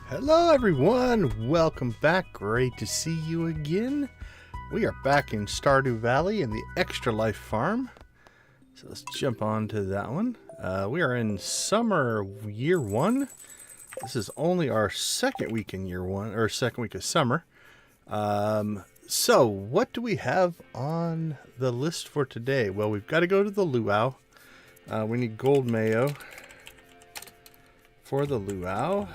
Hello everyone, welcome back. Great to see you again. We are back in Stardew Valley in the ExtraLife farm. So let's jump on to that one. We are in summer year one. This is only our second week in year one, or second week of summer. So what do we have on the list for today? Well, we've got to go to the Luau. We need gold mayo for the Luau.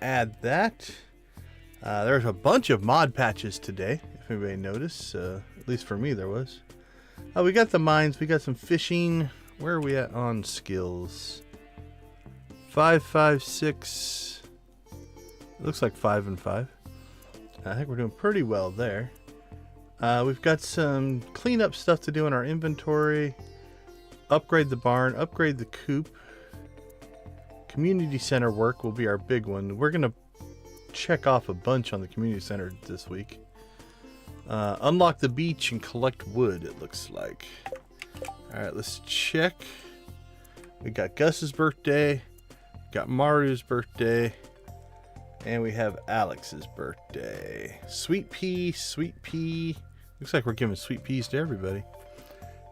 Add that. There's a bunch of mod patches today, if anybody noticed. At least for me there was. We got the mines, we got some fishing. Where are we at on skills? 5, 5, 6. It looks like 5 and 5. I think we're doing pretty well there. We've got some cleanup stuff to do in our inventory. Upgrade the barn, upgrade the coop. Community center work will be our big one. We're going to check off a bunch on the community center this week. Unlock the beach and collect wood, it looks like. Alright, let's check. We got Gus's birthday, got Maru's birthday, and we have Alex's birthday. Sweet pea, sweet pea. Looks like we're giving sweet peas to everybody.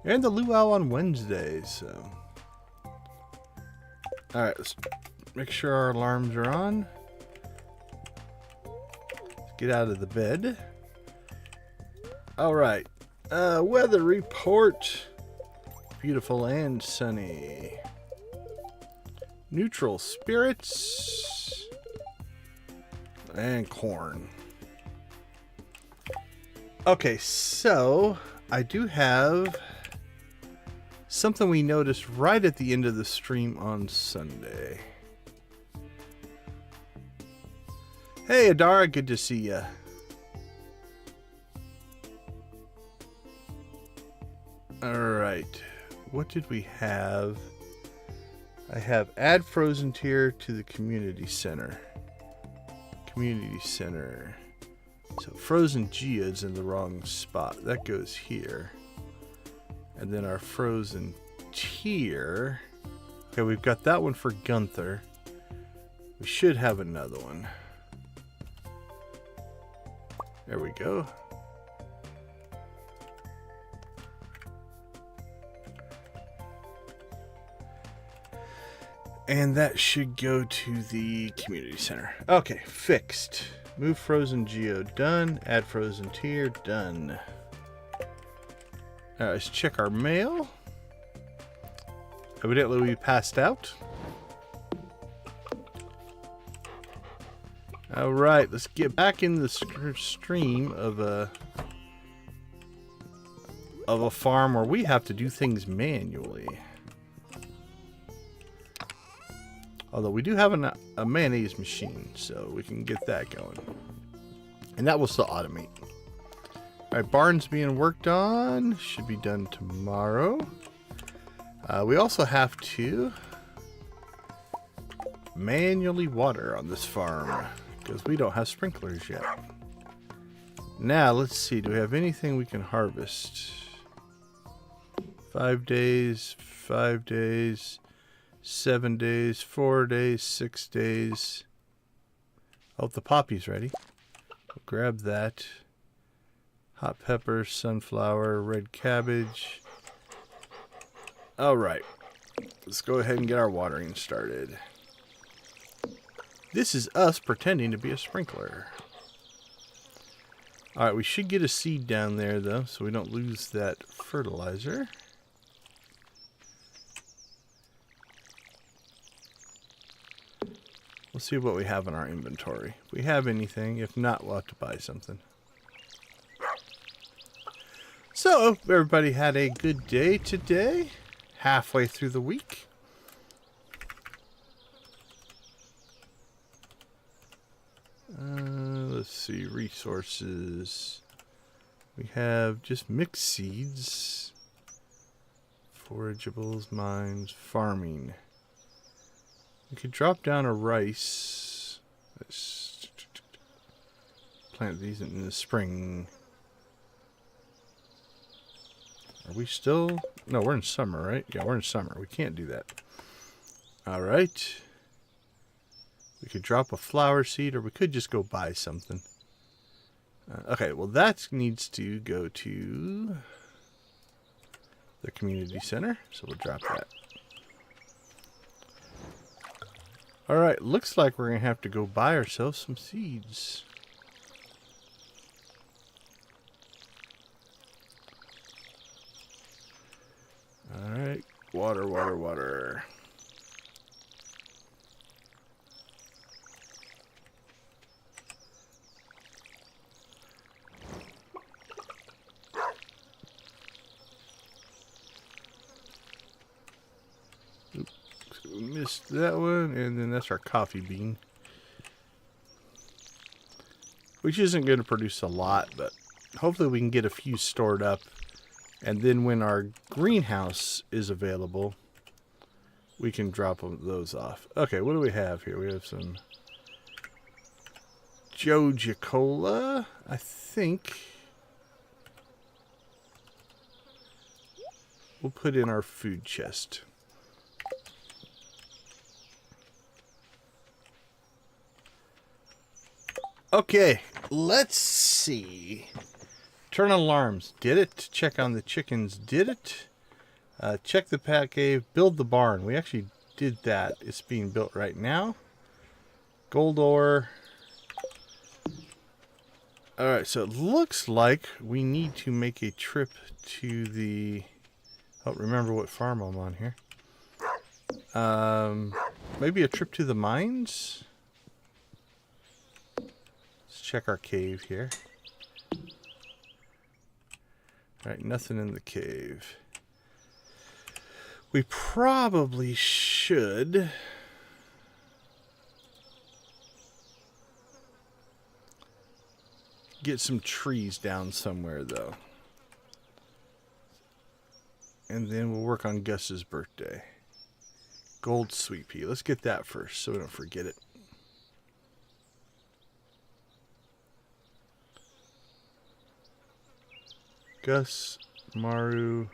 And the luau on Wednesday, so... Alright, let's make sure our alarms are on. Let's get out of the bed. Alright, weather report. Beautiful and sunny. Neutral spirits. And corn. Okay, so I do have something we noticed right at the end of the stream on Sunday. Hey Adara, good to see ya. Alright, what did we have? I have add frozen tier to the community center. Community center. So frozen geode's in the wrong spot. That goes here. And then our frozen tier. Okay, we've got that one for Gunther. We should have another one. There we go. And that should go to the community center. Okay, fixed. Move frozen geode, done. Add frozen tier, done. Alright, let's check our mail. Evidently we passed out. Alright, let's get back in the stream of a farm where we have to do things manually. Although we do have a mayonnaise machine, so we can get that going. And that will still automate. Alright, barn's being worked on. Should be done tomorrow. We also have to manually water on this farm because we don't have sprinklers yet. Now, let's see. Do we have anything we can harvest? 5 days, 5 days, 7 days, 4 days, 6 days. Oh, the poppy's ready. We'll grab that. Hot peppers, sunflower, red cabbage. Alright. Let's go ahead and get our watering started. This is us pretending to be a sprinkler. Alright, we should get a seed down there though, so we don't lose that fertilizer. We'll see what we have in our inventory. If we have anything, if not, we'll have to buy something. So, everybody had a good day today, halfway through the week. Let's see, resources. We have just mixed seeds, forageables, mines, farming. We could drop down a rice. Let's plant these in the spring. Are we still? No, we're in summer, right? Yeah, we're in summer. We can't do that. All right. We could drop a flower seed, or we could just go buy something. Okay, well that needs to go to the community center, so we'll drop that. Alright, looks like we're going to have to go buy ourselves some seeds. Alright, water, water, water. Oops, we missed that one, and then that's our coffee bean. Which isn't going to produce a lot, but hopefully we can get a few stored up. And then when our greenhouse is available, we can drop those off. Okay, what do we have here? We have some Joja Cola, I think. We'll put in our food chest. Okay, let's see. Turn on alarms. Did it. Check on the chickens. Did it. Check the pat cave. Build the barn. We actually did that. It's being built right now. Gold ore. Alright, so it looks like we need to make a trip to the... I don't remember what farm I'm on here. Maybe a trip to the mines? Let's check our cave here. Alright, nothing in the cave. We probably should get some trees down somewhere, though. And then we'll work on Gus's birthday. Gold sweet pea. Let's get that first so we don't forget it. Gus, Maru.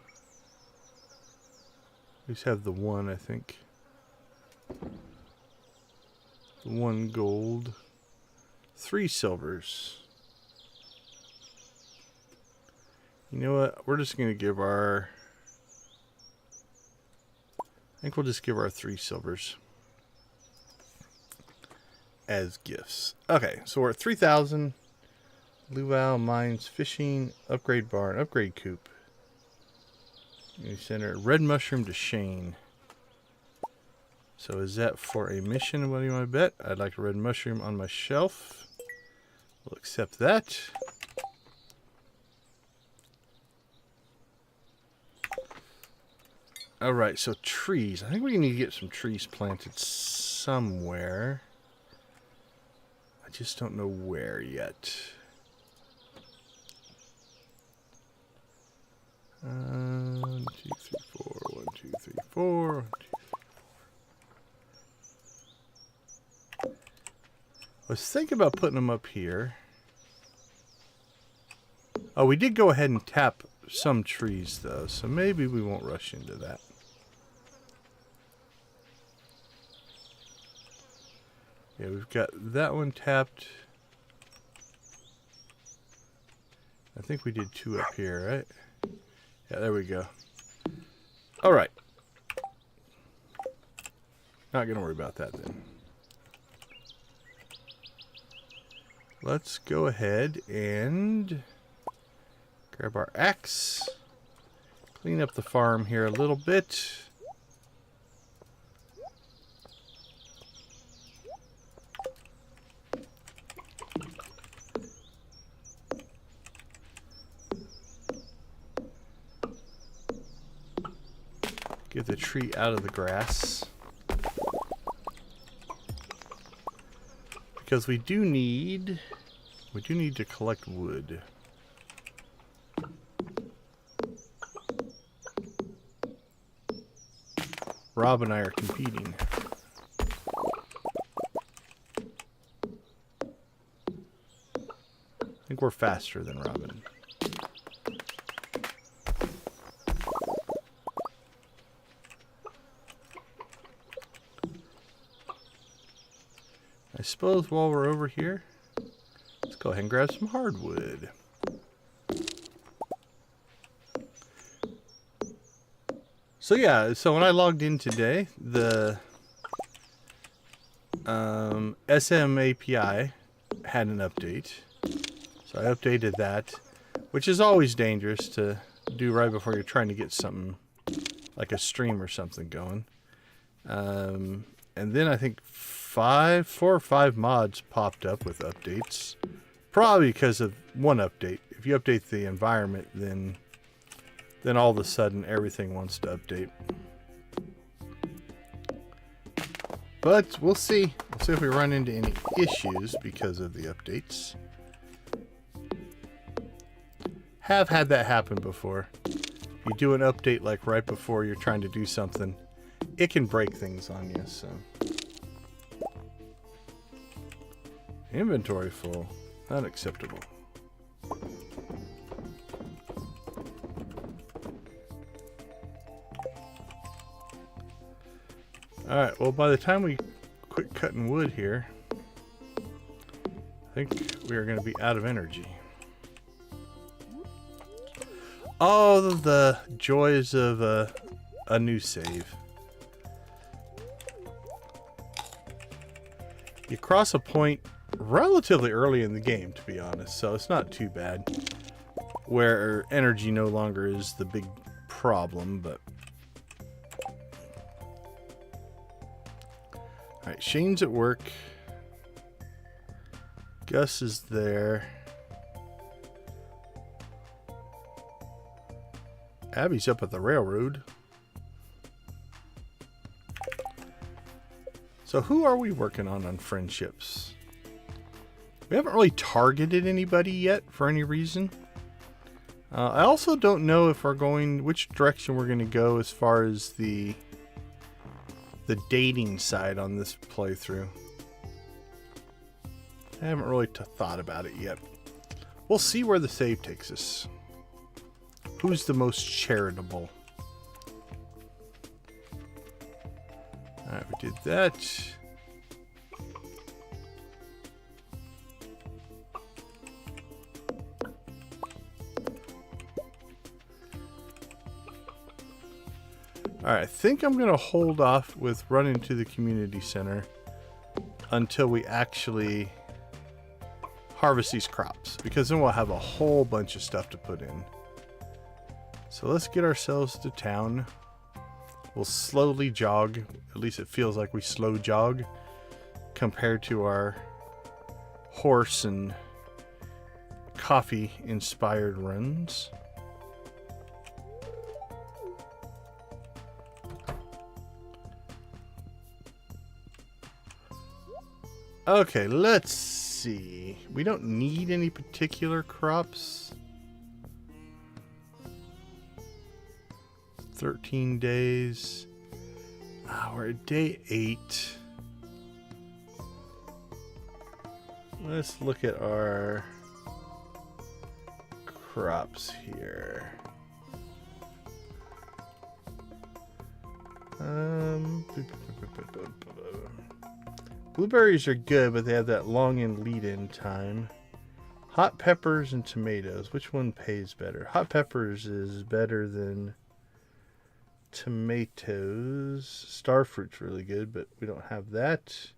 We just have the one, I think. The 1 gold. 3 silvers. You know what? We're just going to give our... I think we'll just give our 3 silvers as gifts. Okay, so we're at 3,000. Luau, mines, fishing, upgrade barn, upgrade coop. Community center, red mushroom to Shane. So is that for a mission? What do you want to bet? I'd like a red mushroom on my shelf. We'll accept that. Alright, so trees. I think we need to get some trees planted somewhere. I just don't know where yet. 1, 2, 3, 4. 1, 2, 3, 4. 1, 2, 3, 4. I was thinking about putting them up here. Oh, we did go ahead and tap some trees, though, so maybe we won't rush into that. Yeah, we've got that one tapped. I think we did 2 up here, right? Yeah, there we go. Alright. Not going to worry about that then. Let's go ahead and grab our axe. Clean up the farm here a little bit. Get the tree out of the grass. Because we do need to collect wood. Rob and I are competing. I think we're faster than Robin. suppose while we're over here, let's go ahead and grab some hardwood. So yeah, so when I logged in today, the SM API had an update. So I updated that, which is always dangerous to do right before you're trying to get something like a stream or something going. And then I think 4 or 5 mods popped up with updates. Probably because of one update. If you update the environment, then all of a sudden everything wants to update. But we'll see. We'll see if we run into any issues because of the updates. Have had that happen before. You do an update like right before you're trying to do something, it can break things on you, so. Inventory full. Unacceptable. Alright, well by the time we quit cutting wood here, I think we are going to be out of energy. Oh, the joys of a new save. You cross a point relatively early in the game, to be honest, so it's not too bad. Where energy no longer is the big problem, but... Alright, Shane's at work. Gus is there. Abby's up at the railroad. So who are we working on friendships? We haven't really targeted anybody yet for any reason. I also don't know if we're going, which direction we're going to go as far as the dating side on this playthrough. I haven't really thought about it yet. We'll see where the save takes us. Who's the most charitable? Alright, we did that. Alright, I think I'm going to hold off with running to the community center until we actually harvest these crops, because then we'll have a whole bunch of stuff to put in. So let's get ourselves to town. We'll slowly jog. At least it feels like we slow jog compared to our horse and coffee inspired runs. Okay, let's see. We don't need any particular crops. 13 days. We're at day 8. Let's look at our crops here. Blueberries are good, but they have that long in lead-in time. Hot peppers and tomatoes. Which one pays better? Hot peppers is better than tomatoes. Starfruit's really good, but we don't have that.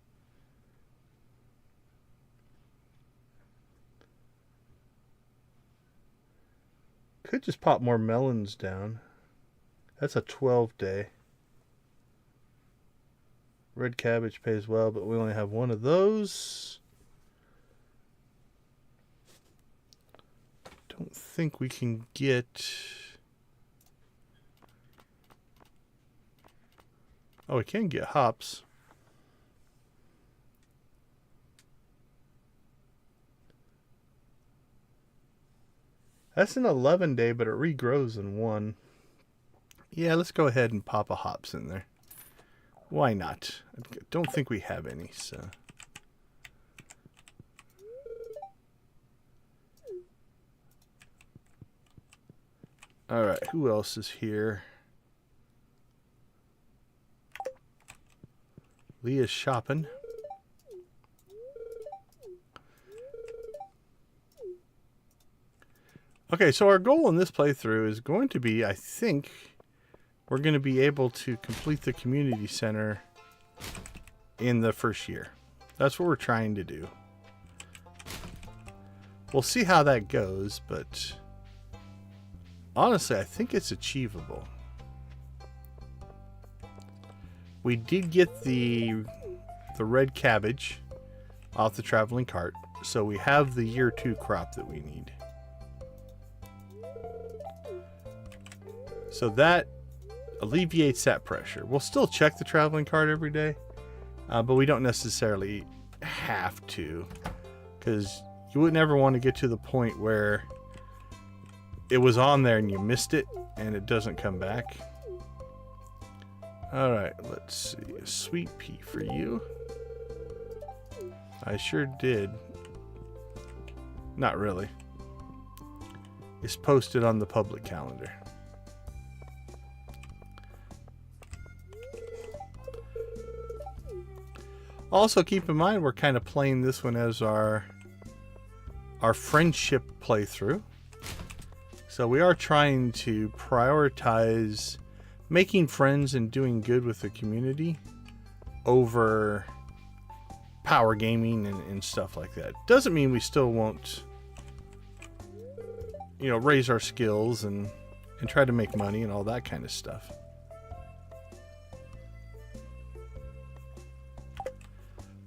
Could just pop more melons down. That's a 12-day. Red cabbage pays well, but we only have one of those. Don't think we can get... Oh, we can get hops. That's an 11-day, but it regrows in 1. Yeah, let's go ahead and pop a hops in there. Why not? I don't think we have any, so... Alright, who else is here? Leah's shopping. Okay, so our goal in this playthrough is going to be, I think, we're going to be able to complete the community center in the first year. That's what we're trying to do. We'll see how that goes, but honestly, I think it's achievable. We did get the red cabbage off the traveling cart, so we have the year 2 crop that we need. So that alleviates that pressure. We'll still check the traveling cart every day, but we don't necessarily have to, because you wouldn't ever want to get to the point where it was on there and you missed it and it doesn't come back. All right, let's see. A sweet pea for you. I sure did. Not really. It's posted on the public calendar. Also, keep in mind we're kind of playing this one as our friendship playthrough. So we are trying to prioritize making friends and doing good with the community over power gaming and stuff like that. Doesn't mean we still won't, you know, raise our skills and try to make money and all that kind of stuff.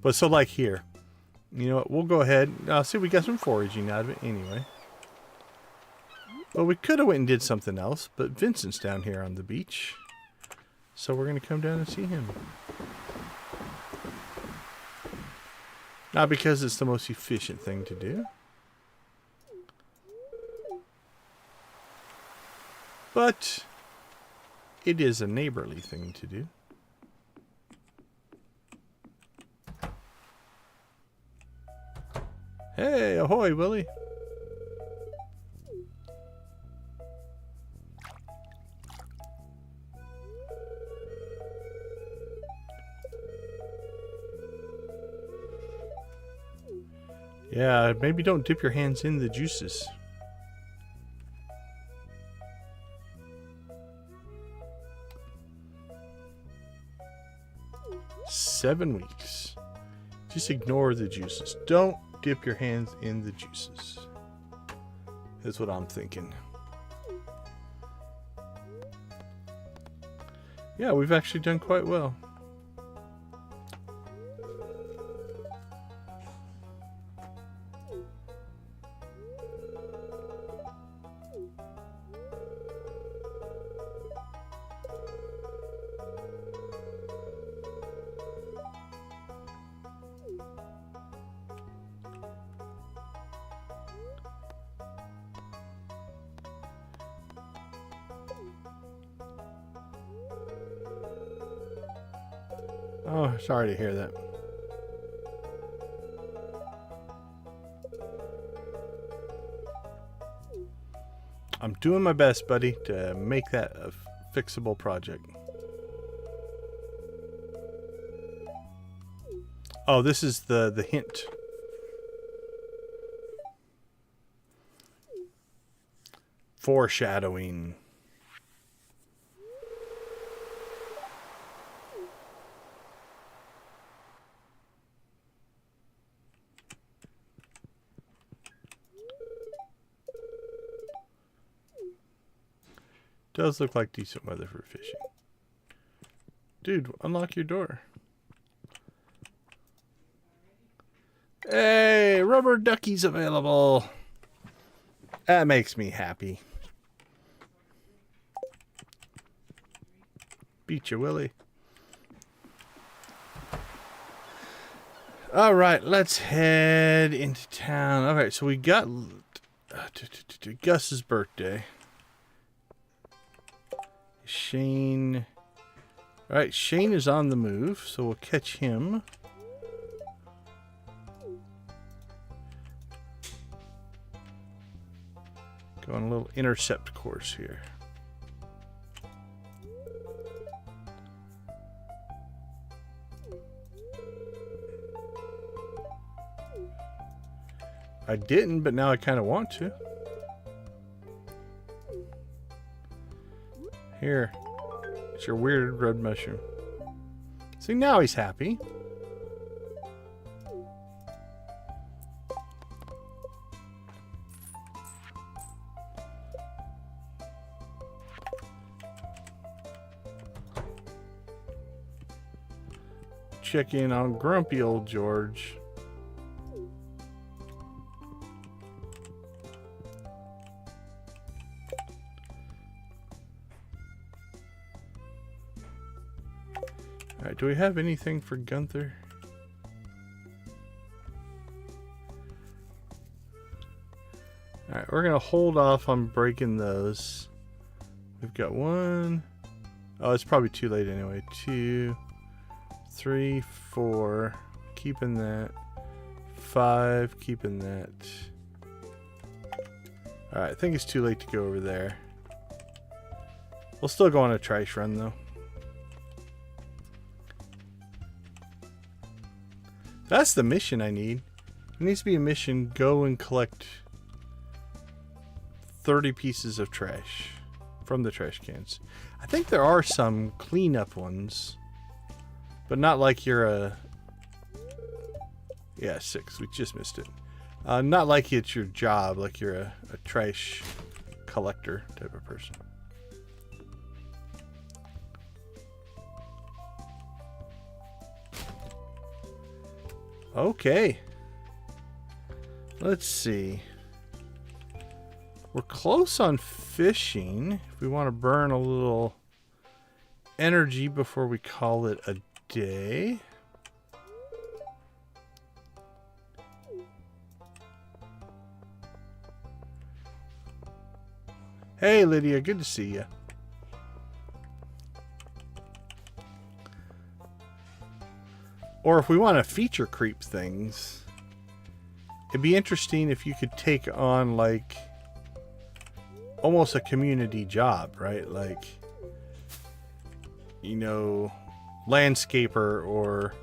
But so like here, you know what, we'll go ahead. See, we got some foraging out of it anyway. Well, we could have went and did something else, but Vincent's down here on the beach. So we're going to come down and see him. Not because it's the most efficient thing to do, but it is a neighborly thing to do. Hey, ahoy, Willie. Yeah, maybe don't dip your hands in the juices. Seven weeks. Just ignore the juices. Don't dip your hands in the juices. That's what I'm thinking. Yeah, we've actually done quite well. Oh, sorry to hear that. I'm doing my best, buddy, to make that a fixable project. Oh, this is the hint. Foreshadowing. Does look like decent weather for fishing. Dude, unlock your door. Hey, rubber duckies available. That makes me happy. Beat you, Willie. All right, let's head into town. All right, so we got Gus's birthday. Shane. All right, Shane is on the move, so we'll catch him. Go on a little intercept course here. I didn't, but now I kind of want to. Here. It's your weird red mushroom. See, now he's happy. Check in on grumpy old George. Alright, do we have anything for Gunther? Alright, we're gonna hold off on breaking those. We've got one. Oh, it's probably too late anyway. 2, 3, 4, keeping that. 5, keeping that. Alright, I think it's too late to go over there. We'll still go on a trash run though. That's the mission I need. It needs to be a mission, go and collect 30 pieces of trash from the trash cans. I think there are some cleanup ones. But not like you're a... Yeah, 6. We just missed it. Not like it's your job, like you're a trash collector type of person. Okay. Let's see. We're close on fishing. If we want to burn a little energy before we call it a day. Hey Lydia, good to see you. Or if we want to feature creep things, it'd be interesting if you could take on like almost a community job, right? Like, you know, landscaper or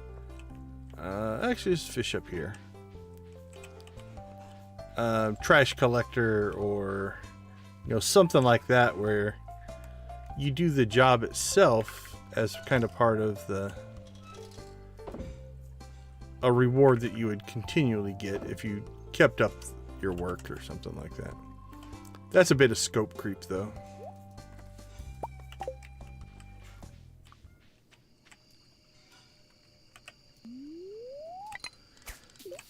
actually there's fish up here. Trash collector or, you know, something like that where you do the job itself as kind of part of a reward that you would continually get if you kept up your work or something like that. That's a bit of scope creep though.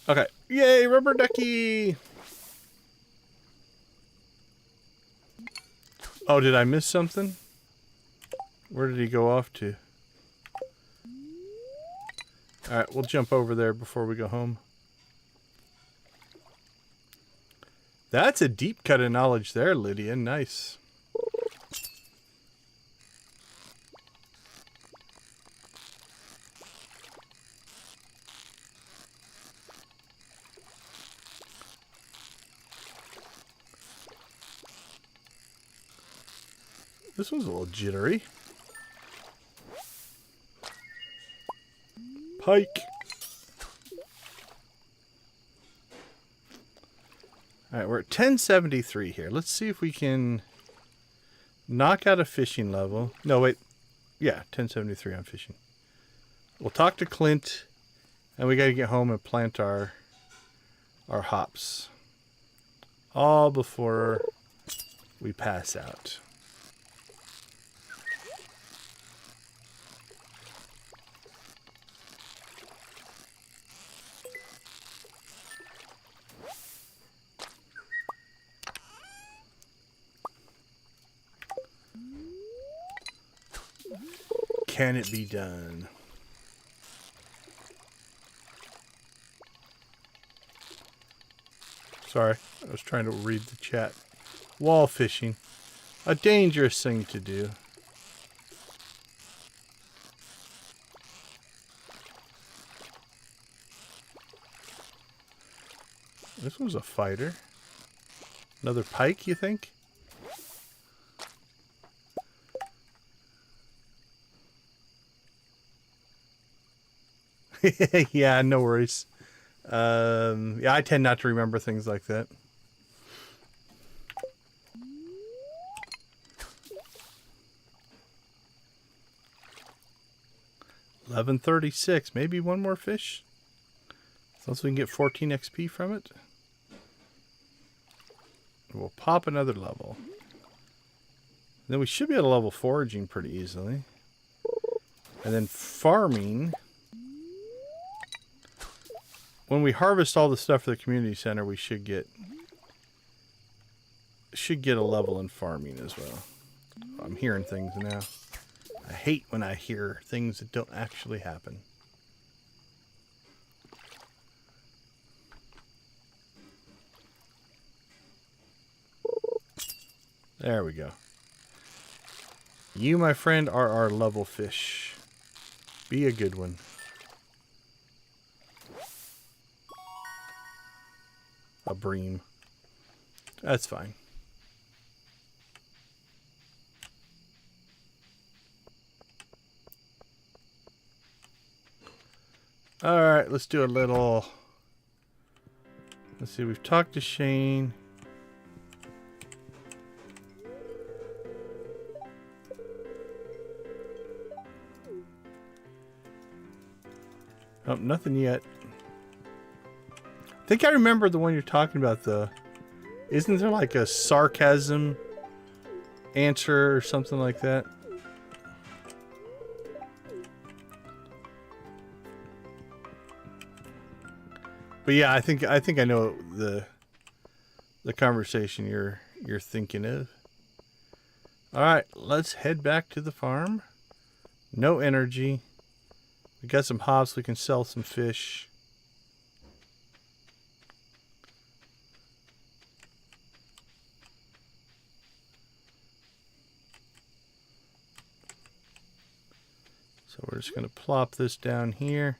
Okay. Yay, rubber ducky! Oh, did I miss something? Where did he go off to? Alright, we'll jump over there before we go home. That's a deep cut of knowledge there, Lydia. Nice. This one's a little jittery. Pike. Alright, we're at 1073 here. Let's see if we can knock out a fishing level. No, wait. Yeah, 1073 on fishing. We'll talk to Clint, and we gotta get home and plant our hops. All before we pass out. Can it be done? Sorry, I was trying to read the chat. Wall fishing. A dangerous thing to do. This was a fighter. Another pike, you think? Yeah, no worries. Yeah, I tend not to remember things like that. 1136. Maybe one more fish. So we can get 14 XP from it. We'll pop another level. Then we should be able to level foraging pretty easily. And then farming. When we harvest all the stuff for the community center, we should get a level in farming as well. I'm hearing things now. I hate when I hear things that don't actually happen. There we go. You, my friend, are our level fish. Be a good one. A bream. That's fine. Alright, let's do a little... Let's see, we've talked to Shane. Oh, nothing yet. I think I remember the one you're talking about, though. Isn't there like a sarcasm answer or something like that? But yeah, I think I know the conversation you're thinking of. All right, let's head back to the farm. No energy. We got some hops. We can sell some fish. So we're just going to plop this down here.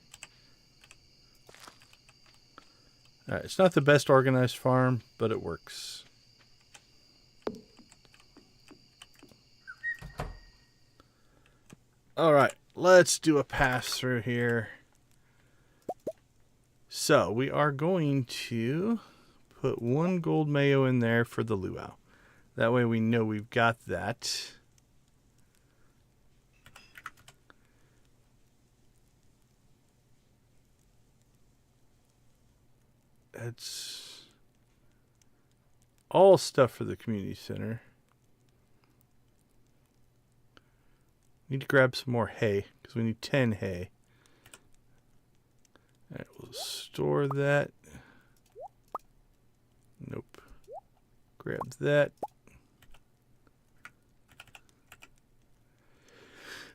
All right, it's not the best organized farm, but it works. All right, let's do a pass through here. So we are going to put 1 gold mayo in there for the luau. That way we know we've got that. It's all stuff for the community center. Need to grab some more hay because we need 10 hay. All right, we'll store that. Nope. Grab that.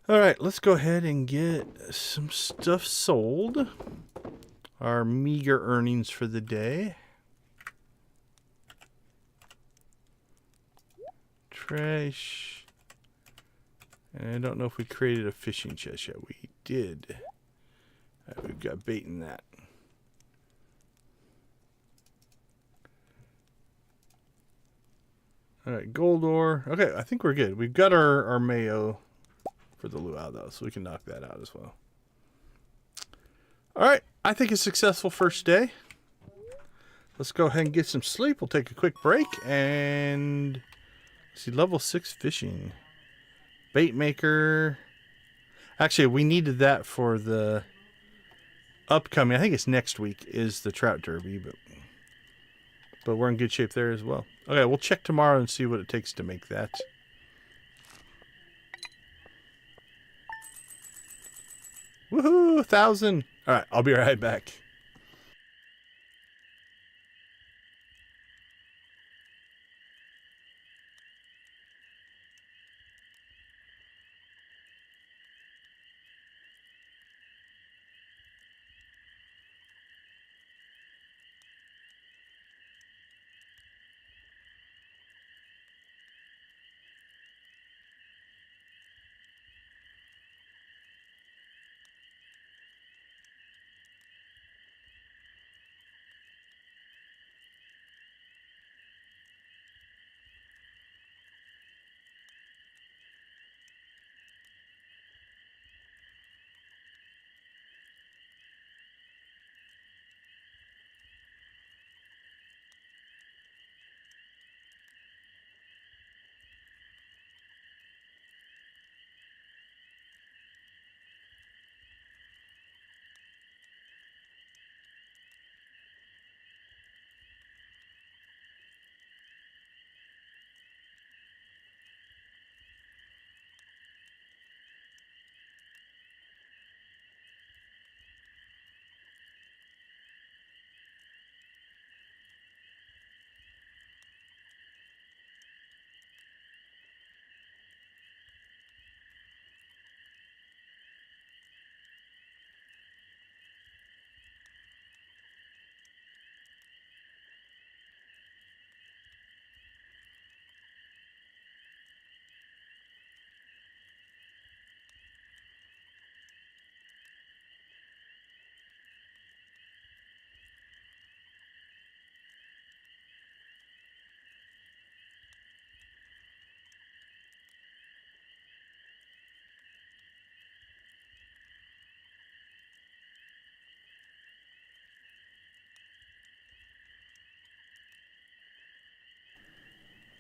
All right, let's go ahead and get some stuff sold. Our meager earnings for the day. Trash. And I don't know if we created a fishing chest yet. We did. All right, we've got bait in that. All right, gold ore. Okay, I think we're good. We've got our mayo for the luau, though, so we can knock that out as well. All right, I think a successful first day. Let's go ahead and get some sleep. We'll take a quick break and see level 6 fishing. Bait maker. Actually, we needed that for the upcoming, I think it's next week, is the trout derby, but we're in good shape there as well. Okay, we'll check tomorrow and see what it takes to make that. Woohoo, 1,000. All right, I'll be right back.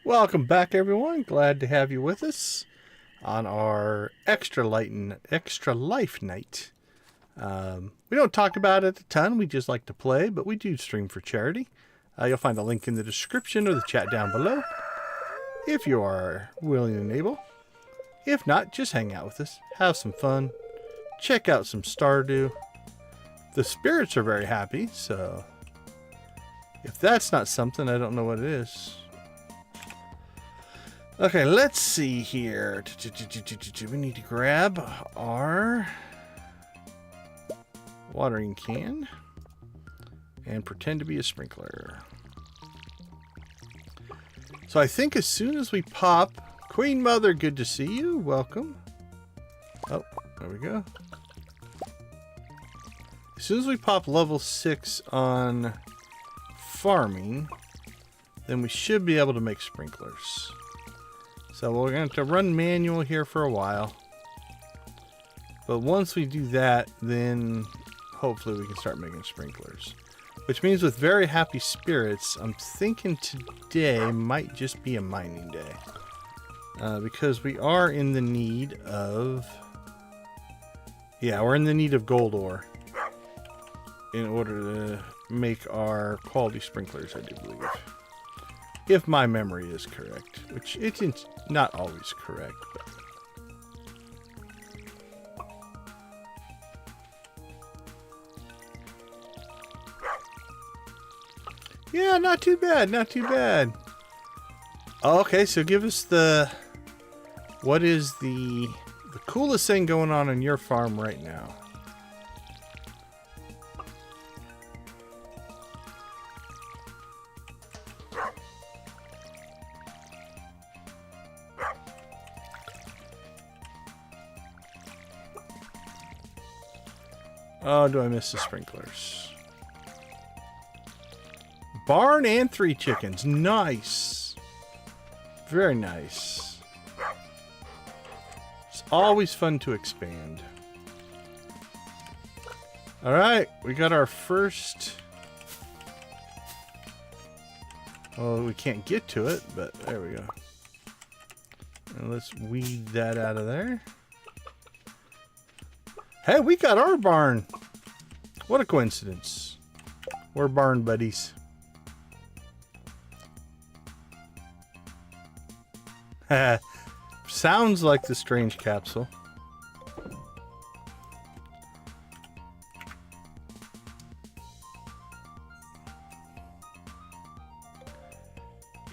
Welcome back, everyone. Glad to have you with us on our ExtraLife night. We don't talk about it a ton. We just like to play, but we do stream for charity. You'll find a link in the description or the chat down below if you are willing and able. If not, just hang out with us. Have some fun. Check out some Stardew. The spirits are very happy, so if that's not something, I don't know what it is. Okay, let's see here. We need to grab our watering can and pretend to be a sprinkler. So I think as soon as we pop, Queen Mother, good to see you. Welcome. Oh, there we go. As soon as we pop level 6 on farming, then we should be able to make sprinklers. So we're going to run manual here for a while. But once we do that, then hopefully we can start making sprinklers. Which means with very happy spirits, I'm thinking today might just be a mining day. Because we are in the need of... Yeah, we're in the need of gold ore in order to make our quality sprinklers, I do believe. If my memory is correct, which it's not always correct. But... Yeah, not too bad, not too bad. Okay, so give us the... What is the coolest thing going on your farm right now? Oh, do I miss the sprinklers? Barn and 3 chickens. Nice. Very nice. It's always fun to expand. Alright, we got our first... Well, we can't get to it, but there we go. And let's weed that out of there. Hey, we got our barn. What a coincidence. We're barn buddies. Sounds like the strange capsule.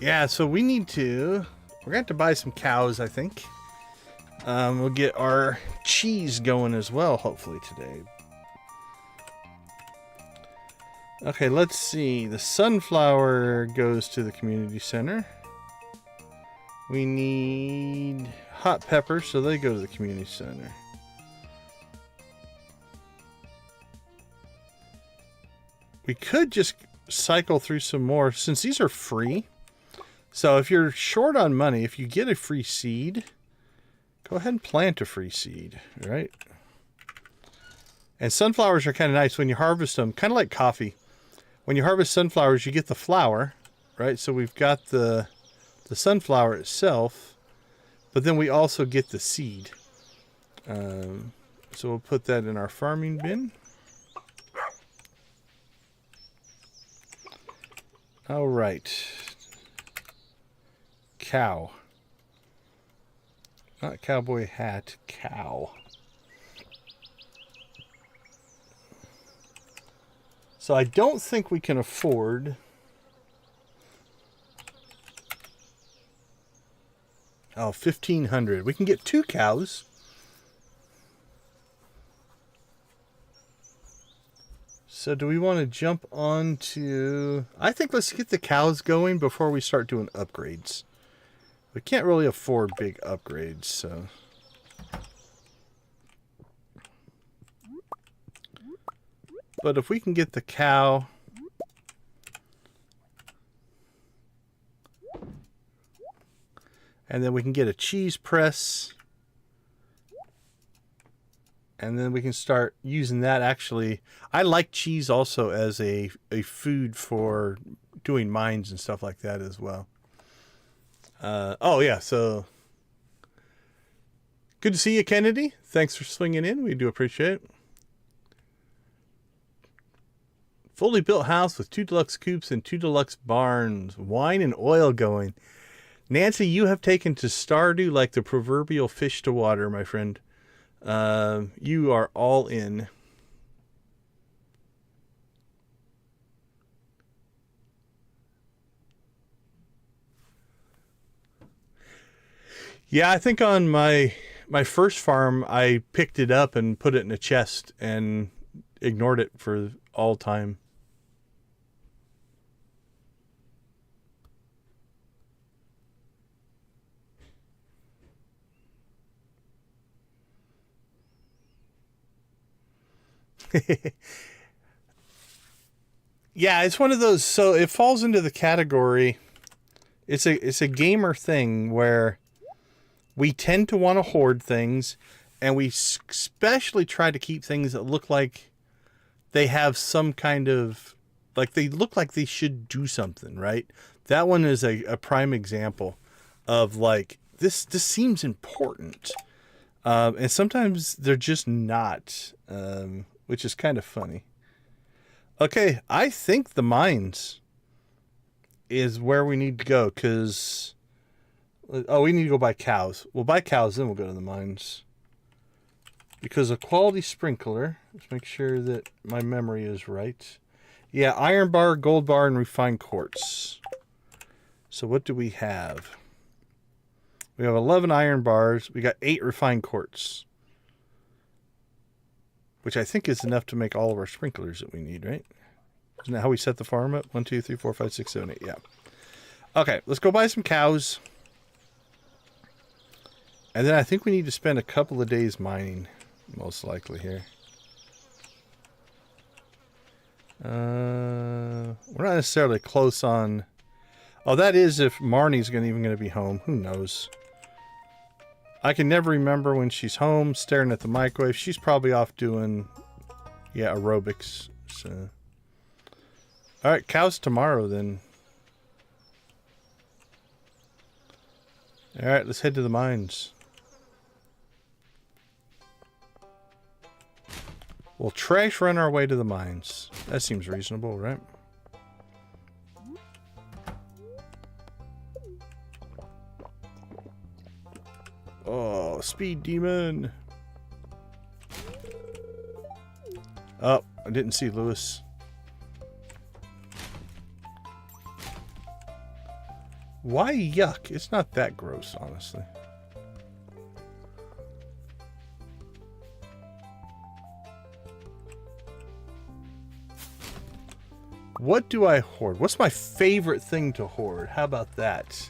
Yeah, so we need to... We're going to have to buy some cows, I think. We'll get our cheese going as well, hopefully, today. Okay, let's see. The sunflower goes to the community center. We need hot peppers, so they go to the community center. We could just cycle through some more, since these are free. So if you're short on money, if you get a free seed... Go ahead and plant a free seed, right? And sunflowers are kind of nice when you harvest them, kind of like coffee. When you harvest sunflowers, you get the flower, right? So we've got the sunflower itself, but then we also get the seed. So we'll put that in our farming bin. All right. Cow. Not cowboy hat, cow. So I don't think we can afford... Oh, 1,500. We can get 2 cows. So do we want to jump on to... I think let's get the cows going before we start doing upgrades. We can't really afford big upgrades, so... But if we can get the cow... And then we can get a cheese press. And then we can start using that actually. I like cheese also as a food for doing mines and stuff like that as well. Oh, yeah, so... Good to see you, Kennedy. Thanks for swinging in. We do appreciate it. Fully built house with 2 deluxe coops and 2 deluxe barns. Wine and oil going. Nancy, you have taken to Stardew like the proverbial fish to water, my friend. You are all in. Yeah, I think on my first farm, I picked it up and put it in a chest and ignored it for all time. Yeah, it's one of those. So it falls into the category. It's a gamer thing where we tend to want to hoard things, and we especially try to keep things that look like they have some kind of, like they look like they should do something, right? That one is a prime example of like this seems important, and sometimes they're just not, which is kind of funny. Okay, I think the mines is where we need to go, because... Oh, we need to go buy cows. We'll buy cows, then we'll go to the mines. Because a quality sprinkler... Let's make sure that my memory is right. Yeah, iron bar, gold bar, and refined quartz. So what do we have? We have 11 iron bars. We got 8 refined quartz. Which I think is enough to make all of our sprinklers that we need, right? Isn't that how we set the farm up? 1, 2, 3, 4, 5, 6, 7, 8. Yeah. Okay, let's go buy some cows. And then I think we need to spend a couple of days mining, most likely here. We're not necessarily close on... Oh, that is if Marnie's even going to be home. Who knows? I can never remember when she's home, staring at the microwave. She's probably off doing, yeah, aerobics. So, all right, cows tomorrow then. All right, let's head to the mines. We'll trash run our way to the mines. That seems reasonable, right? Oh, speed demon. Oh, I didn't see Lewis. Why yuck? It's not that gross, honestly. What do I hoard? What's my favorite thing to hoard? How about that?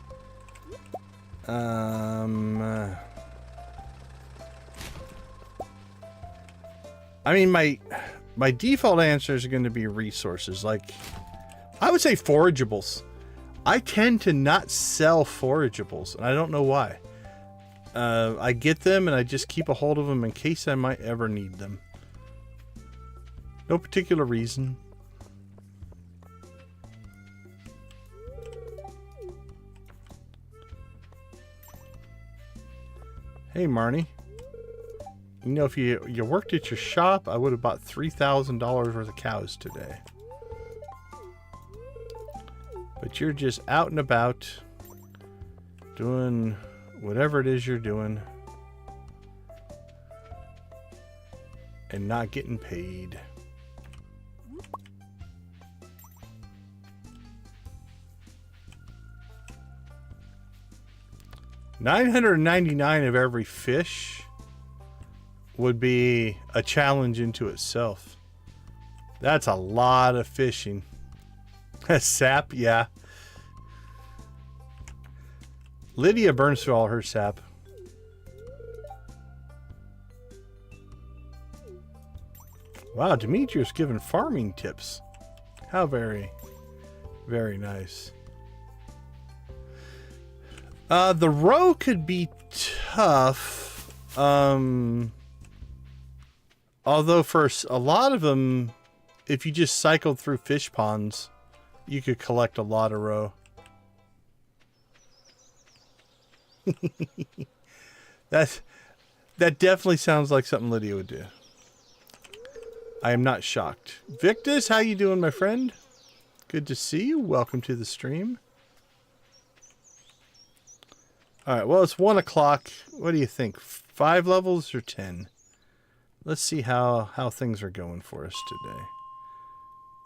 I mean, my default answers are going to be resources. Like, I would say forageables. I tend to not sell forageables, and I don't know why. I get them, and I just keep a hold of them in case I might ever need them. No particular reason. Hey, Marnie. You know, if you worked at your shop, I would have bought $3,000 worth of cows today. But you're just out and about doing whatever it is you're doing and not getting paid. $999 of every fish would be a challenge into itself. That's a lot of fishing. Sap, yeah. Lydia burns through all her sap. Wow, Demetrius giving farming tips. How very, very nice. The row could be tough. Although for a lot of them, if you just cycled through fish ponds, you could collect a lot of row. That definitely sounds like something Lydia would do. I am not shocked. Victus, how you doing, my friend? Good to see you. Welcome to the stream. All right, well, it's 1 o'clock. What do you think? 5 levels or 10? Let's see how things are going for us today.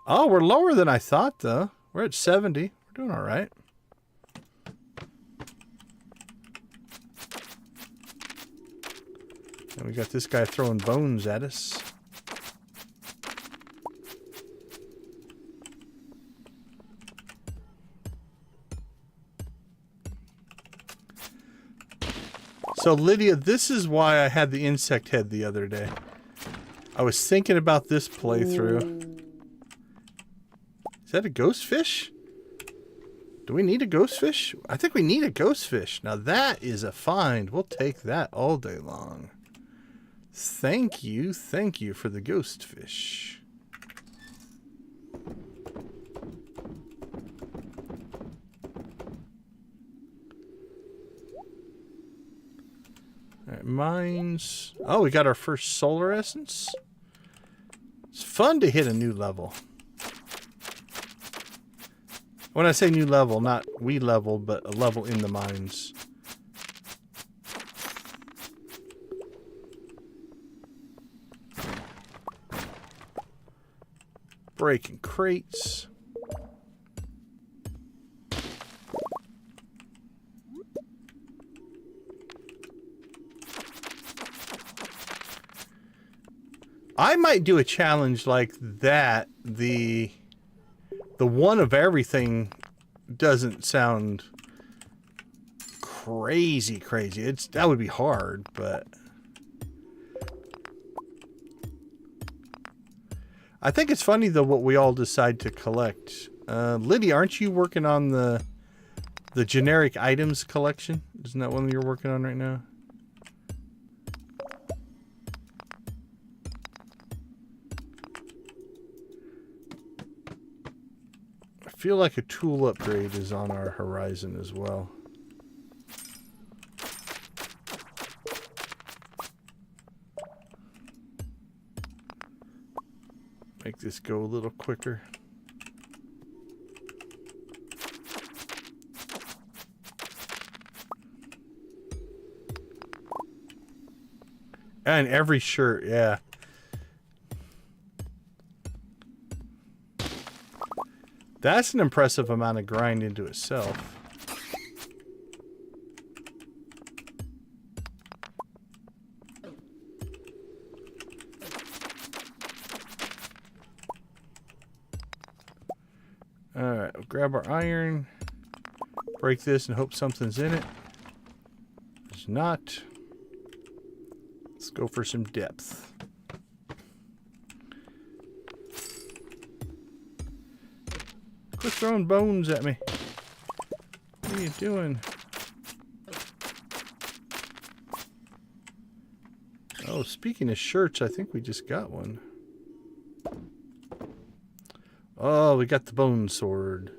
Oh, we're lower than I thought, though. We're at 70. We're doing all right. And we got this guy throwing bones at us. So, Lydia, this is why I had the insect head the other day. I was thinking about this playthrough. Is that a ghost fish? Do we need a ghost fish? I think we need a ghost fish. Now, that is a find. We'll take that all day long. Thank you for the ghost fish. All right, mines. Oh, we got our first solar essence. It's fun to hit a new level. When I say new level, not we level, but a level in the mines. Breaking crates. I might do a challenge like that. The one of everything doesn't sound crazy. That would be hard, but I think it's funny though what we all decide to collect. Lydia, aren't you working on the generic items collection? Isn't that one you're working on right now? I feel like a tool upgrade is on our horizon as well. Make this go a little quicker. And every shirt, yeah. That's an impressive amount of grind into itself. Alright, we'll grab our iron. Break this and hope something's in it. There's not. Let's go for some depth. Quit throwing bones at me. What are you doing? Oh, speaking of shirts, I think we just got one. Oh, we got the bone sword.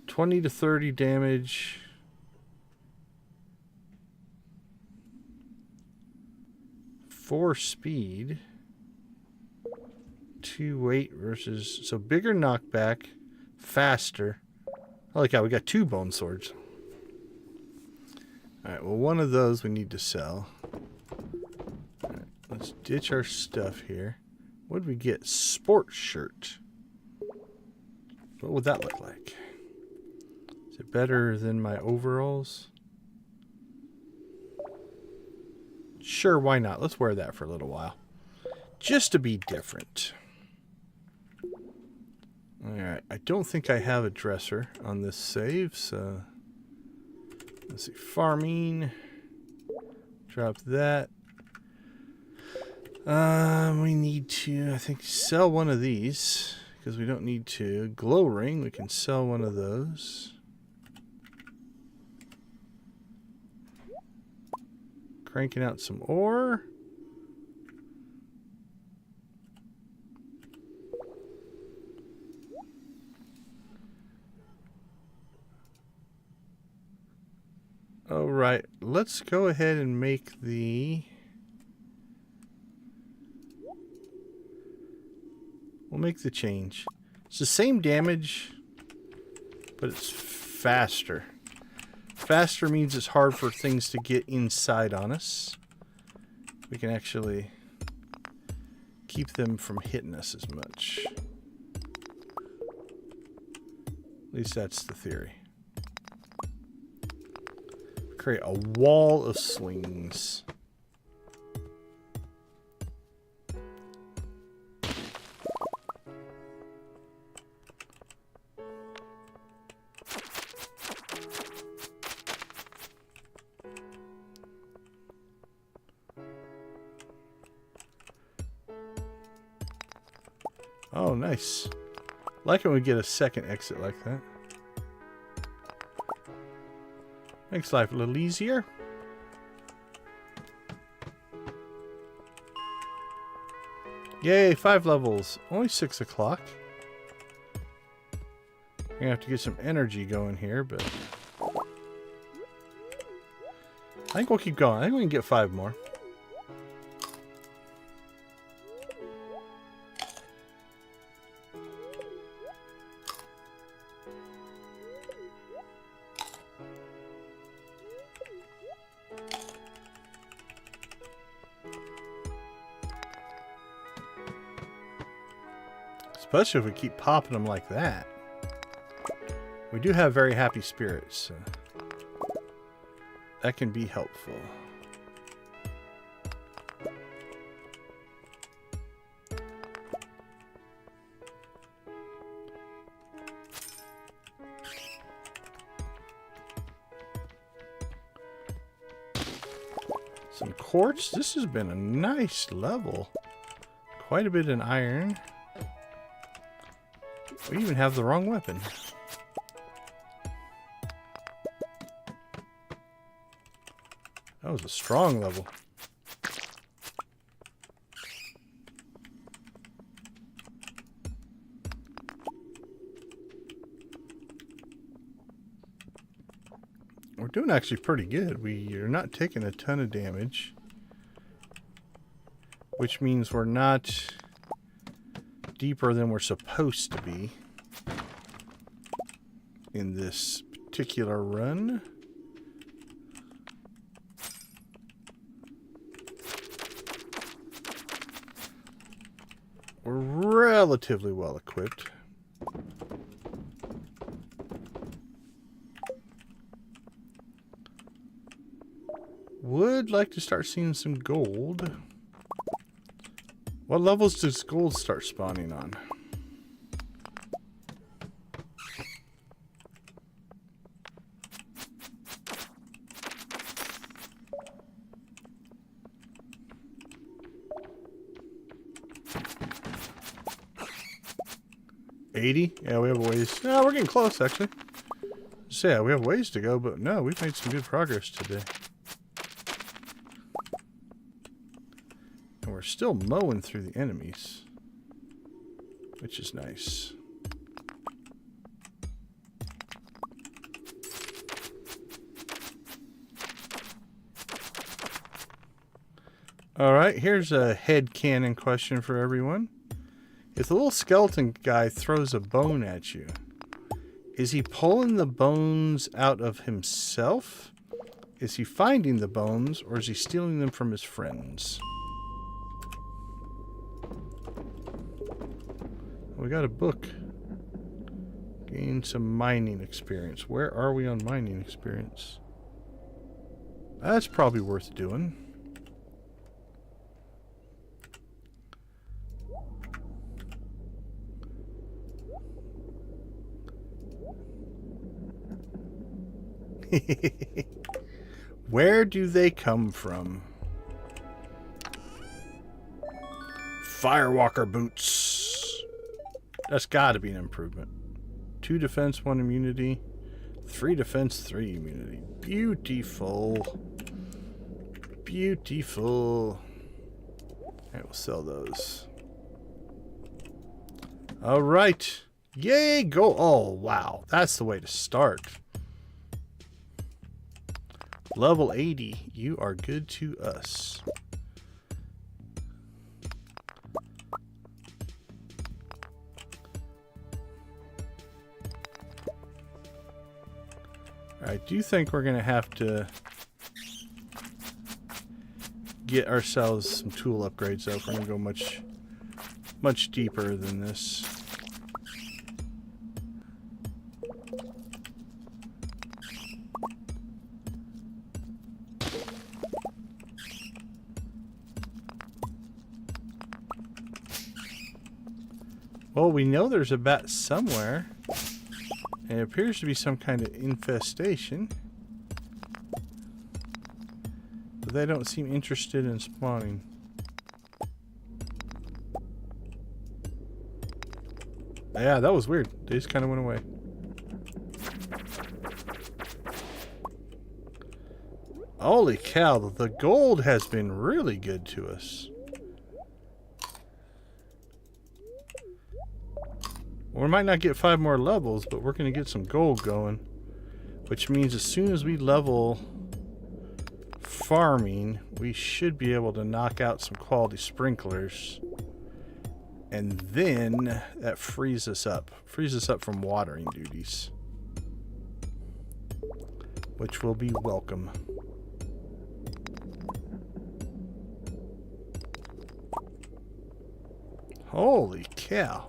20 to 30 damage. Four speed. 2 weight versus... So bigger knockback. Faster. Oh, look how we got 2 bone swords. Alright, well one of those we need to sell. Alright, let's ditch our stuff here. What did we get? Sports shirt. What would that look like? Is it better than my overalls? Sure, why not? Let's wear that for a little while. Just to be different. Alright, I don't think I have a dresser on this save, so... Let's see, farming. Drop that. We need to, I think, sell one of these, because we don't need to. Glow ring, we can sell one of those. Cranking out some ore. right, let's go ahead and make the... We'll make the change. It's the same damage, but it's faster. Faster means it's hard for things to get inside on us. We can actually keep them from hitting us as much. At least that's the theory. Create a wall of slings. Oh, nice. Like it when we get a second exit like that. Makes life a little easier. Yay, 5 levels. Only 6 o'clock. We're gonna have to get some energy going here, but I think we'll keep going. I think we can get 5 more. Especially if we keep popping them like that. We do have very happy spirits, so that can be helpful. Some quartz. This has been a nice level. Quite a bit in iron. We even have the wrong weapon. That was a strong level. We're doing actually pretty good. We are not taking a ton of damage, which means we're not deeper than we're supposed to be in this particular run. We're relatively well equipped. Would like to start seeing some gold. What levels does gold start spawning on? $80? Yeah, we have a ways. No, we're getting close, actually. So yeah, we have ways to go, but no, we've made some good progress today. And we're still mowing through the enemies, which is nice. Alright, here's a headcanon question for everyone. If the little skeleton guy throws a bone at you, is he pulling the bones out of himself? Is he finding the bones, or is he stealing them from his friends? We got a book. Gain some mining experience. Where are we on mining experience? That's probably worth doing. Where do they come from? Firewalker boots. That's gotta be an improvement. 2 defense, 1 immunity. 3 defense, 3 immunity. Beautiful. Beautiful. Alright, we'll sell those. Alright. Yay, go. Oh, wow. That's the way to start. Level 80. You are good to us. I do think we're going to have to get ourselves some tool upgrades, though, if we're going to go much deeper than this. Well, we know there's a bat somewhere. And it appears to be some kind of infestation. But they don't seem interested in spawning. Yeah, that was weird. They just kind of went away. Holy cow, the gold has been really good to us. We might not get 5 more levels, but we're going to get some gold going. Which means as soon as we level farming, we should be able to knock out some quality sprinklers. And then that frees us up. Frees us up from watering duties. Which will be welcome. Holy cow.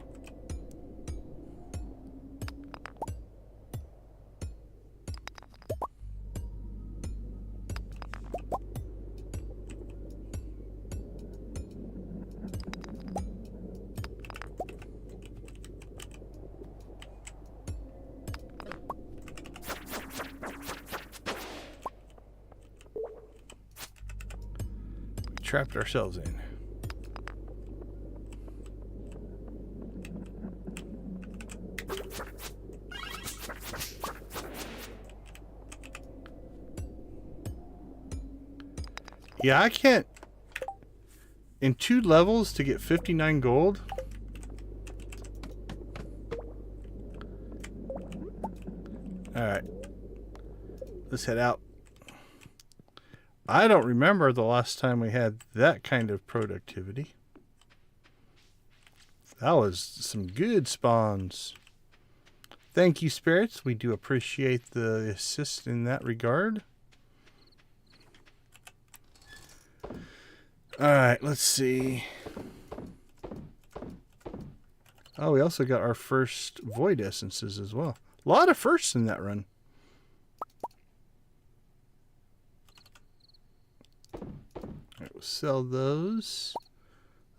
Trapped ourselves in. Yeah, I can't. In 2 levels to get 59 gold. Alright. Let's head out. I don't remember the last time we had that kind of productivity. That was some good spawns. Thank you, spirits. We do appreciate the assist in that regard. Alright, let's see. Oh, we also got our first void essences as well. A lot of firsts in that run. Alright, we'll sell those.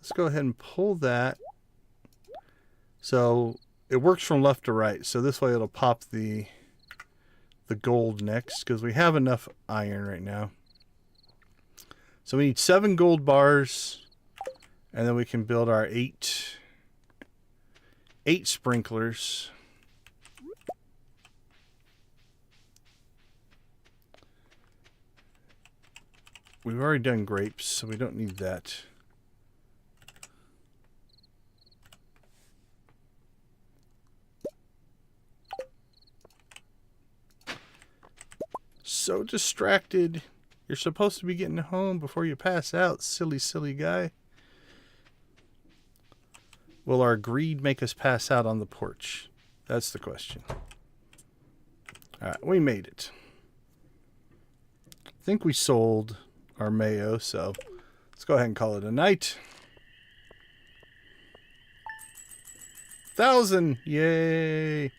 Let's go ahead and pull that. So it works from left to right. So this way it'll pop the gold next, because we have enough iron right now. So we need 7 gold bars, and then we can build our 8 sprinklers. We've already done grapes, so we don't need that. So distracted. You're supposed to be getting home before you pass out, silly, silly guy. Will our greed make us pass out on the porch? That's the question. Alright, we made it. I think we sold our mayo, so let's go ahead and call it a night. 1,000! Yay!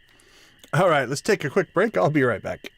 Alright, let's take a quick break. I'll be right back.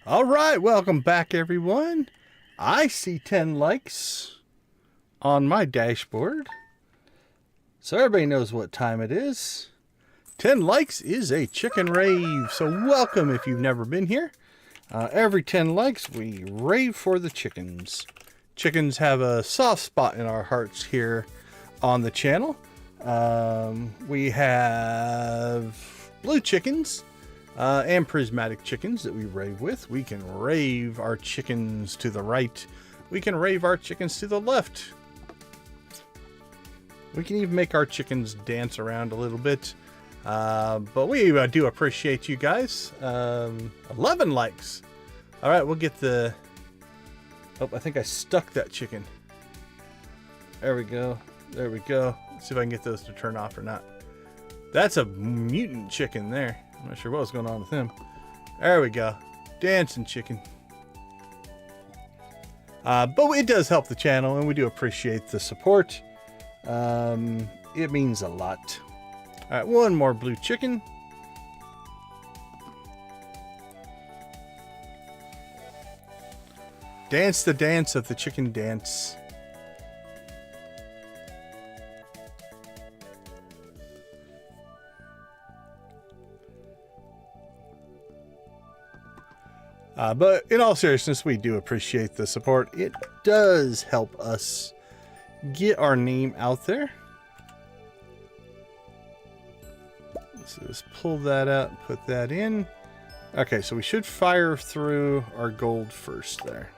All right, welcome back, everyone. I see 10 likes on my dashboard, so everybody knows what time it is. 10 likes is a chicken rave, so welcome if you've never been here. Every 10 likes, we rave for the chickens. Chickens have a soft spot in our hearts here on the channel. We have blue chickens and prismatic chickens that we rave with. We can rave our chickens to the right. We can rave our chickens to the left. We can even make our chickens dance around a little bit. But we do appreciate you guys. 11 likes. All right, we'll get the... Oh, I think I stuck that chicken. There we go. There we go. Let's see if I can get those to turn off or not. That's a mutant chicken there. I'm not sure what was going on with him. There we go. Dancing chicken. But it does help the channel, and we do appreciate the support. It means a lot. All right, one more blue chicken. Dance the dance of the chicken dance. But in all seriousness, we do appreciate the support. It does help us get our name out there. Let's just pull that out and put that in. Okay, so we should fire through our gold first there.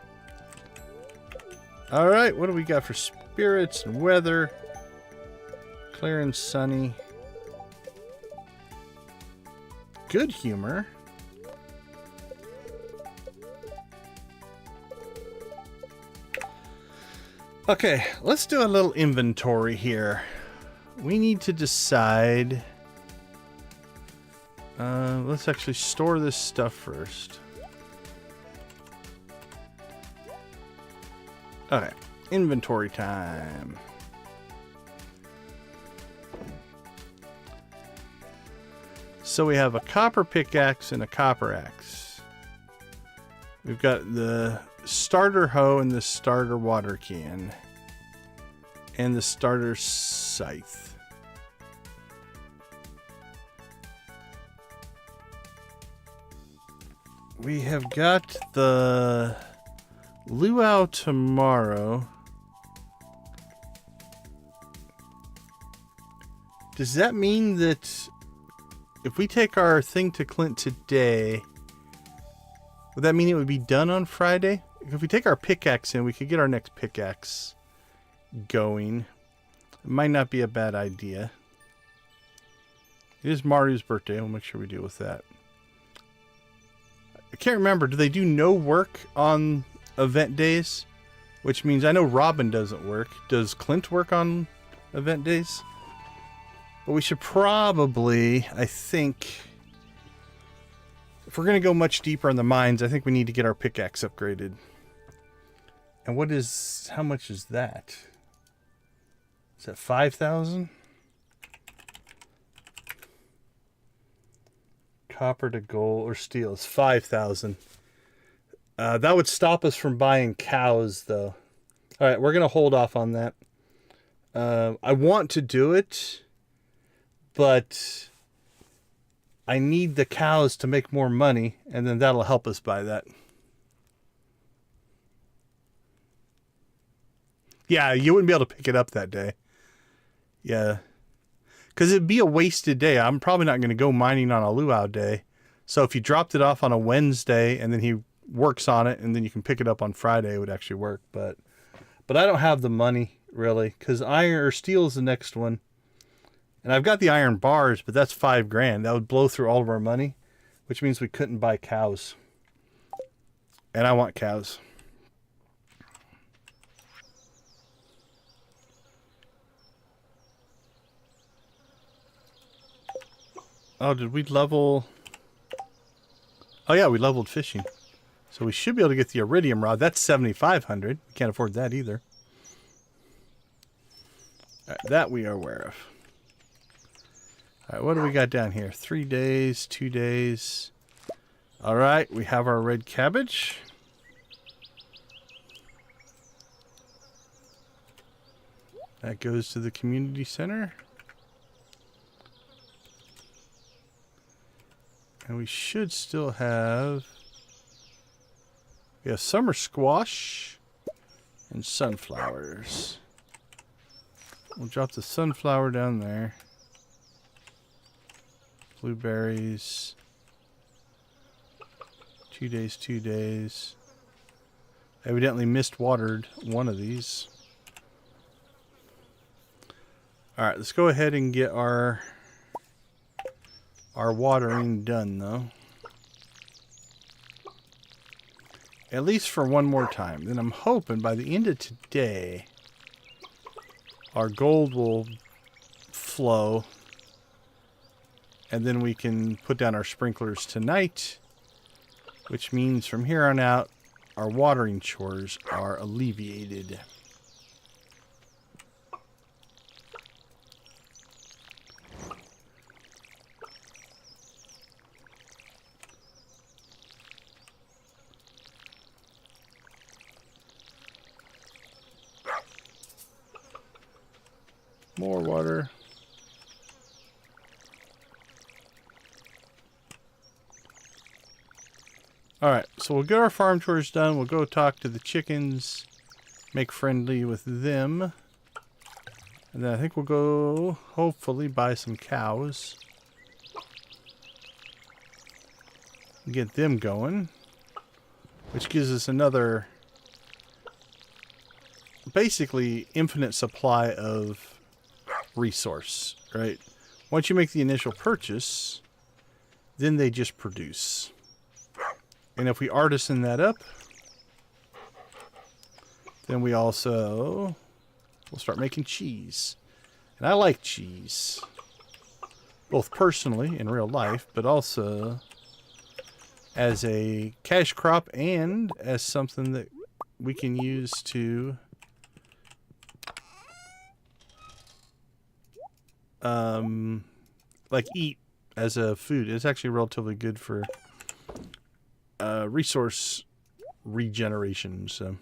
All right, what do we got for spirits and weather? Clear and sunny. Good humor. Okay, let's do a little inventory here. We need to decide... let's actually store this stuff first. Okay, inventory time. So we have a copper pickaxe and a copper axe. We've got the starter hoe and the starter water can. And the starter scythe. We have got the Luau tomorrow. Does that mean that if we take our thing to Clint today, would that mean it would be done on Friday? If we take our pickaxe in, we could get our next pickaxe going. It might not be a bad idea. It is Maru's birthday. We'll make sure we deal with that. I can't remember. Do they do no work on event days? Which means I know Robin doesn't work. Does Clint work on event days? But we should probably, I think, if we're going to go much deeper in the mines, I think we need to get our pickaxe upgraded. And what is, how much is that? Is that 5,000? Copper to gold or steel is 5,000. That would stop us from buying cows, though. All right, we're going to hold off on that. I want to do it, but I need the cows to make more money, and then that'll help us buy that. Yeah, you wouldn't be able to pick it up that day. Yeah. Because it'd be a wasted day. I'm probably not going to go mining on a luau day. So if you dropped it off on a Wednesday and then he works on it and then you can pick it up on Friday, it would actually work. But I don't have the money, really. Because iron or steel is the next one. And I've got the iron bars, but that's $5,000. That would blow through all of our money. Which means we couldn't buy cows. And I want cows. Oh, did we level... Oh, yeah, we leveled fishing. So we should be able to get the iridium rod. That's 7,500. We can't afford that either. All right, that we are aware of. All right, what do we got down here? 3 days, 2 days. All right, we have our red cabbage. That goes to the community center. And we should still have... We have summer squash and sunflowers. We'll drop the sunflower down there. Blueberries. 2 days, 2 days. Evidently mist watered one of these. Alright, let's go ahead and get our watering done though. At least for one more time. Then I'm hoping by the end of today our gold will flow. And then we can put down our sprinklers tonight. Which means from here on out our watering chores are alleviated. More water. Alright, so we'll get our farm chores done. We'll go talk to the chickens. Make friendly with them. And then I think we'll go, hopefully, buy some cows. Get them going. Which gives us another, basically, infinite supply of resource, right? Once you make the initial purchase, then they just produce. And if we artisan that up, then we also will start making cheese. And I like cheese, both personally in real life, but also as a cash crop and as something that we can use to like eat as a food. It's actually relatively good for resource regeneration. So,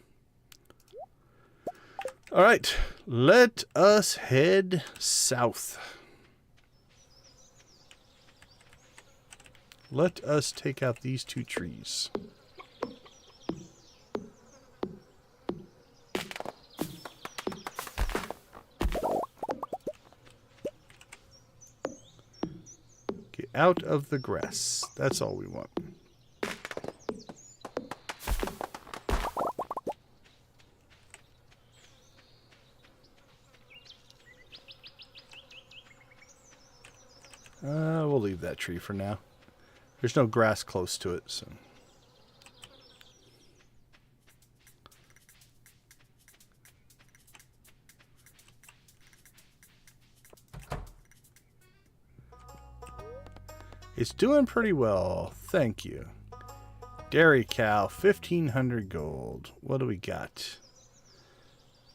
all right, let us head south. Let us take out these 2 trees. Get out of the grass. That's all we want. We'll leave that tree for now. There's no grass close to it, so. It's doing pretty well, thank you. Dairy cow, 1,500 gold. What do we got?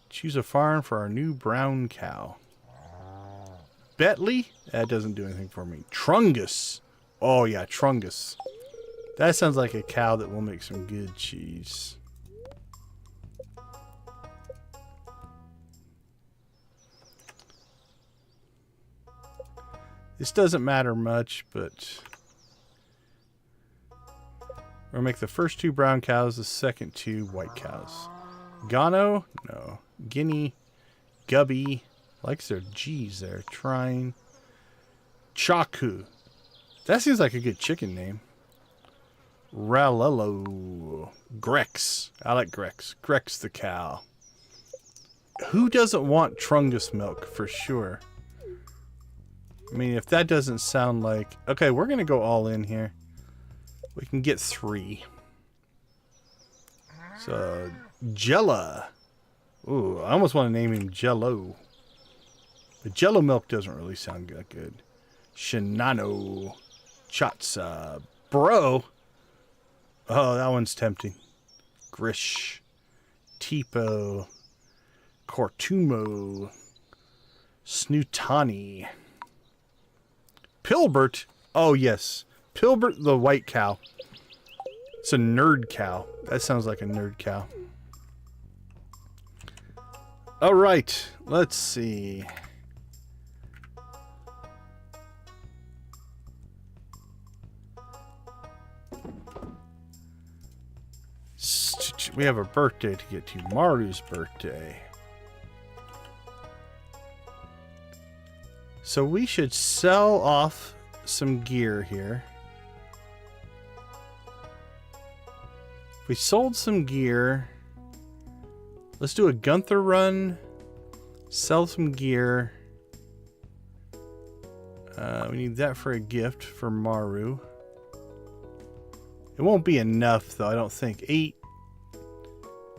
Choose a farm for our new brown cow. Betley? That doesn't do anything for me. Trungus. Oh yeah, Trungus. That sounds like a cow that will make some good cheese. This doesn't matter much, but we're gonna make the first 2 brown cows, the second 2 white cows. Gano? No. Guinea. Gubby. Likes their G's there. Trine. Chaku. That seems like a good chicken name. Ralello. Grex. I like Grex. Grex the cow. Who doesn't want Trungus milk for sure? I mean, if that doesn't sound like... Okay, we're going to go all in here. We can get 3. So, Jella. Ooh, I almost want to name him Jello. But Jello milk doesn't really sound that good. Shinano. Chatsa. Bro. Oh, that one's tempting. Grish. Tipo. Cortumo. Snootani. Pilbert. Oh, yes. Pilbert the white cow. It's a nerd cow. That sounds like a nerd cow. All right, let's see. We have a birthday to get to. Maru's birthday. So we should sell off some gear here. If we sold some gear, let's do a Gunther run, sell some gear. We need that for a gift for Maru. It won't be enough though, I don't think.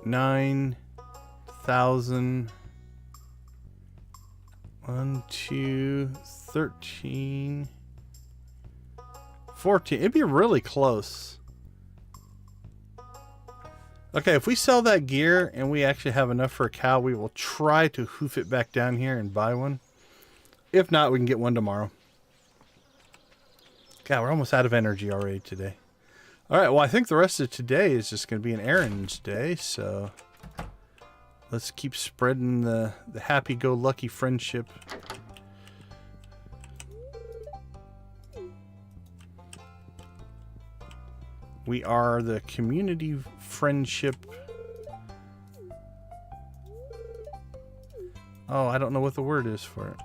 9,000. 1, 2, 13, 14. It'd be really close. Okay, if we sell that gear and we actually have enough for a cow, we will try to hoof it back down here and buy one. If not, we can get one tomorrow. God, we're almost out of energy already today. All right, well, I think the rest of today is just going to be an errands day, so let's keep spreading the happy-go-lucky friendship. We are the community friendship. Oh, I don't know what the word is for it.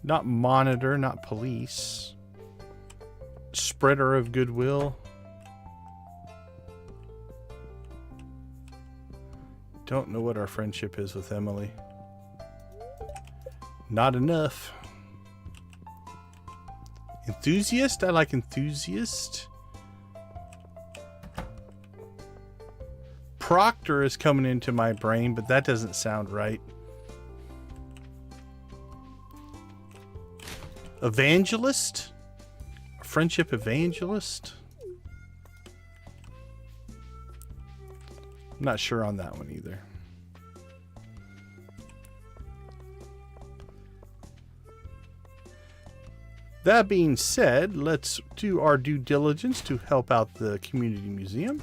Not monitor, not police. Spreader of goodwill. Don't know what our friendship is with Emily. Not enough. Enthusiast? I like enthusiast. Proctor is coming into my brain, but that doesn't sound right. Evangelist? Friendship evangelist? I'm not sure on that one either. That being said, let's do our due diligence to help out the community museum.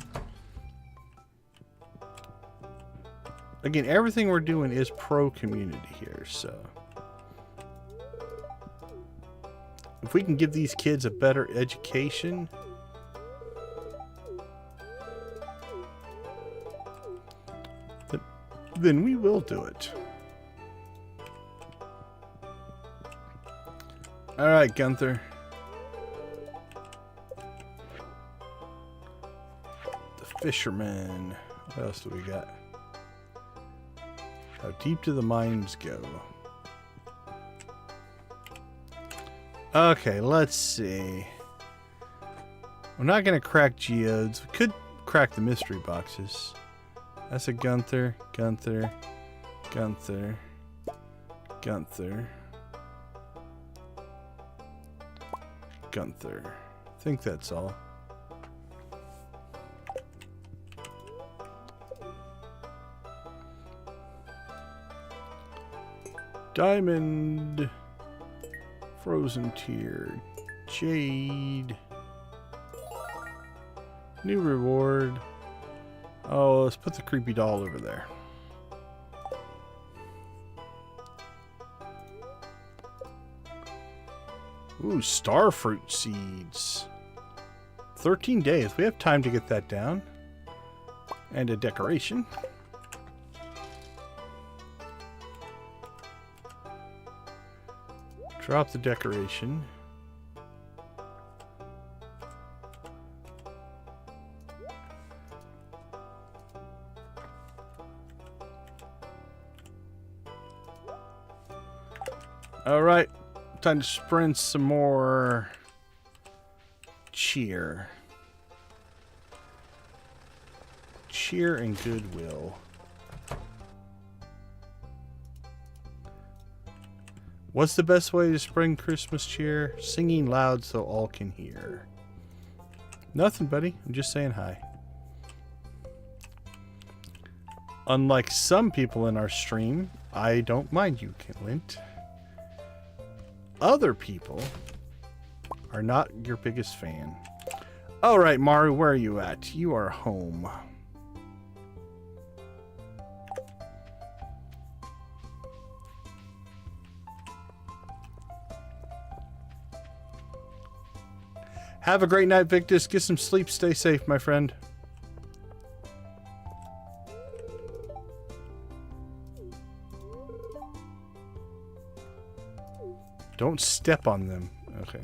Again, everything we're doing is pro-community here, so if we can give these kids a better education, then we will do it. All right, Gunther. The fisherman. What else do we got? How deep do the mines go? Okay, let's see. We're not going to crack geodes. We could crack the mystery boxes. That's a Gunther, Gunther, Gunther, Gunther, Gunther. I think that's all. Diamond, frozen tier, jade, new reward. Oh, let's put the creepy doll over there. Ooh, starfruit seeds. 13 days. We have time to get that down. And a decoration. Drop the decoration. All right, time to sprint some more cheer. Cheer and goodwill. What's the best way to spread Christmas cheer? Singing loud so all can hear. Nothing, buddy. I'm just saying hi. Unlike some people in our stream, I don't mind you, Clint. Other people are not your biggest fan. All right, Maru, where are you at? You are home. Have a great night, Victus. Get some sleep. Stay safe, my friend. Don't step on them. Okay.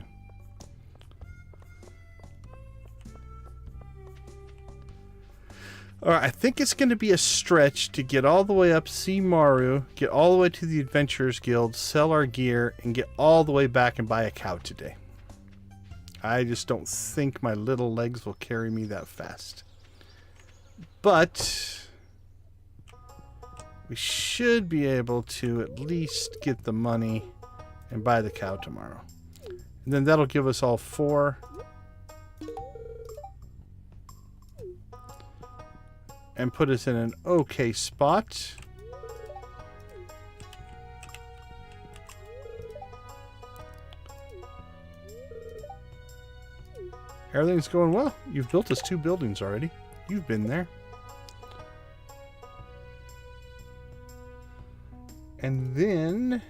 Alright, I think it's going to be a stretch to get all the way up, see Maru, get all the way to the Adventurers Guild, sell our gear, and get all the way back and buy a cow today. I just don't think my little legs will carry me that fast. But we should be able to at least get the money and buy the cow tomorrow. And then that'll give us all 4. And put us in an okay spot. Everything's going well. You've built us 2 buildings already. You've been there. And then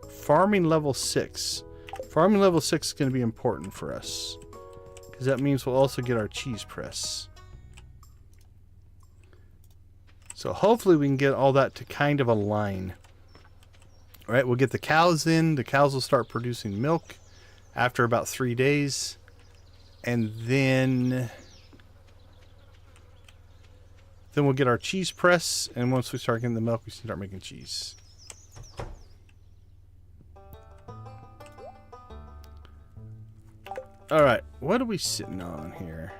farming level 6. Farming level 6 is going to be important for us, because that means we'll also get our cheese press. So hopefully we can get all that to kind of align. All right, we'll get the cows in. The cows will start producing milk after about 3 days. And then we'll get our cheese press. And once we start getting the milk, we can start making cheese. All right, what are we sitting on here?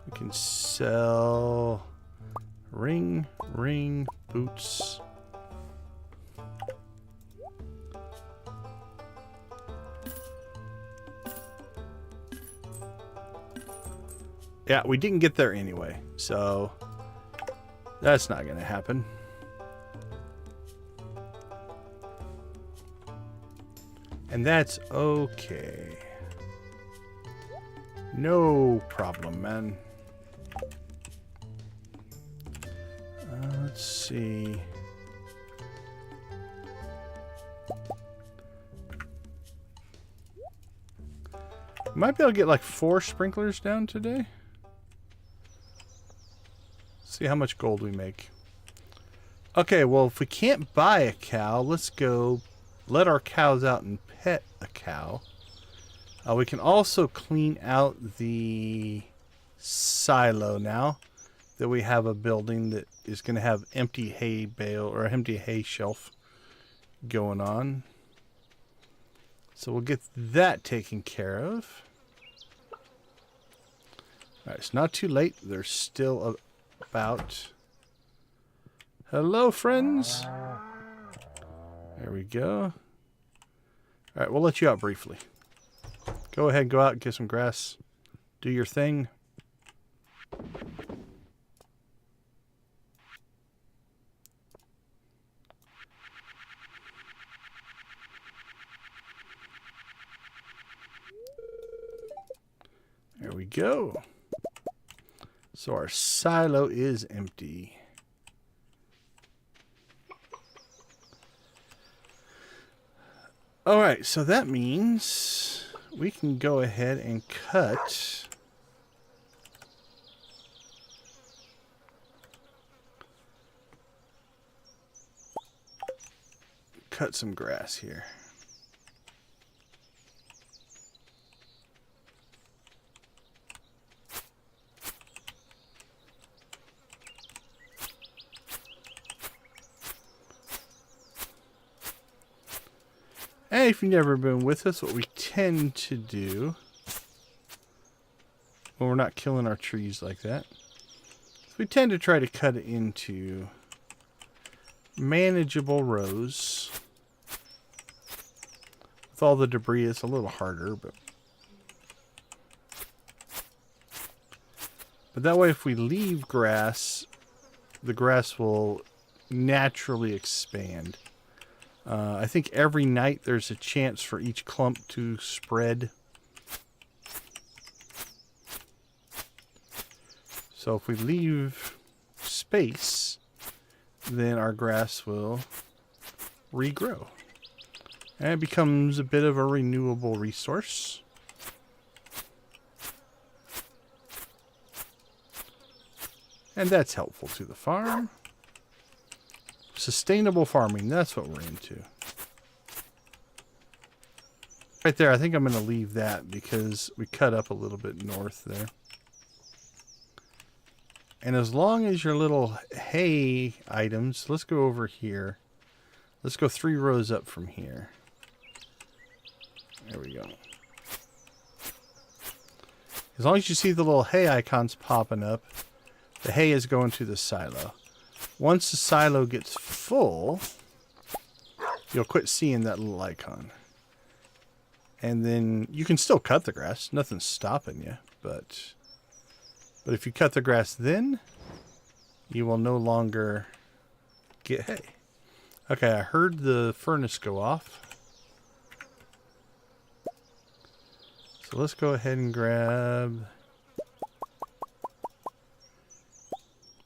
We can sell ring, boots. Yeah, we didn't get there anyway, so that's not going to happen. And that's okay. No problem, man. Let's see. Might be able to get like 4 sprinklers down today. See how much gold we make. Okay, well, if we can't buy a cow, let's go let our cows out and pet a cow. We can also clean out the silo now that we have a building that is going to have empty hay bale or empty hay shelf going on. So we'll get that taken care of. All right, it's not too late. They're still about. Hello, friends. There we go. All right, we'll let you out briefly. Go ahead, go out and get some grass. Do your thing. There we go. So our silo is empty. All right, so that means we can go ahead and cut some grass here. And if you've never been with us, what we tend to do when we're not killing our trees like that, we tend to try to cut it into manageable rows. With all the debris, it's a little harder, but that way if we leave grass the grass will naturally expand. I think every night there's a chance for each clump to spread. So if we leave space, then our grass will regrow. And it becomes a bit of a renewable resource. And that's helpful to the farm. Sustainable farming, that's what we're into. Right there, I think I'm going to leave that because we cut up a little bit north there. And as long as your little hay items, let's go over here. Let's go 3 rows up from here. There we go. As long as you see the little hay icons popping up, the hay is going to the silo. Once the silo gets full, you'll quit seeing that little icon. And then you can still cut the grass. Nothing's stopping you. But if you cut the grass then, you will no longer get hay. Okay, I heard the furnace go off. So let's go ahead and grab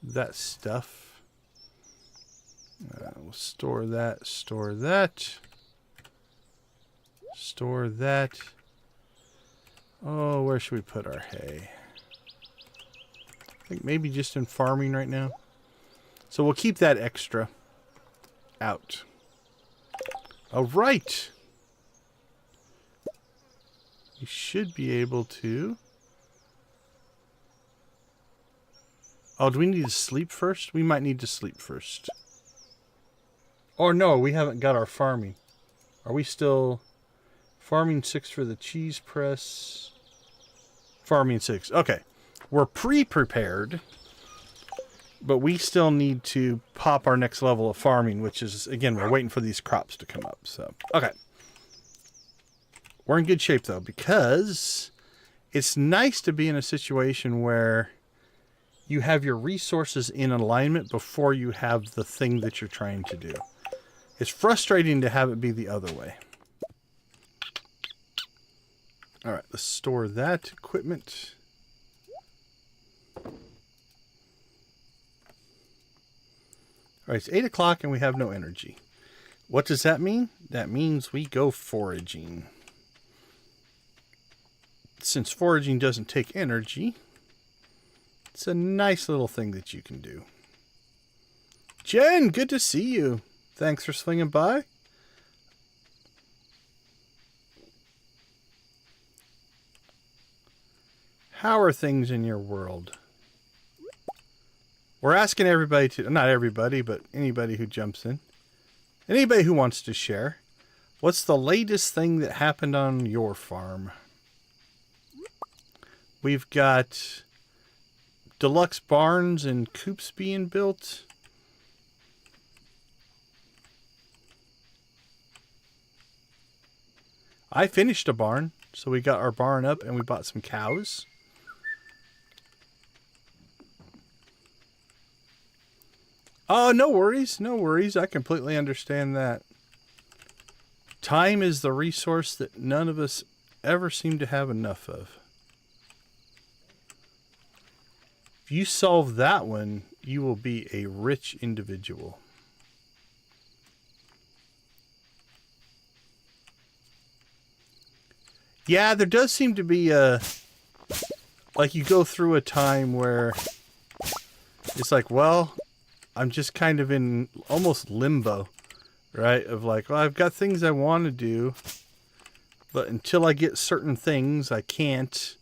that stuff. We'll store that, store that, store that. Oh, where should we put our hay? I think maybe just in farming right now. So we'll keep that extra out. All right. You should be able to. Oh, do we need to sleep first? We might need to sleep first. Or no, we haven't got our farming. Are we still farming 6 for the cheese press? Farming 6. Okay. We're pre-prepared, but we still need to pop our next level of farming, which is, again, we're waiting for these crops to come up. So, okay. We're in good shape, though, because it's nice to be in a situation where you have your resources in alignment before you have the thing that you're trying to do. It's frustrating to have it be the other way. All right, let's store that equipment. All right, it's 8 o'clock and we have no energy. What does that mean? That means we go foraging. Since foraging doesn't take energy, it's a nice little thing that you can do. Jen, good to see you. Thanks for swinging by. How are things in your world? We're asking everybody to, not everybody, but anybody who jumps in, anybody who wants to share, what's the latest thing that happened on your farm? We've got deluxe barns and coops being built. I finished a barn, so we got our barn up and we bought some cows. Oh, no worries, no worries. I completely understand that. Time is the resource that none of us ever seem to have enough of. If you solve that one, you will be a rich individual. Yeah, there does seem to be a, like you go through a time where it's like, well, I'm just kind of in almost limbo, right? Of like, well, I've got things I want to do, but until I get certain things, I can't.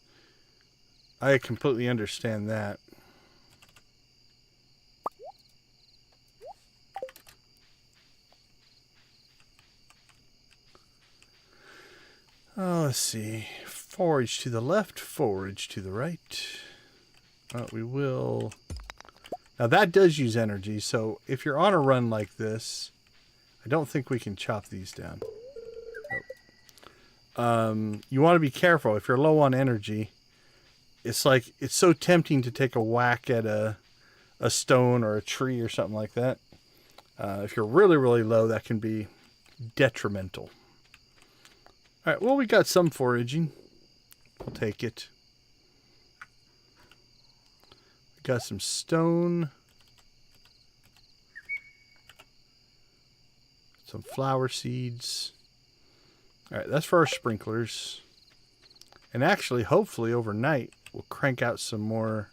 I completely understand that. Oh, let's see. Forage to the left, forage to the right. We will... Now that does use energy, so if you're on a run like this, I don't think we can chop these down. Nope. You want to be careful. If you're low on energy, it's like, it's so tempting to take a whack at a a stone or a tree or something like that. If you're really, really low, that can be detrimental. All right, well, we got some foraging. I'll take it. We got some stone. Some flower seeds. All right, that's for our sprinklers. And actually, hopefully overnight, we'll crank out some more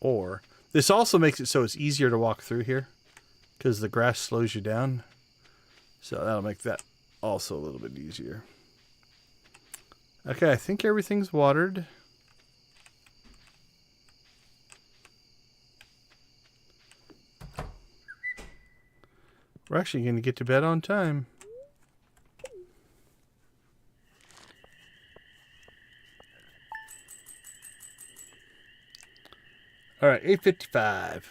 ore. This also makes it so it's easier to walk through here because the grass slows you down. So that'll make that also a little bit easier. Okay, I think everything's watered. We're actually going to get to bed on time. All right, 8:55.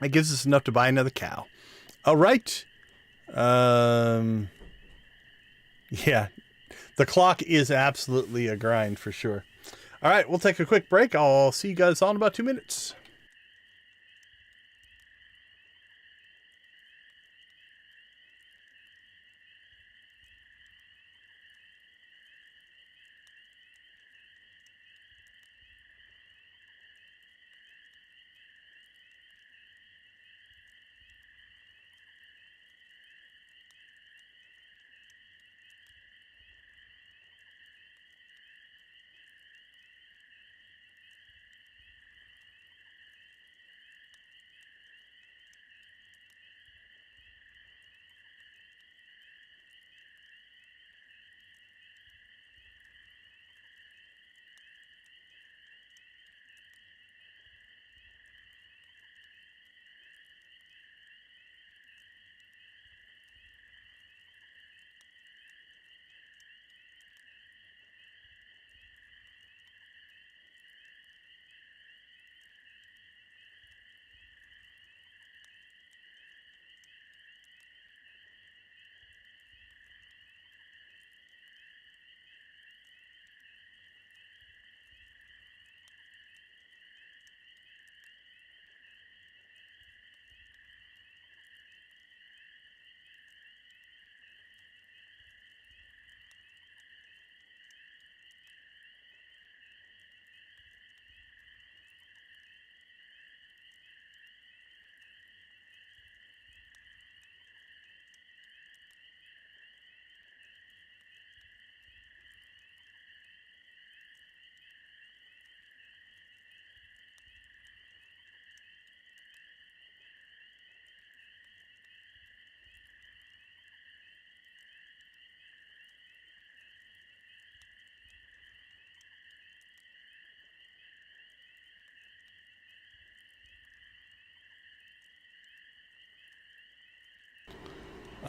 That gives us enough to buy another cow. All right. Yeah, the clock is absolutely a grind for sure. All right, we'll take a quick break. I'll see you guys all in about 2 minutes.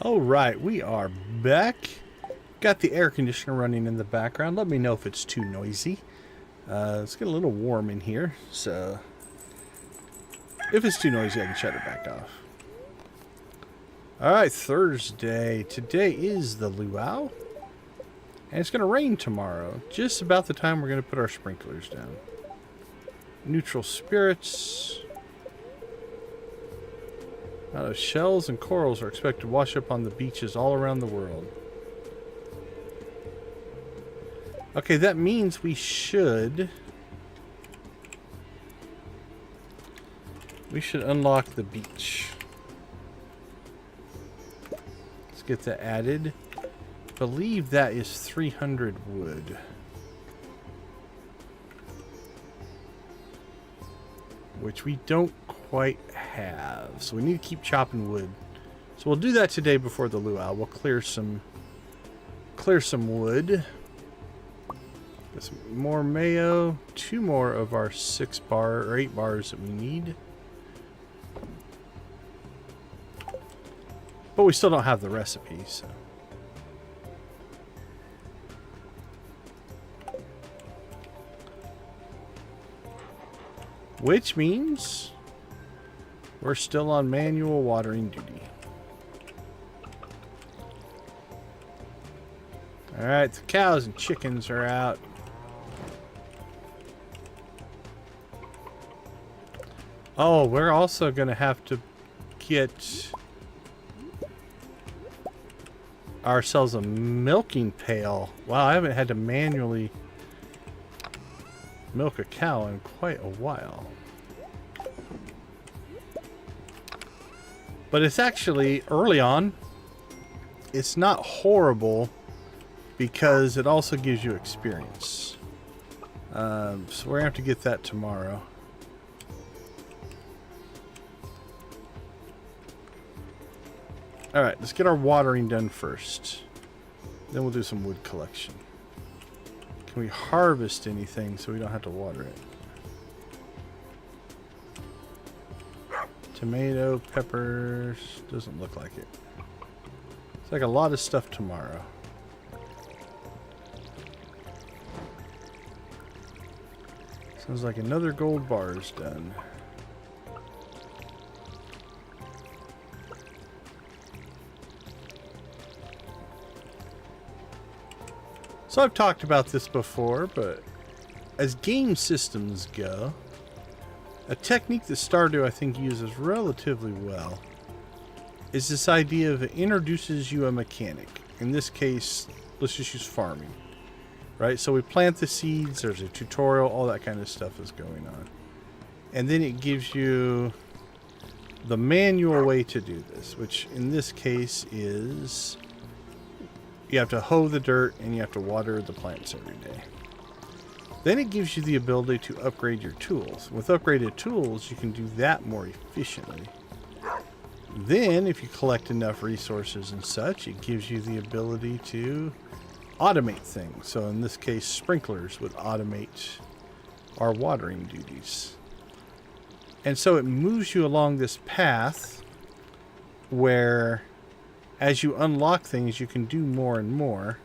All right, we are back. Got the air conditioner running in the background. Let me know if it's too noisy. It's getting a little warm in here, so if it's too noisy, I can shut it back off. All right, Thursday. Today is the Luau, and it's going to rain tomorrow, just about the time we're going to put our sprinklers down. Neutral spirits. Shells and corals are expected to wash up on the beaches all around the world. Okay, that means we should unlock the beach. Let's get that added. I believe that is 300 wood. Which we don't quite have, so we need to keep chopping wood. So we'll do that today before the luau. We'll clear some wood. Get some more mayo. 2 more of our 6 bar or 8 bars that we need. But we still don't have the recipe, so. Which means we're still on manual watering duty. Alright, the cows and chickens are out. Oh, we're also going to have to get ourselves a milking pail. Wow, I haven't had to manually milk a cow in quite a while. But it's actually, early on, it's not horrible because it also gives you experience. So we're going to have to get that tomorrow. Alright, let's get our watering done first. Then we'll do some wood collection. Can we harvest anything so we don't have to water it? Tomato, peppers, doesn't look like it. It's like a lot of stuff tomorrow. Sounds like another gold bar is done. So I've talked about this before, but as game systems go, a technique that Stardew I think uses relatively well is this idea of it introduces you a mechanic. In this case, let's just use farming, right? So we plant the seeds, there's a tutorial, all that kind of stuff is going on. And then it gives you the manual way to do this, which in this case is you have to hoe the dirt and you have to water the plants every day. Then it gives you the ability to upgrade your tools. With upgraded tools, you can do that more efficiently. Then, if you collect enough resources and such, it gives you the ability to automate things. So in this case, sprinklers would automate our watering duties. And so it moves you along this path where as you unlock things, you can do more and more.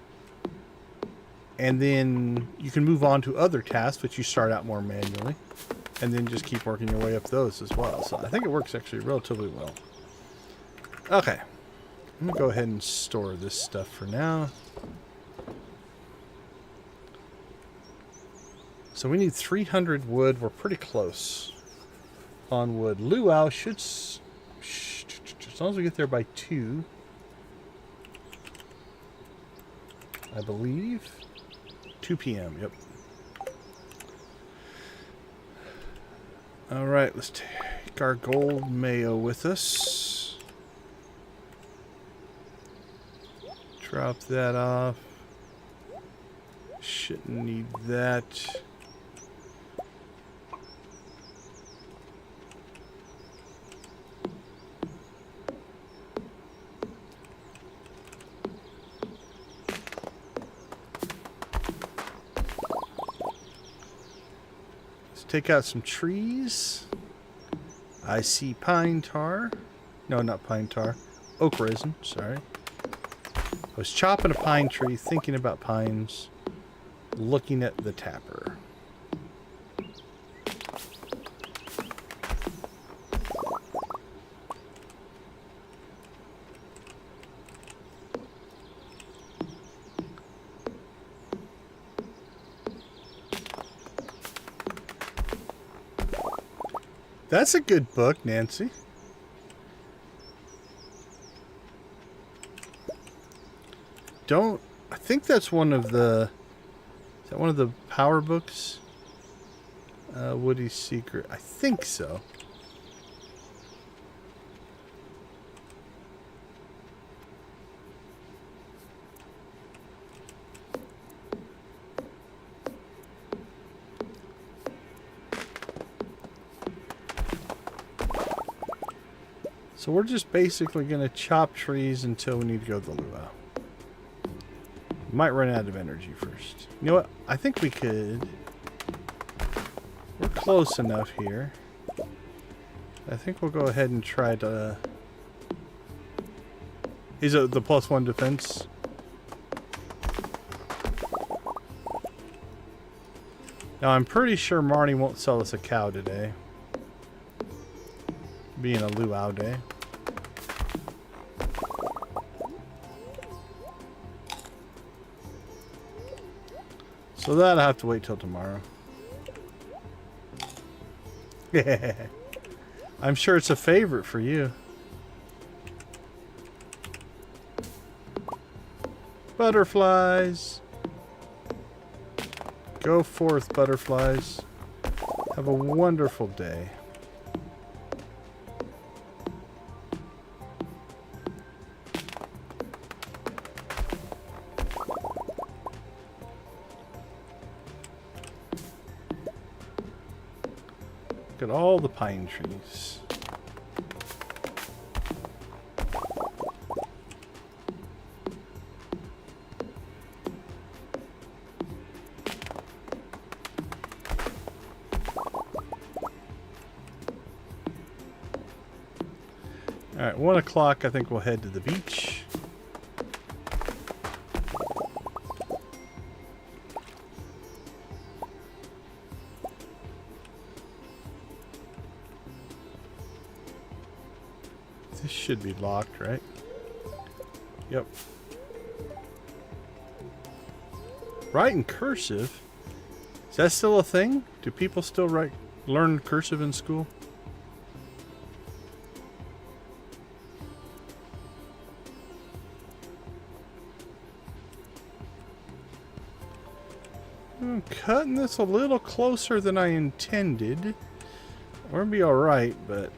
And then you can move on to other tasks, which you start out more manually. And then just keep working your way up those as well. So I think it works actually relatively well. Okay. I'm going to go ahead and store this stuff for now. So we need 300 wood. We're pretty close on wood. Luau should... as long as we get there by 2... I believe 2 p.m. Yep. All right, let's take our gold mayo with us. Drop that off. Shouldn't need that. Take out some trees. I see pine tar. No, not pine tar. Oak resin, sorry. I was chopping a pine tree, thinking about pines, looking at the tapper. That's a good book, Nancy. I think that's one of the... Is that one of the power books? Woody's Secret. I think so. So we're just basically going to chop trees until we need to go to the luau. Might run out of energy first. You know what? I think we could... We're close enough here. I think we'll go ahead and try to... Is it the +1 defense? Now I'm pretty sure Marnie won't sell us a cow today. Being a luau day. So that'll have to wait till tomorrow. I'm sure it's a favorite for you. Butterflies. Go forth, butterflies. Have a wonderful day. Look at all the pine trees. Alright, 1 o'clock, I think we'll head to the beach. This should be locked, right? Yep. Write in cursive? Is that still a thing? Do people still learn cursive in school? I'm cutting this a little closer than I intended. We're gonna be alright, but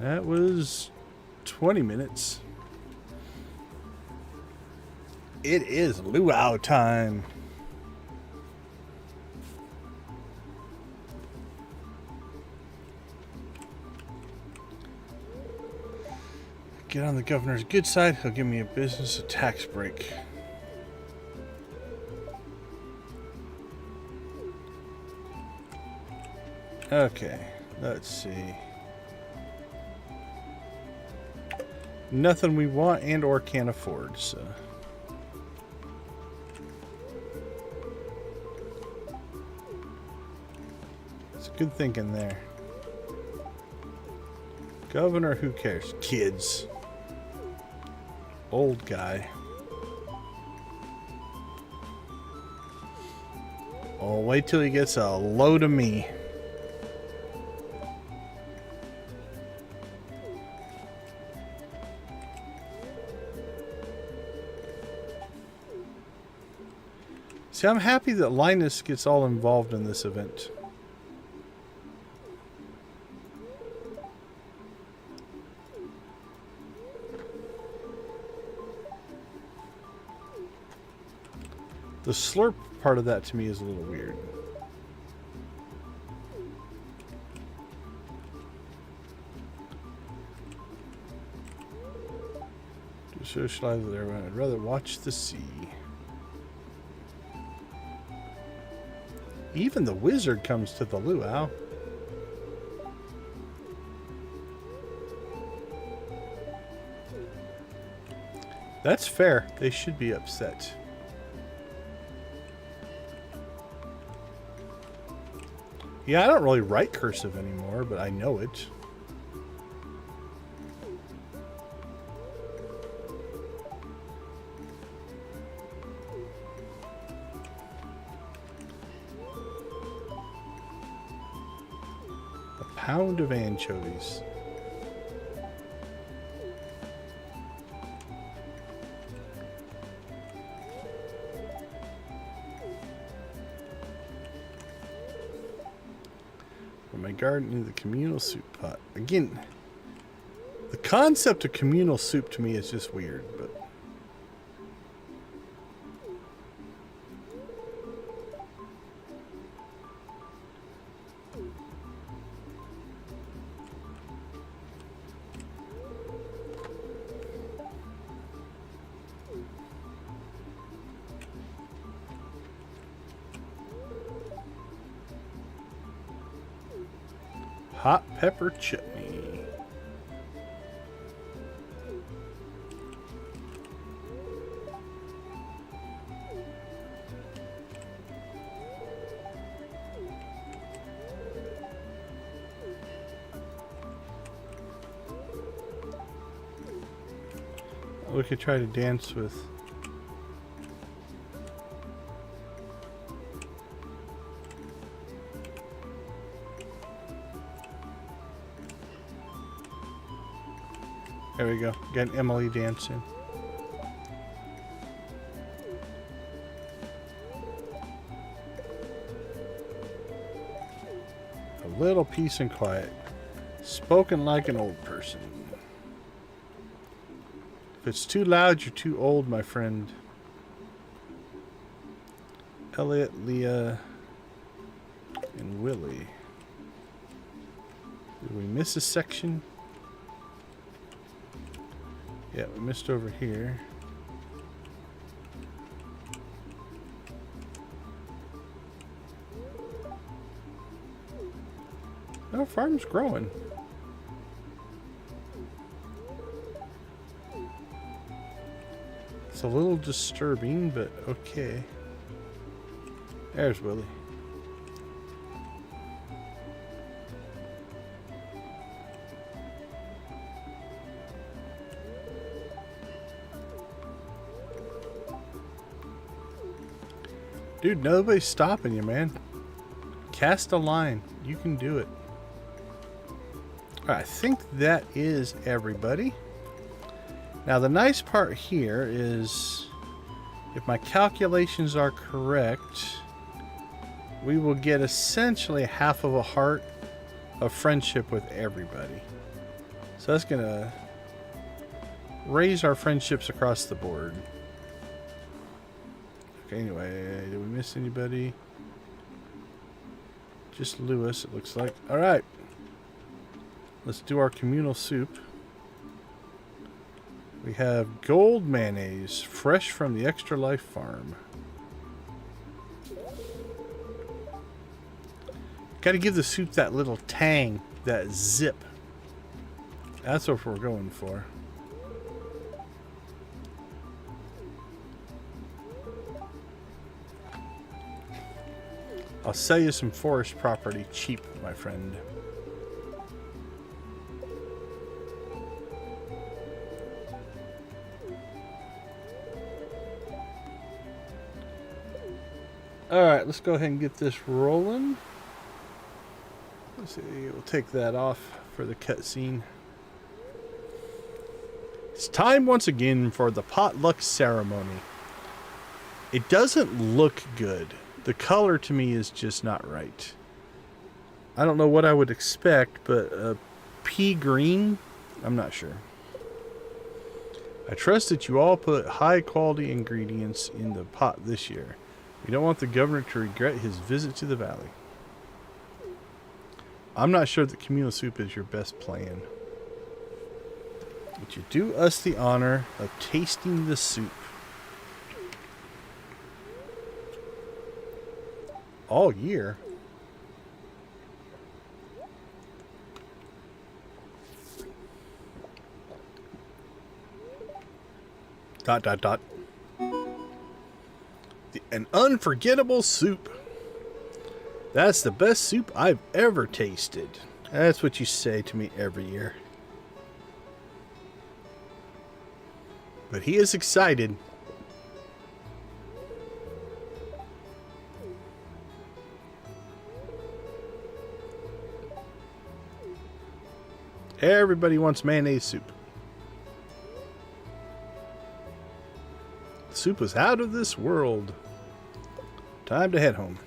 that was 20 minutes. It is luau time. Get on the governor's good side. He'll give me a business tax break. Okay, let's see. Nothing we want and or can't afford, so. It's good thinking there. Governor, who cares? Kids. Old guy. Oh, wait till he gets a load of me. See, I'm happy that Linus gets all involved in this event. The slurp part of that to me is a little weird. To socialize with everyone, I'd rather watch the sea. Even the wizard comes to the luau. That's fair. They should be upset. Yeah, I don't really write cursive anymore, but I know it. Pound of anchovies. From my garden into the communal soup pot. Again, the concept of communal soup to me is just weird, but hot pepper chutney. We could try to dance with. There we go. Got an Emily dancing. A little peace and quiet. Spoken like an old person. If it's too loud, you're too old, my friend. Elliot, Leah, and Willie. Did we miss a section? Yeah, we missed over here. No, farm's growing. It's a little disturbing, but okay. There's Willie. Dude, nobody's stopping you, man. Cast a line. You can do it. Alright, I think that is everybody. Now, the nice part here is, if my calculations are correct, we will get essentially half of a heart of friendship with everybody. So that's going to raise our friendships across the board. Okay, anyway, did we miss anybody? Just Lewis, it looks like. Alright. Let's do our communal soup. We have gold mayonnaise, fresh from the ExtraLife farm. Got to give the soup that little tang, that zip. That's what we're going for. I'll sell you some forest property cheap, my friend. Alright, let's go ahead and get this rolling. Let's see, we'll take that off for the cutscene. It's time once again for the potluck ceremony. It doesn't look good. The color to me is just not right. I don't know what I would expect, but pea green? I'm not sure. I trust that you all put high quality ingredients in the pot this year. We don't want the governor to regret his visit to the valley. I'm not sure that communal soup is your best plan. But you do us the honor of tasting the soup. All year. Dot, dot, dot. An unforgettable soup. That's the best soup I've ever tasted. That's what you say to me every year. But he is excited. Everybody wants mayonnaise soup. The soup was out of this world. Time to head home.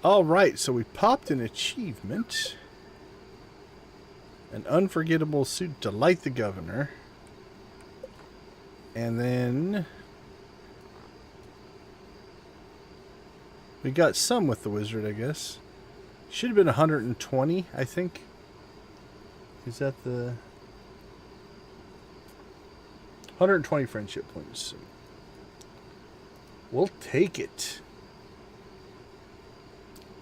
Alright, so we popped an achievement. An unforgettable soup to delight the governor. And then we got some with the wizard, I guess. Should have been 120, I think. Is that the 120 friendship points? We'll take it.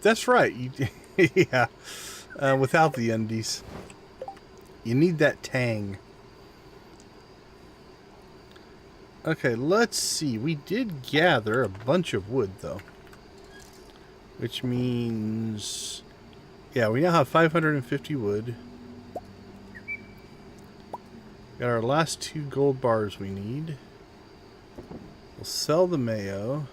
That's right. Yeah. Without the undies. You need that tang. Okay, let's see. We did gather a bunch of wood, though. Which means... yeah, we now have 550 wood. Got our last 2 gold bars we need. We'll sell the mayo.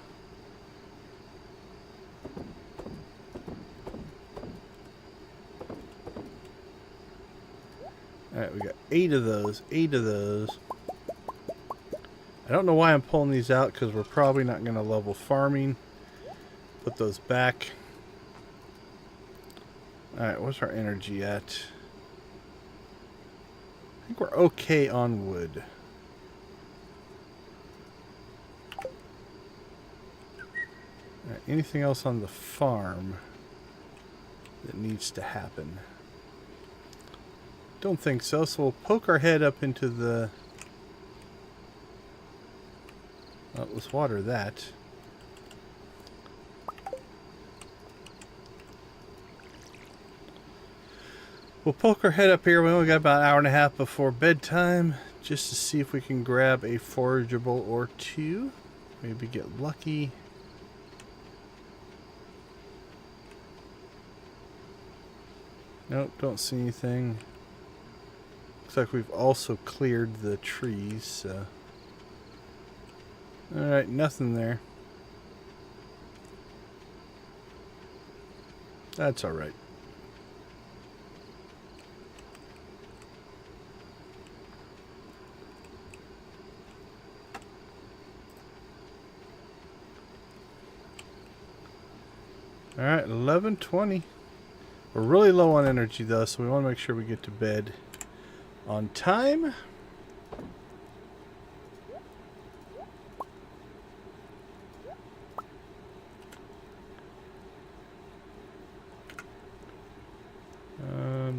Alright, we got 8 of those. 8 of those. I don't know why I'm pulling these out, because we're probably not going to level farming. Put those back. Alright, what's our energy at? I think we're okay on wood. Alright, anything else on the farm that needs to happen? Don't think so, so we'll poke our head up into the... Well, let's water that. We'll poke our head up here. We only got about an hour and a half before bedtime, just to see if we can grab a forageable or two. Maybe get lucky. Nope, don't see anything. Looks like we've also cleared the trees, so... Alright, nothing there. That's alright. Alright, 11:20. We're really low on energy though, so we want to make sure we get to bed on time.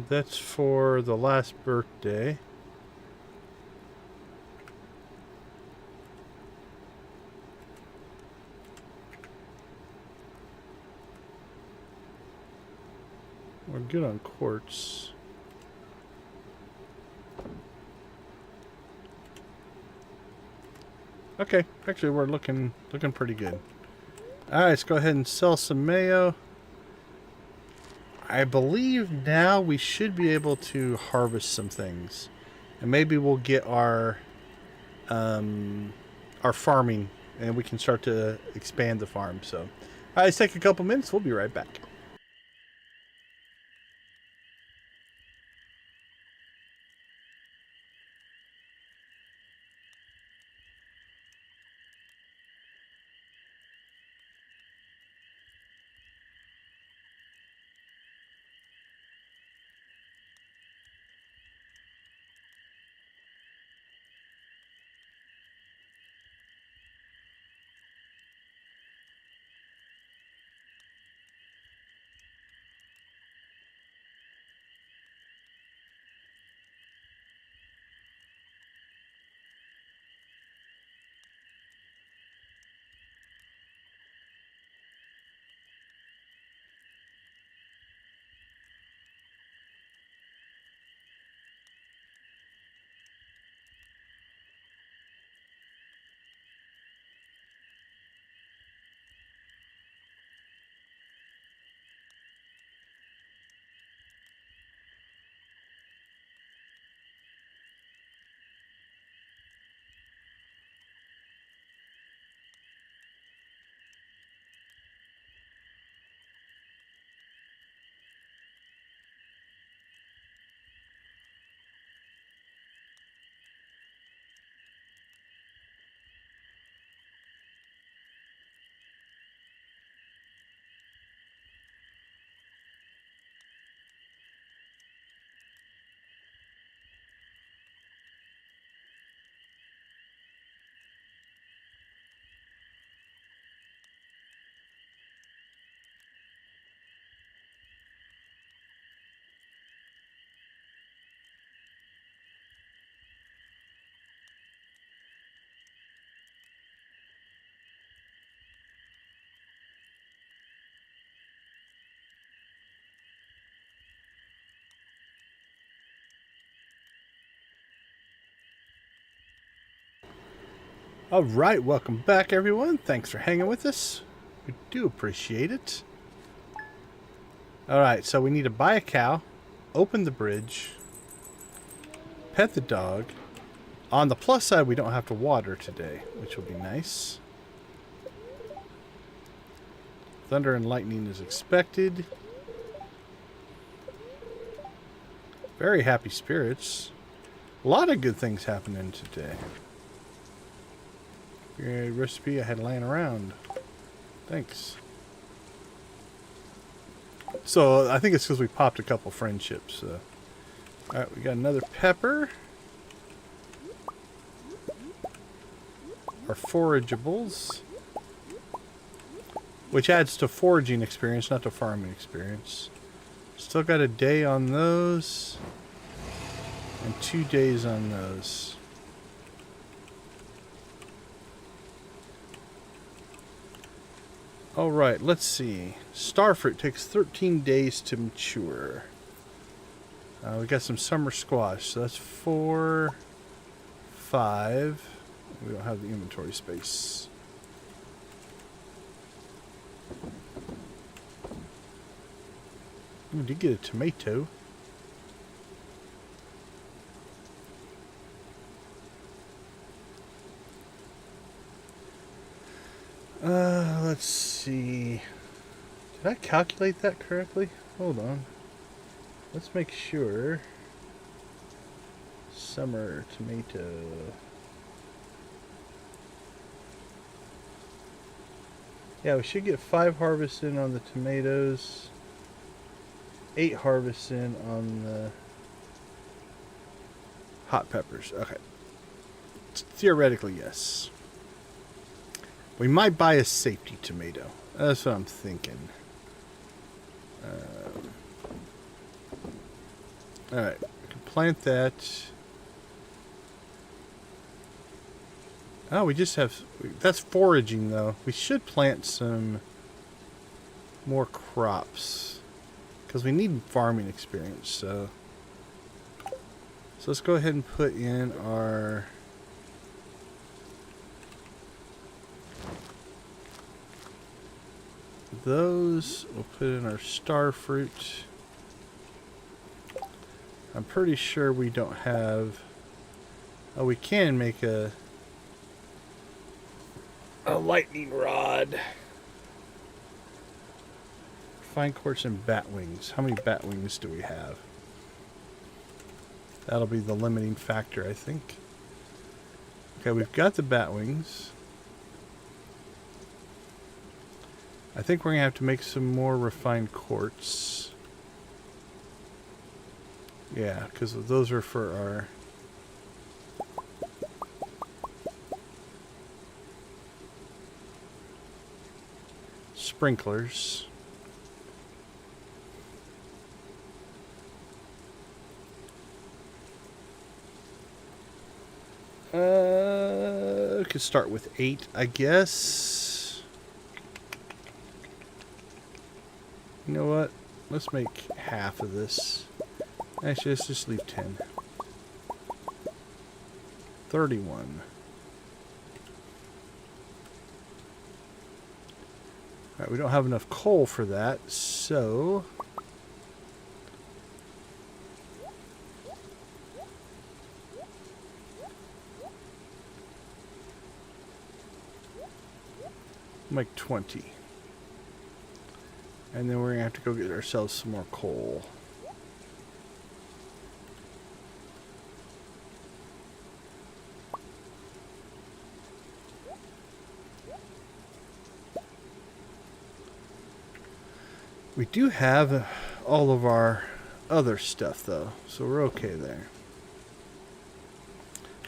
That's for the last birthday. We're good on quartz. Okay, actually we're looking pretty good. Alright, let's go ahead and sell some mayo. I believe now we should be able to harvest some things. And maybe we'll get our farming and we can start to expand the farm. So, alright, let's take a couple minutes. We'll be right back. Alright, welcome back everyone. Thanks for hanging with us. We do appreciate it. Alright, so we need to buy a cow, open the bridge, pet the dog. On the plus side, we don't have to water today, which will be nice. Thunder and lightning is expected. Very happy spirits. A lot of good things happening today. A recipe I had laying around. Thanks. So I think it's because we popped a couple friendships. Alright, we got another pepper. Our forageables. Which adds to foraging experience, not to farming experience. Still got a day on those. And 2 days on those. Alright, let's see. Starfruit takes 13 days to mature. We got some summer squash, so that's 4, 5. We don't have the inventory space. We did get a tomato. Let's see. Did I calculate that correctly? Hold on. Let's make sure. Summer tomato. Yeah, we should get 5 harvests in on the tomatoes. 8 harvests in on the hot peppers. Okay. Theoretically, yes. We might buy a safety tomato. That's what I'm thinking. Alright, we can plant that. Oh, we just have... That's foraging, though. We should plant some more crops. Because we need farming experience, so... So let's go ahead and put in our... Those, we'll put in our star fruit. I'm pretty sure we don't have... Oh, we can make a lightning rod. Fine quartz and bat wings. How many bat wings do we have? That'll be the limiting factor, I think. Okay, we've got the bat wings. I think we're going to have to make some more refined quartz. Yeah, because those are for our... sprinklers. We could start with 8, I guess. You know what? Let's make half of this. Actually, let's just leave 10. 31. Alright, we don't have enough coal for that, so... make 20. And then we're going to have to go get ourselves some more coal. We do have all of our other stuff, though, so we're okay there.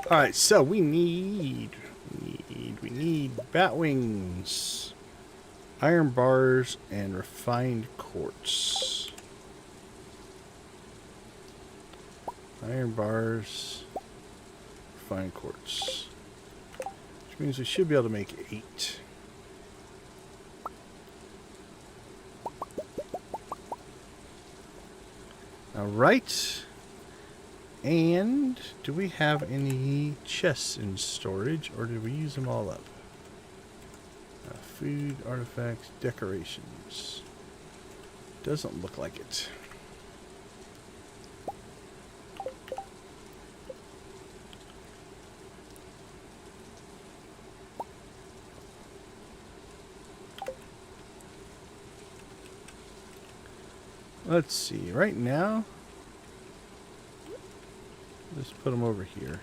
Alright, so we need bat wings, iron bars, and refined quartz. Iron bars, refined quartz. Which means we should be able to make 8. Alright. And do we have any chests in storage, or did we use them all up? Food, artifacts, decorations. Doesn't look like it. Let's see. Right now, Let's put them over here.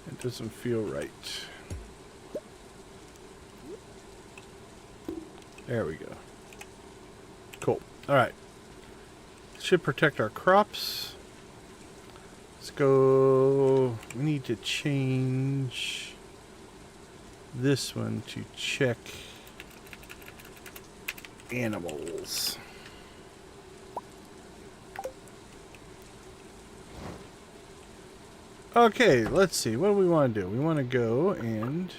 It doesn't feel right. There we go. Cool. All right. Should protect our crops. Let's go. We need to change this one to check animals. Okay, let's see. What do we want to do? We want to go and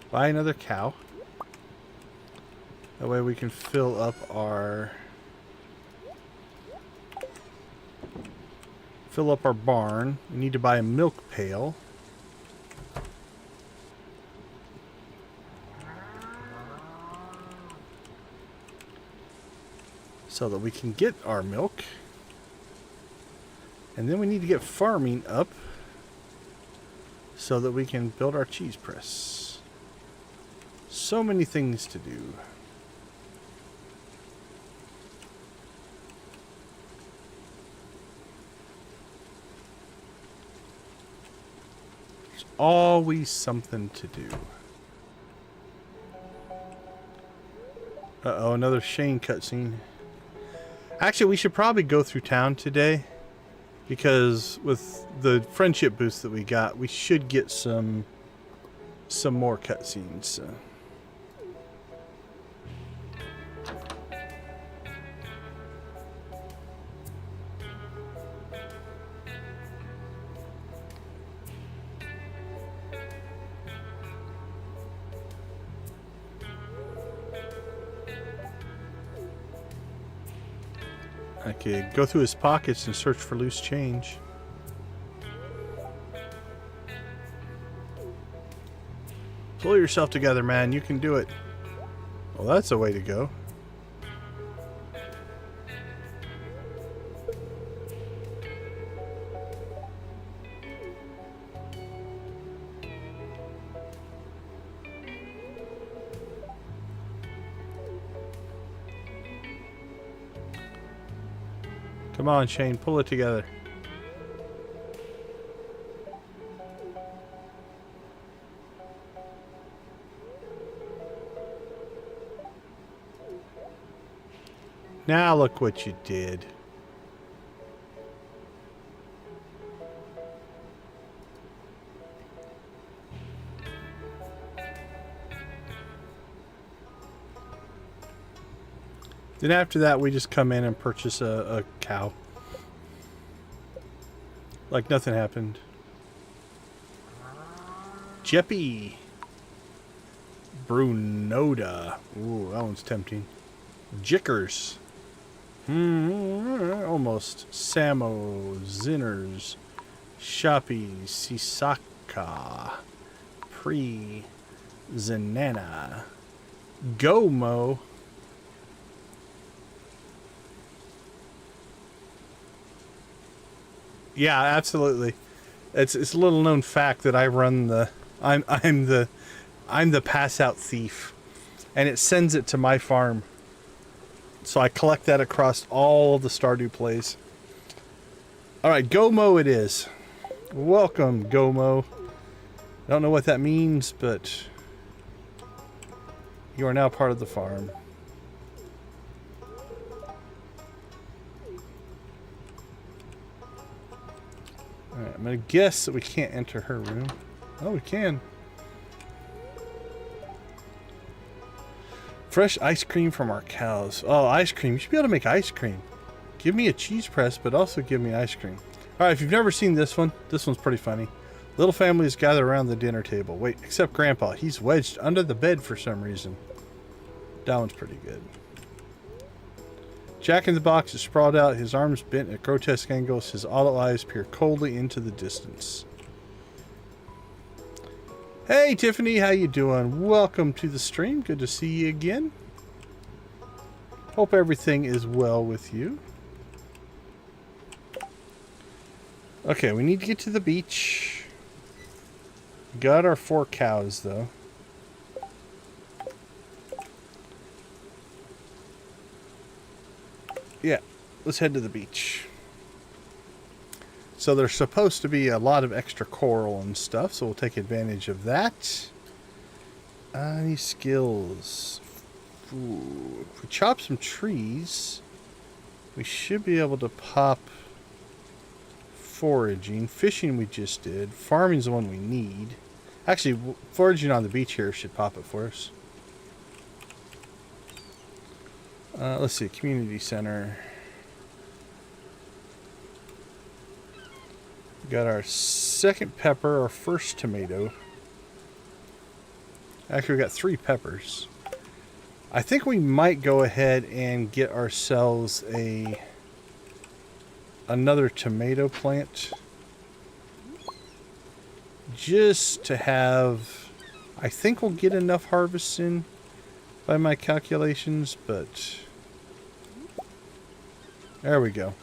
buy another cow. That way we can fill up our barn. We need to buy a milk pail. So that we can get our milk. And then we need to get farming up so that we can build our cheese press. So many things to do. There's always something to do. Uh-oh, another Shane cutscene. Actually, we should probably go through town today. Because with the friendship boost that we got, we should get some more cutscenes. Okay, go through his pockets and search for loose change. Pull yourself together, man. You can do it. Well, that's a way to go. Come on, Shane, pull it together. Now look what you did. Then after that, we just come in and purchase a cow. Like nothing happened. Jeppy. Brunoda. Ooh, that one's tempting. Jickers. Almost. Samo. Zinners. Shoppy. Sisaka. Pre. Zenana. Gomo. Yeah, absolutely. It's a little known fact that I run the I'm the pass out thief, and it sends it to my farm. So I collect that across all the Stardew plays. All right, Gomo it is. Welcome, Gomo. I don't know what that means, but you are now part of the farm. Alright, I'm going to guess that we can't enter her room. Oh, we can. Fresh ice cream from our cows. Oh, ice cream. You should be able to make ice cream. Give me a cheese press, but also give me ice cream. Alright, if you've never seen this one's pretty funny. Little families gather around the dinner table. Wait, except Grandpa. He's wedged under the bed for some reason. That one's pretty good. Jack in the Box is sprawled out, his arms bent at grotesque angles, his hollow eyes peer coldly into the distance. Hey Tiffany, how you doing? Welcome to the stream. Good to see you again. Hope everything is well with you. Okay, we need to get to the beach. Got our 4 cows though. Yeah, let's head to the beach. So there's supposed to be a lot of extra coral and stuff, so we'll take advantage of that. Any skills? Ooh, if we chop some trees, we should be able to pop foraging. Fishing we just did. Farming's the one we need. Actually, foraging on the beach here should pop it for us. Let's see, community center. Got our second pepper, our first tomato. Actually, we got 3 peppers. I think we might go ahead and get ourselves another tomato plant. Just to have... I think we'll get enough harvests in by my calculations, but... There we go.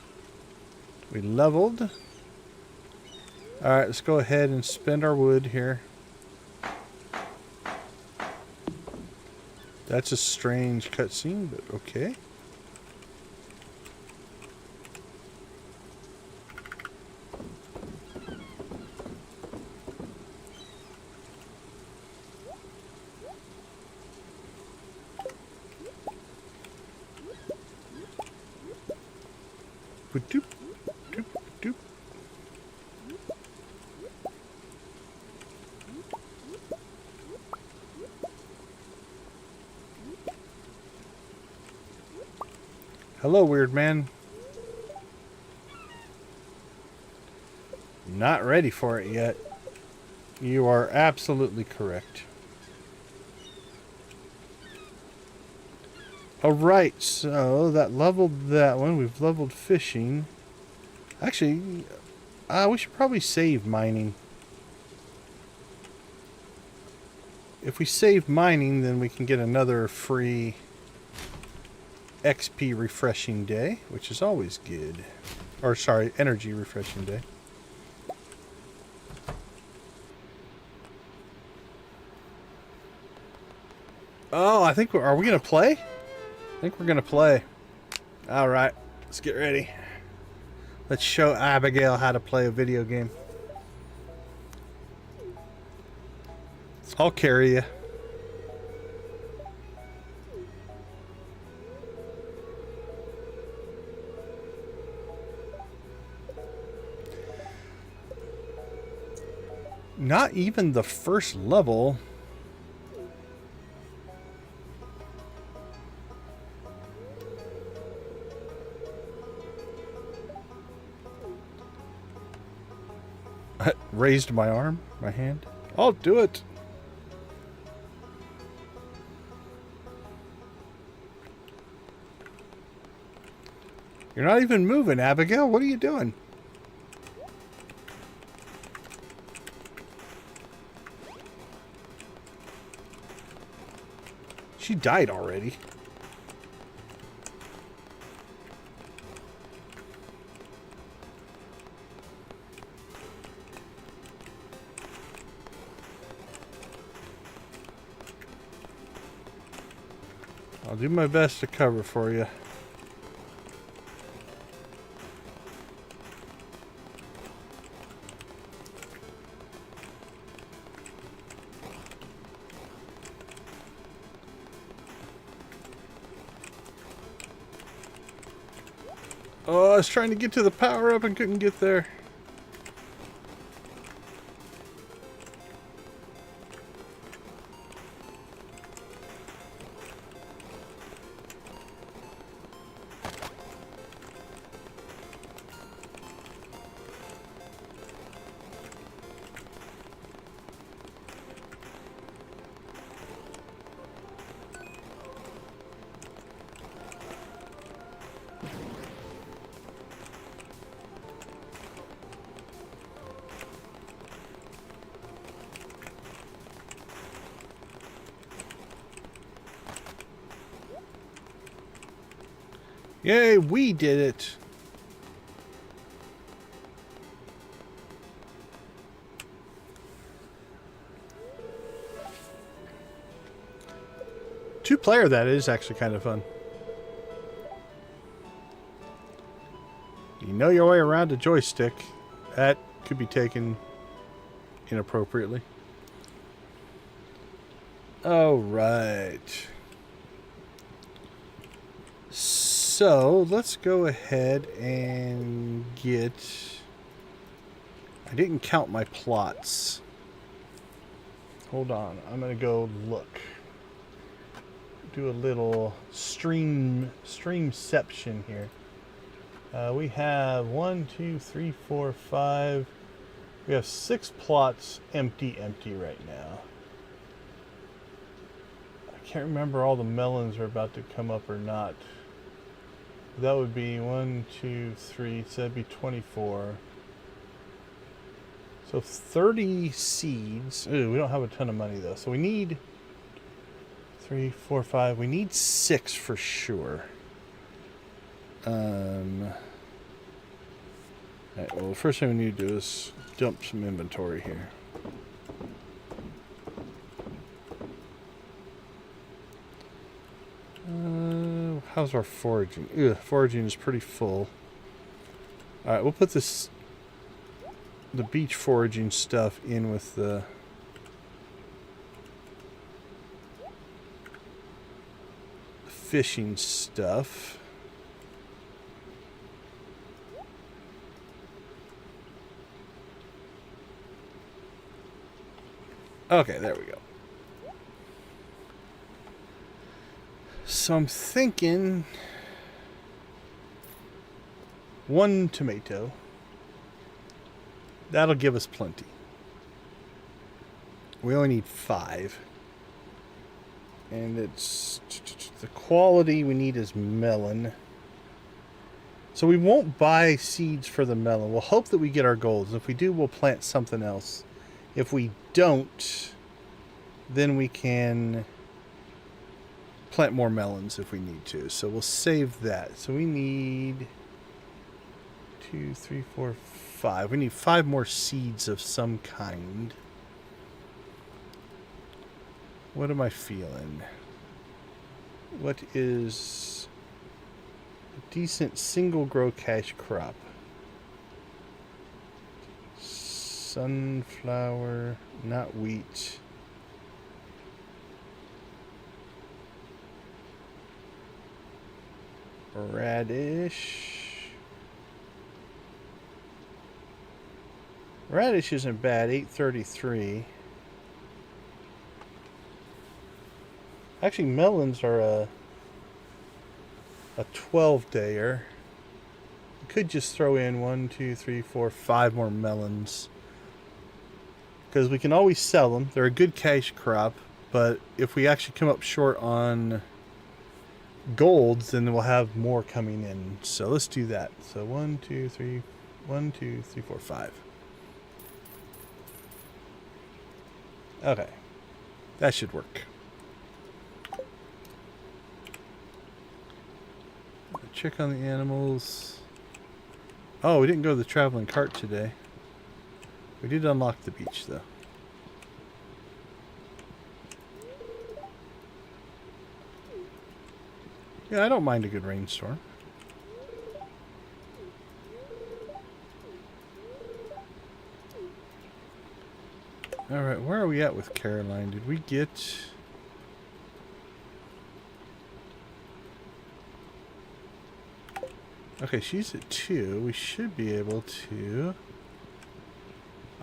We leveled. Alright, let's go ahead and spend our wood here. That's a strange cutscene, but okay. Doop, doop, doop. Hello, weird man. Not ready for it yet. You are absolutely correct. Alright, so that leveled that one. We've leveled fishing. Actually, we should probably save mining. If we save mining, then we can get another free XP refreshing day, which is always good. Or, sorry, energy refreshing day. Oh, I think are we going to play? I think we're going to play. Alright, let's get ready. Let's show Abigail how to play a video game. I'll carry you. Not even the first level. I raised my arm, my hand. I'll do it. You're not even moving, Abigail. What are you doing? She died already. I'll do my best to cover for you. Oh, I was trying to get to the power up and couldn't get there. Yay, we did it. Two-player, that is actually kind of fun. You know your way around a joystick. That could be taken inappropriately. All right. So let's go ahead and get... I didn't count my plots. Hold on. I'm going to go look. Do a little streamception here. We have 1, 2, 3, 4, 5. We have 6 plots empty right now. I can't remember all the melons are about to come up or not. That would be 1, 2, 3, so that'd be 24. So 30 seeds. Ooh, we don't have a ton of money though. So we need 3, 4, 5. We need 6 for sure. Alright, well, the first thing we need to do is dump some inventory here. How's our foraging? Ugh, foraging is pretty full. Alright, we'll put the beach foraging stuff in with the fishing stuff. Okay, there we go. So I'm thinking 1 tomato. That'll give us plenty. We only need 5. And it's the quality we need is melon. So we won't buy seeds for the melon. We'll hope that we get our golds. If we do, we'll plant something else. If we don't, then we can plant more melons if we need to. So we'll save that. So we need 2, 3, 4, 5. We need 5 more seeds of some kind. What am I feeling? What is a decent single grow cash crop? Sunflower, not wheat. Radish. Radish isn't bad, 833. Actually, melons are a 12-dayer. You could just throw in 1, 2, 3, 4, 5 more melons. Because we can always sell them. They're a good cash crop. But if we actually come up short on golds, then we'll have more coming in. So let's do that. So 1, 2, 3, 1, 2, 3, 4, 5. Okay. That should work. Check on the animals. Oh, we didn't go to the traveling cart today. We did unlock the beach, though. Yeah, I don't mind a good rainstorm. Alright, where are we at with Caroline? Did we get... Okay, she's at 2. We should be able to,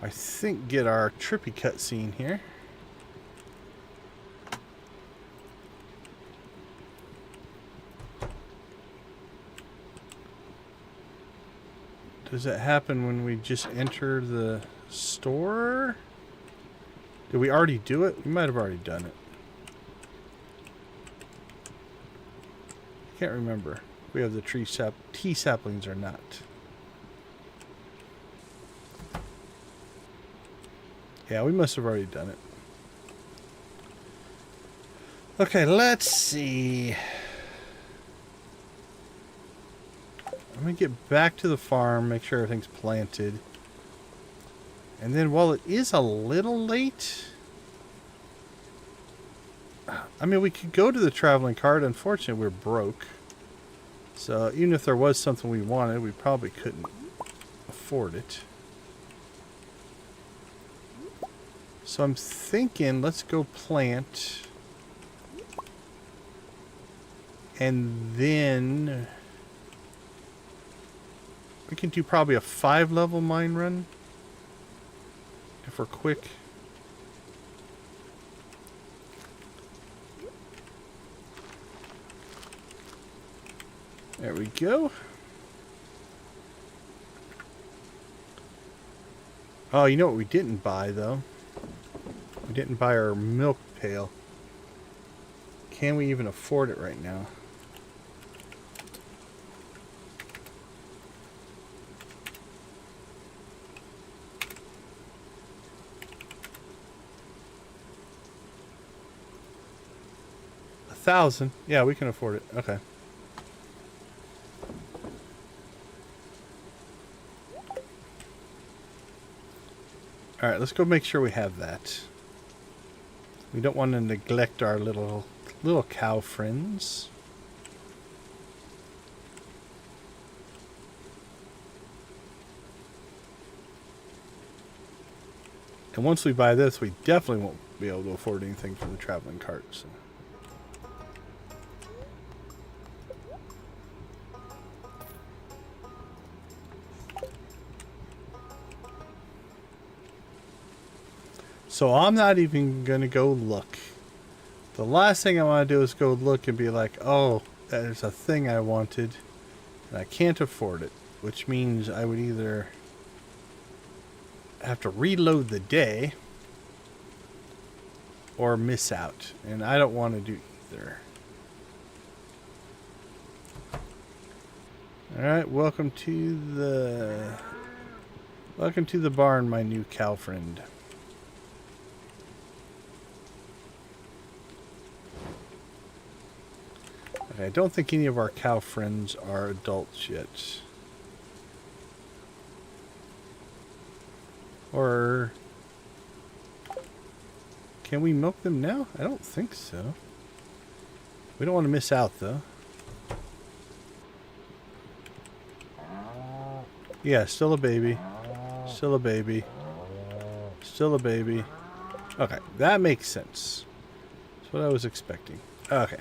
I think, get our trippy cutscene here. Does that happen when we just enter the store? Did we already do it? We might have already done it. I can't remember. We have the tea saplings or not. Yeah, we must have already done it. Okay, let's see. I'm going to get back to the farm, make sure everything's planted. And then while it is a little late, I mean, we could go to the traveling cart. Unfortunately, we're broke. So even if there was something we wanted, we probably couldn't afford it. So I'm thinking, let's go plant. And then we can do probably a 5-level mine run if we're quick. There we go. Oh, you know what we didn't buy though? We didn't buy our milk pail. Can we even afford it right now? $1,000. Yeah, we can afford it. Okay. All right, let's go make sure we have that. We don't want to neglect our little cow friends. And once we buy this, we definitely won't be able to afford anything for the traveling cart. So. So I'm not even going to go look. The last thing I want to do is go look and be like, oh, there's a thing I wanted and I can't afford it. Which means I would either have to reload the day or miss out. And I don't want to do either. Alright, welcome to the barn, my new cow friend. Okay, I don't think any of our cow friends are adults yet. Or can we milk them now? I don't think so. We don't want to miss out though. Yeah, still a baby. Still a baby. Still a baby. Okay, that makes sense. That's what I was expecting. Okay.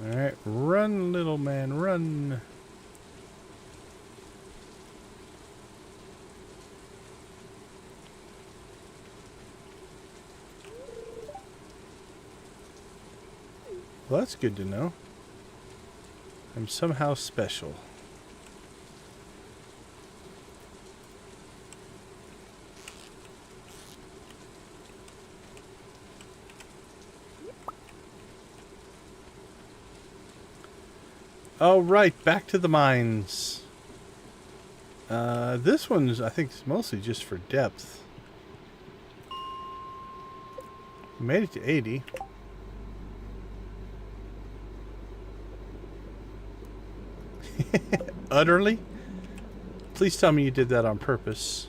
Alright, run, little man, run. Well, that's good to know. I'm somehow special. Oh, right, back to the mines. This one's, I think, mostly just for depth. Made it to 80. Utterly? Please tell me you did that on purpose.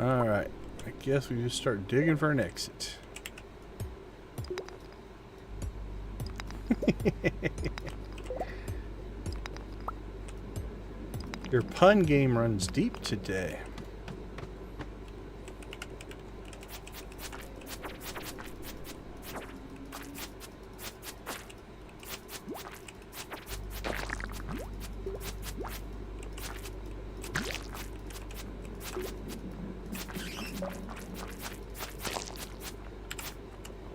Alright, I guess we just start digging for an exit. Your pun game runs deep today.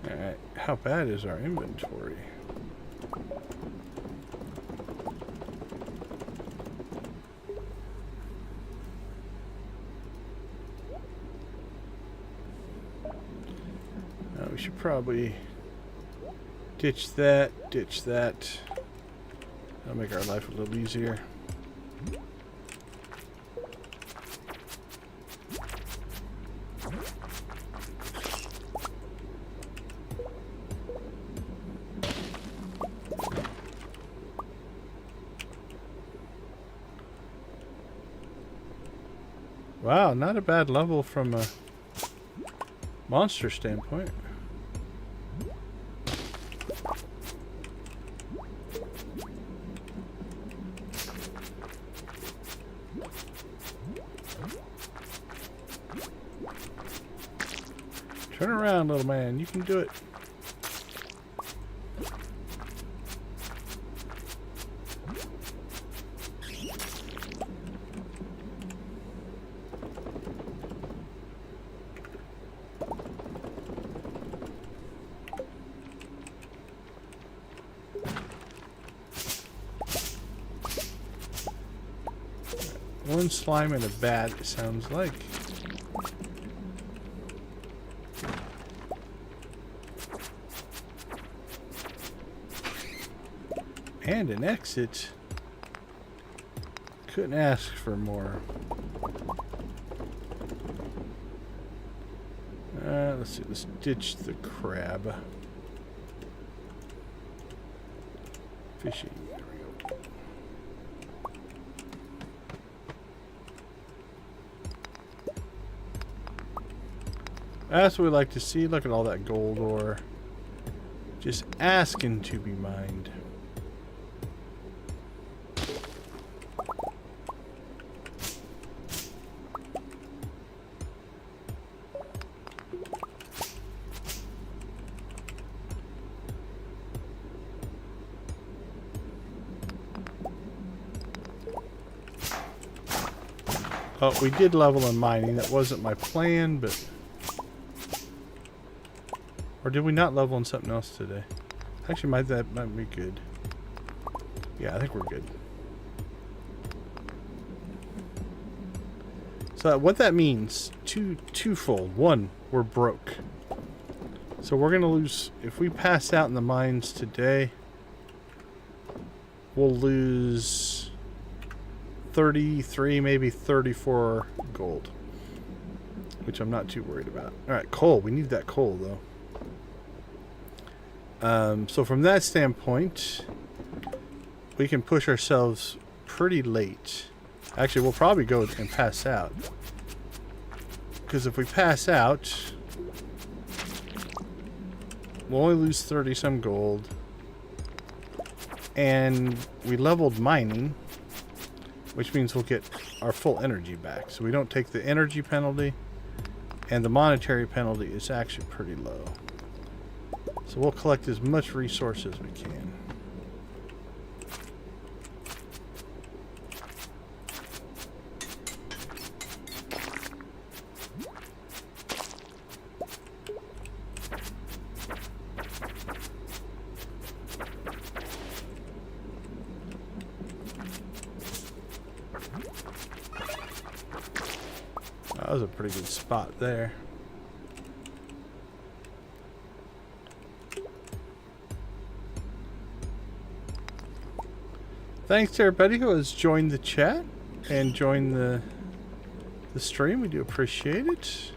Alright, how bad is our inventory? We should probably ditch that, ditch that. That'll make our life a little easier. Wow, not a bad level from a monster standpoint. Turn around, little man. You can do it. One slime and a bat, it sounds like. And an exit. Couldn't ask for more. Let's see, let's ditch the crab. Fishing. There we go. That's what we like to see. Look at all that gold ore. Just asking to be mined. Oh, we did level in mining. That wasn't my plan, but... Or did we not level in something else today? Actually, that might be good. Yeah, I think we're good. So what that means, twofold. One, we're broke. So we're going to lose... If we pass out in the mines today, we'll lose 33, maybe 34 gold. Which I'm not too worried about. Alright, coal. We need that coal, though. So from that standpoint, we can push ourselves pretty late. Actually, we'll probably go and pass out. Because if we pass out, we'll only lose 30 some gold. And we leveled mining, which means we'll get our full energy back. So we don't take the energy penalty, and the monetary penalty is actually pretty low. So we'll collect as much resource as we can. That was a pretty good spot there. Thanks to everybody who has joined the chat and joined the stream. We do appreciate it.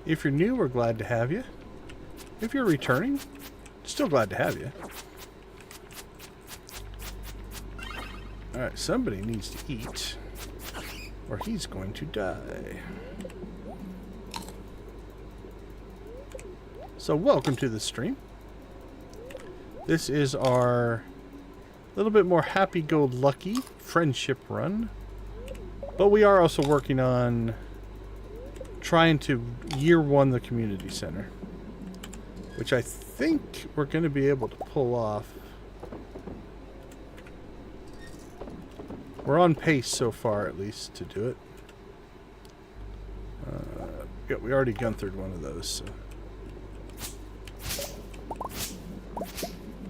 If you're new, we're glad to have you. If you're returning, still glad to have you. Alright, somebody needs to eat, or he's going to die. So welcome to the stream. This is our little bit more happy-go-lucky friendship run. But we are also working on trying to year one the community center, which I think we're going to be able to pull off. We're on pace so far, at least, to do it. Yeah, we already gun-throughed one of those. So.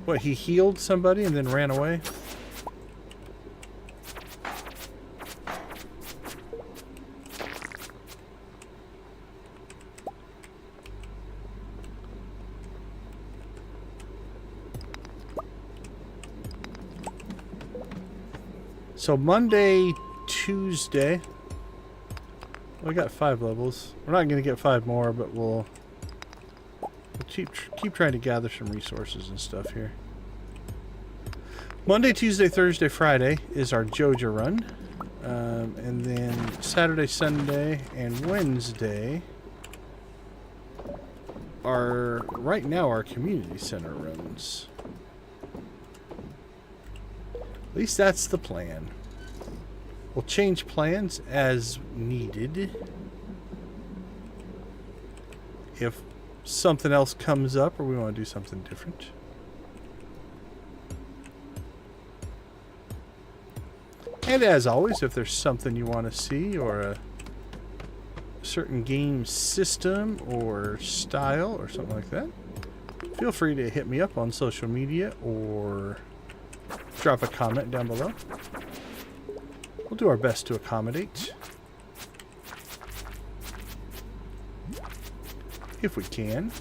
What, he healed somebody and then ran away? So Monday, Tuesday, we got 5 levels. We're not going to get 5 more, but we'll keep trying to gather some resources and stuff here. Monday, Tuesday, Thursday, Friday is our Joja run. And then Saturday, Sunday, and Wednesday are, right now, our community center runs. At least that's the plan. We'll change plans as needed. If something else comes up or we want to do something different. And as always, if there's something you want to see or a certain game system or style or something like that, feel free to hit me up on social media or drop a comment down below. We'll do our best to accommodate. If we can.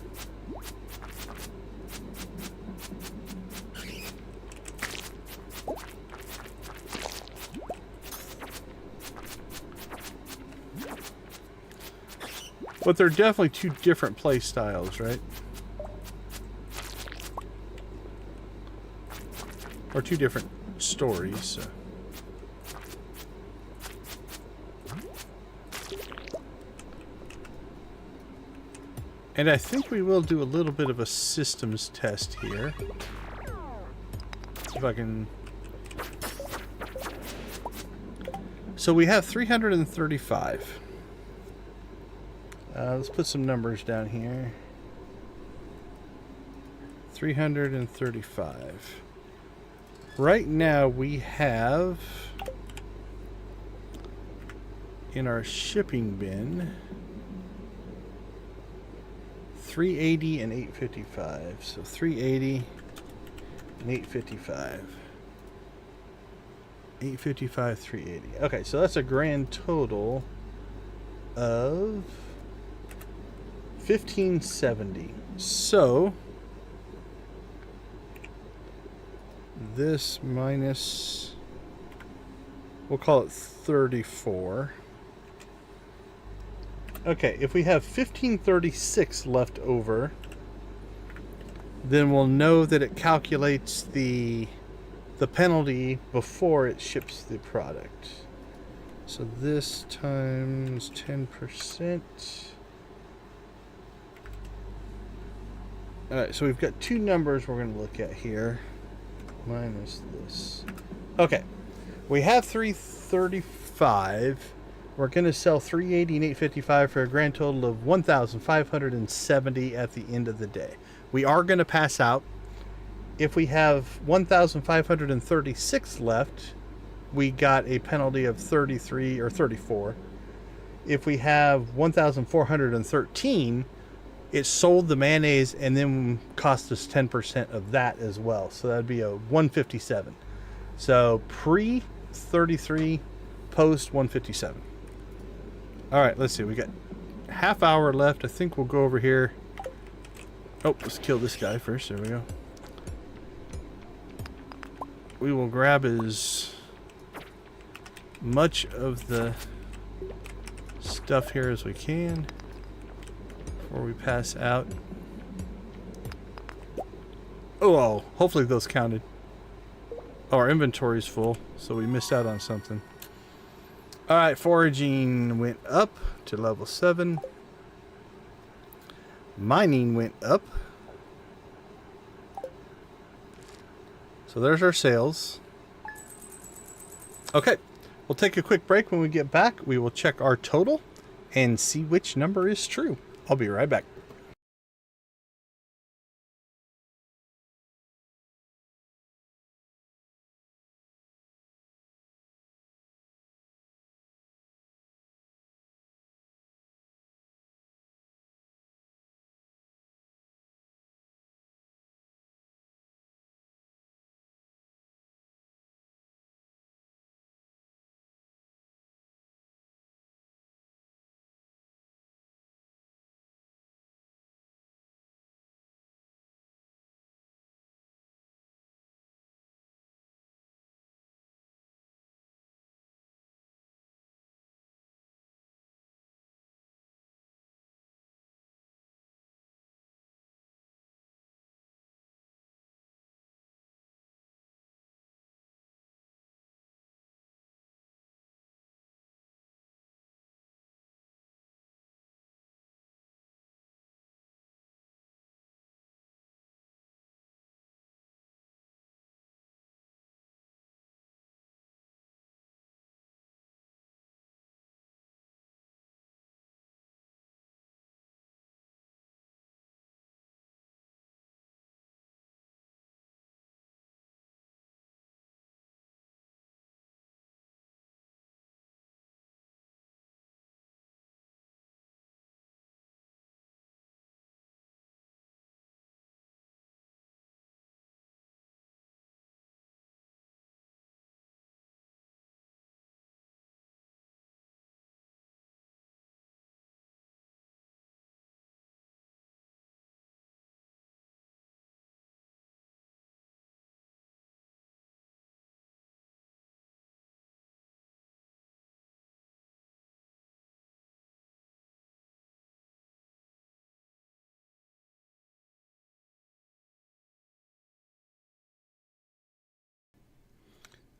But they're definitely 2 different play styles, right? Or 2 different stories. So. And I think we will do a little bit of a systems test here. If I can... So we have 335. Let's put some numbers down here. 335. Right now we have in our shipping bin 380 and 855. So 380 and 855. 855, 380. Okay, so that's a grand total of 1570. So this minus, we'll call it 34. Okay, if we have 1536 left over, then we'll know that it calculates the penalty before it ships the product. So this times 10%. Alright, so we've got 2 numbers we're going to look at here. Minus this. Okay, we have 335. We're going to sell 380 and 855 for a grand total of 1,570 at the end of the day. We are going to pass out. If we have 1,536 left, we got a penalty of 33 or 34. If we have 1,413, it sold the mayonnaise and then cost us 10% of that as well. So that'd be a 157. So pre 33, post 157. All right, let's see. We got half hour left. I think we'll go over here. Oh, let's kill this guy first. There we go. We will grab as much of the stuff here as we can before we pass out. Oh, hopefully those counted. Oh, our inventory is full, so we missed out on something. Alright, foraging went up to level 7. Mining went up. So there's our sales. Okay, we'll take a quick break. When we get back, we will check our total and see which number is true. I'll be right back.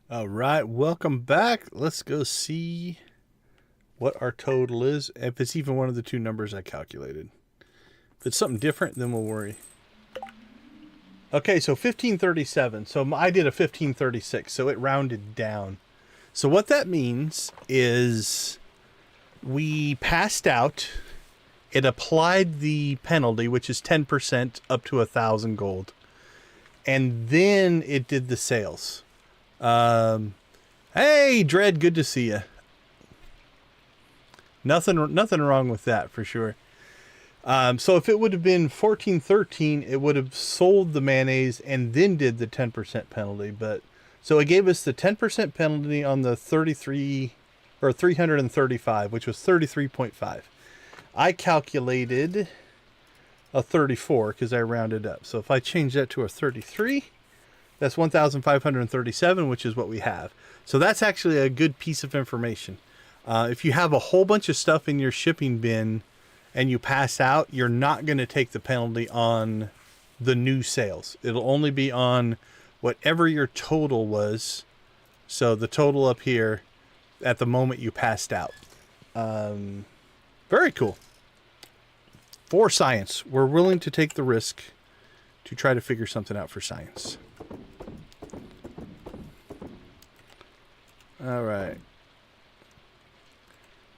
All right, welcome back. Let's go see what our total is. If it's even one of the two numbers I calculated. If it's something different, then we'll worry. Okay, so 1537. So I did a 1536, so it rounded down. So what that means is we passed out. It applied the penalty, which is 10% up to 1,000 gold. And then it did the sales. Hey, Dread, good to see you. Nothing wrong with that for sure. So if it would have been 1413, it would have sold the mayonnaise and then did the 10% penalty. But so it gave us the 10% penalty on the 33 or 335, which was 33.5. I calculated a 34 because I rounded up. So if I change that to a 33, that's 1,537, which is what we have. So that's actually a good piece of information. If you have a whole bunch of stuff in your shipping bin and you pass out, you're not going to take the penalty on the new sales. It'll only be on whatever your total was. So the total up here at the moment you passed out. Very cool. For science, we're willing to take the risk to try to figure something out for science. All right.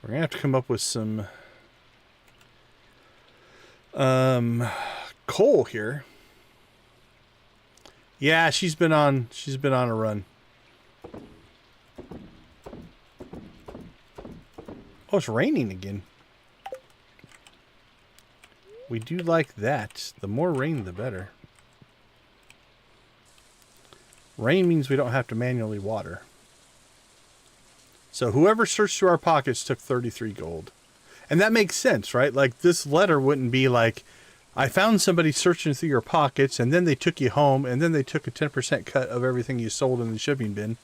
We're going to have to come up with some coal here. Yeah, she's been on a run. Oh, it's raining again. We do like that. The more rain, the better. Rain means we don't have to manually water. So whoever searched through our pockets took 33 gold. And that makes sense, right? Like, this letter wouldn't be like, I found somebody searching through your pockets, and then they took you home, and then they took a 10% cut of everything you sold in the shipping bin.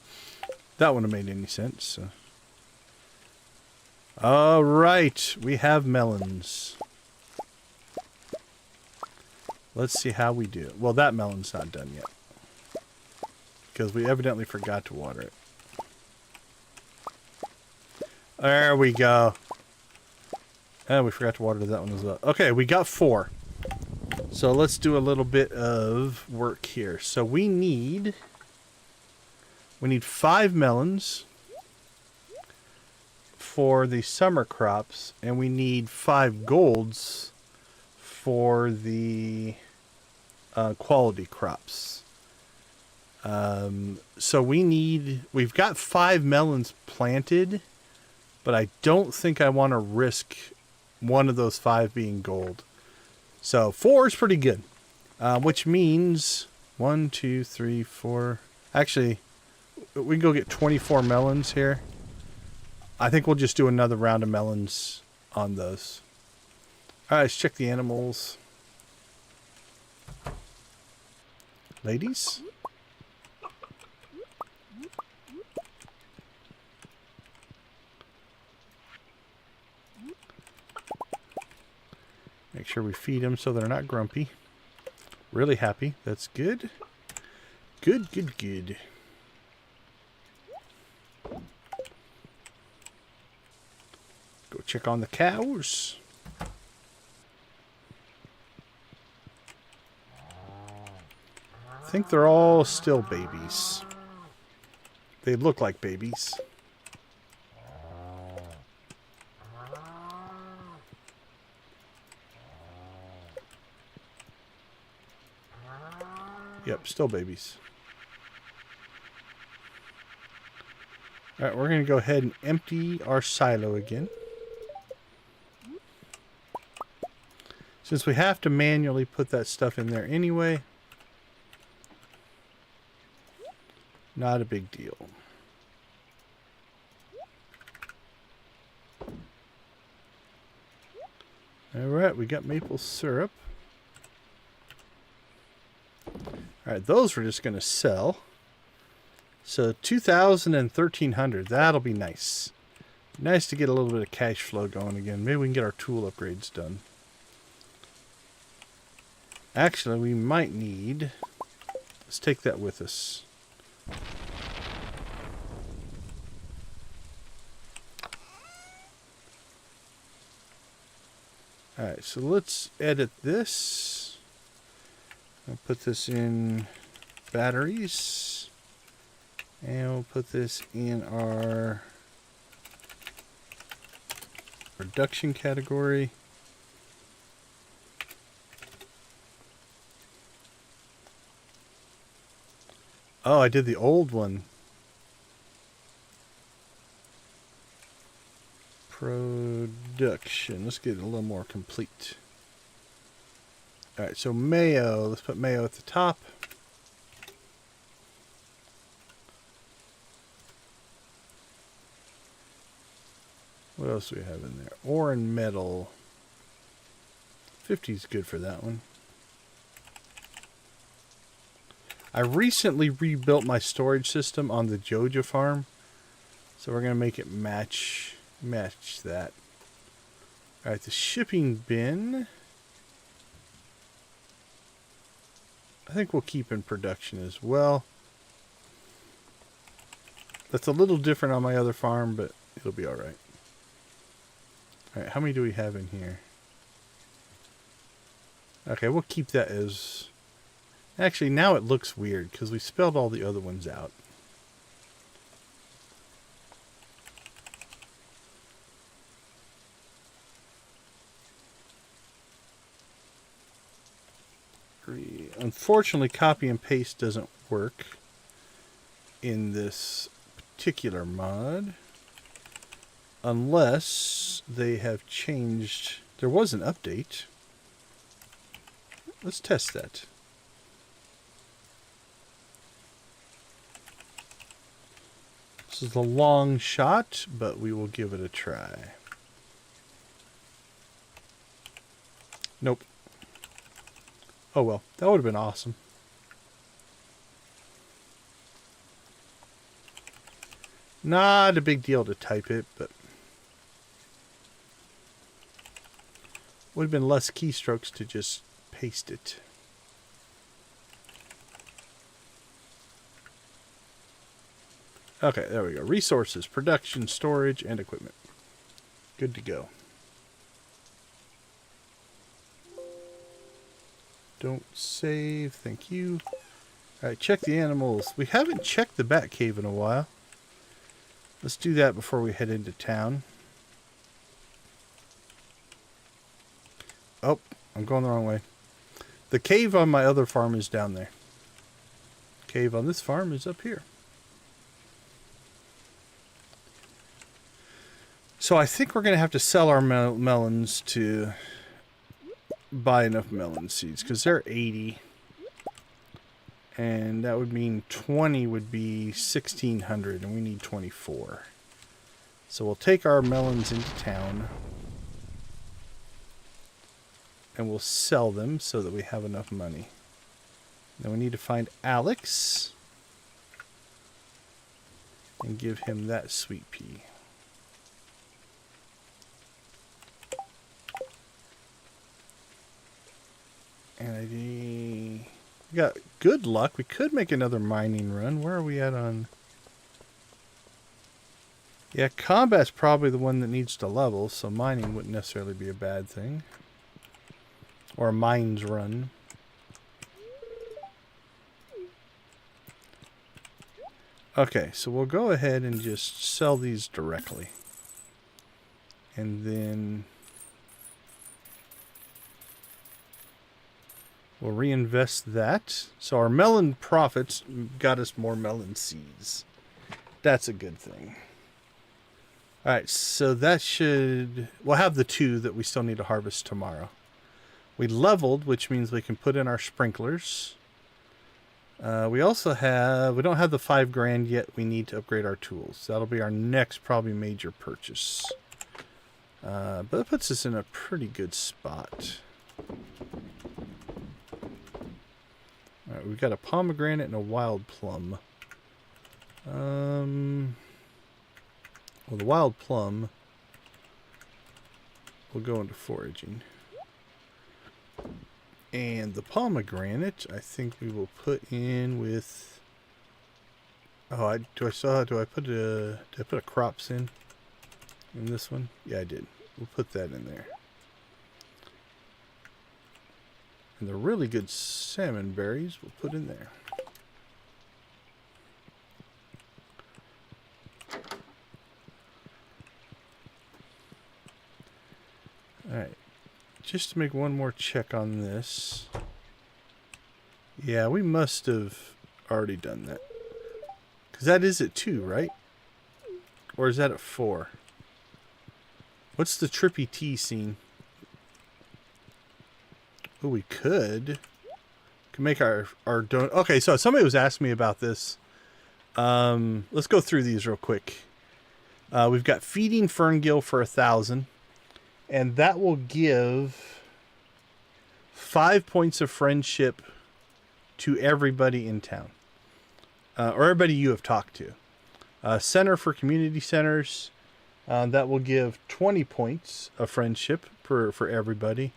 That wouldn't have made any sense. So. All right, we have melons. Let's see how we do. Well, that melon's not done yet. Because we evidently forgot to water it. There we go. And we forgot to water that one as well. Okay, we got 4. So let's do a little bit of work here. So we need 5 melons for the summer crops, and we need 5 golds for the quality crops. So we've got 5 melons planted, but I don't think I want to risk one of those 5 being gold. So 4 is pretty good, which means 1, 2, 3, 4. Actually, we can go get 24 melons here. I think we'll just do another round of melons on those. All right, let's check the animals. Ladies? Make sure we feed them so they're not grumpy. Really happy. That's good. Good, good, good. Go check on the cows. I think they're all still babies. They look like babies. Yep, still babies. Alright, we're going to go ahead and empty our silo again. Since we have to manually put that stuff in there anyway, not a big deal. Alright, we got maple syrup. Alright, those we're just going to sell. So 2,000 and 1,300. That'll be nice. Nice to get a little bit of cash flow going again. Maybe we can get our tool upgrades done. Actually, we might need... Let's take that with us. Alright, so let's edit this. I'll put this in batteries. And we'll put this in our production category. Oh, I did the old one. Production. Let's get it a little more complete. Alright, so mayo. Let's put mayo at the top. What else do we have in there? Ore and metal. 50 is good for that one. I recently rebuilt my storage system on the Joja farm. So we're going to make it match that. Alright, the shipping bin. I think we'll keep in production as well. That's a little different on my other farm, but it'll be alright. Alright, how many do we have in here? Okay, we'll keep that as... Actually, now it looks weird because we spelled all the other ones out. Unfortunately, copy and paste doesn't work in this particular mod. Unless they have changed... There was an update. Let's test that. This is a long shot, but we will give it a try. Nope. Oh well, that would have been awesome. Not a big deal to type it, but would have been less keystrokes to just paste it. Okay, there we go. Resources, production, storage, and equipment. Good to go. Don't save. Thank you. Alright, check the animals. We haven't checked the bat cave in a while. Let's do that before we head into town. Oh, I'm going the wrong way. The cave on my other farm is down there. Cave on this farm is up here. So I think we're going to have to sell our melons to buy enough melon seeds, because they're 80. And that would mean 20 would be 1,600, and we need 24. So we'll take our melons into town. And we'll sell them so that we have enough money. Then we need to find Alex. And give him that sweet pea. And we got good luck. We could make another mining run. Where are we at on... Yeah, combat's probably the one that needs to level, so mining wouldn't necessarily be a bad thing. Or a mines run. Okay, so we'll go ahead and just sell these directly. And then we'll reinvest that. So our melon profits got us more melon seeds. That's a good thing. Alright, so that should... We'll have the 2 that we still need to harvest tomorrow. We leveled, which means we can put in our sprinklers. We also have... We don't have the 5 grand yet. We need to upgrade our tools. That'll be our next probably major purchase. But it puts us in a pretty good spot. Alright, we've got a pomegranate and a wild plum. Well, the wild plum will go into foraging. And the pomegranate, I think we will put in with... Oh, did I put a crops in this one? Yeah, I did. We'll put that in there. And the really good salmon berries we'll put in there. Alright. Just to make one more check on this. Yeah, we must have already done that. Because that is at 2, right? Or is that at 4? What's the trippy tea scene? Oh, we could make our donut. Okay, so somebody was asking me about this. Let's go through these real quick. We've got feeding Ferngill for 1,000. And that will give 5 points of friendship to everybody in town. Or everybody you have talked to. Center for community centers. That will give 20 points of friendship for everybody.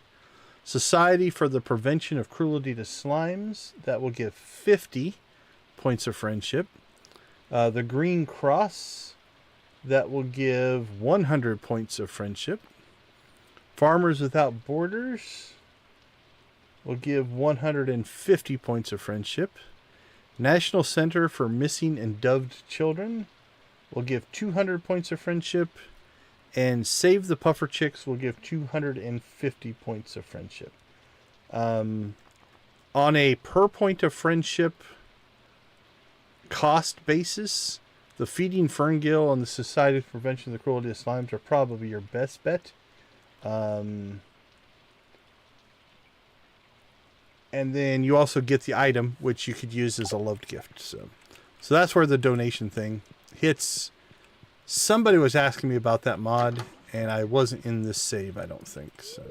Society for the Prevention of Cruelty to Slimes. That will give 50 points of friendship. The Green Cross. That will give 100 points of friendship. Farmers Without Borders will give 150 points of friendship. National Center for Missing and Doved Children will give 200 points of friendship. And Save the Puffer Chicks will give 250 points of friendship. On a per point of friendship cost basis, the Feeding Ferngill and the Society for Prevention of the Cruelty of Slimes are probably your best bet. And then you also get the item, which you could use as a loved gift. So that's where the donation thing hits. Somebody was asking me about that mod, and I wasn't in this save, I don't think. So.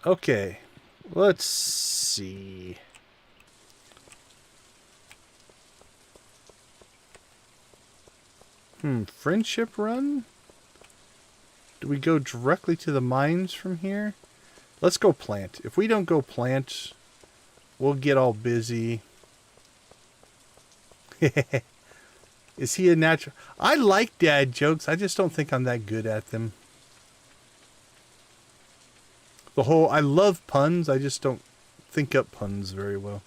Okay, let's see. Friendship run? Do we go directly to the mines from here? Let's go plant. If we don't go plant, we'll get all busy. Is he a natural? I like dad jokes. I just don't think I'm that good at them. I love puns. I just don't think up puns very well.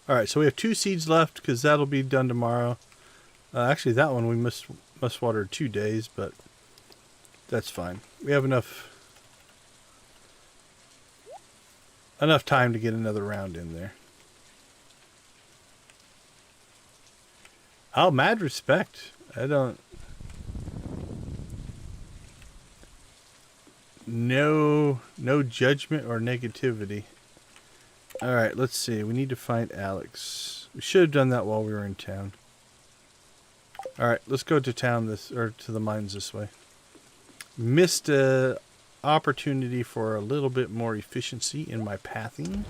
Alright, so we have 2 seeds left because that'll be done tomorrow. Actually, that one we must water 2 days, but that's fine. We have enough time to get another round in there. Oh, mad respect. No judgment or negativity. Alright, let's see. We need to find Alex. We should have done that while we were in town. Alright, let's go to town to the mines this way. Missed a opportunity for a little bit more efficiency in my pathing.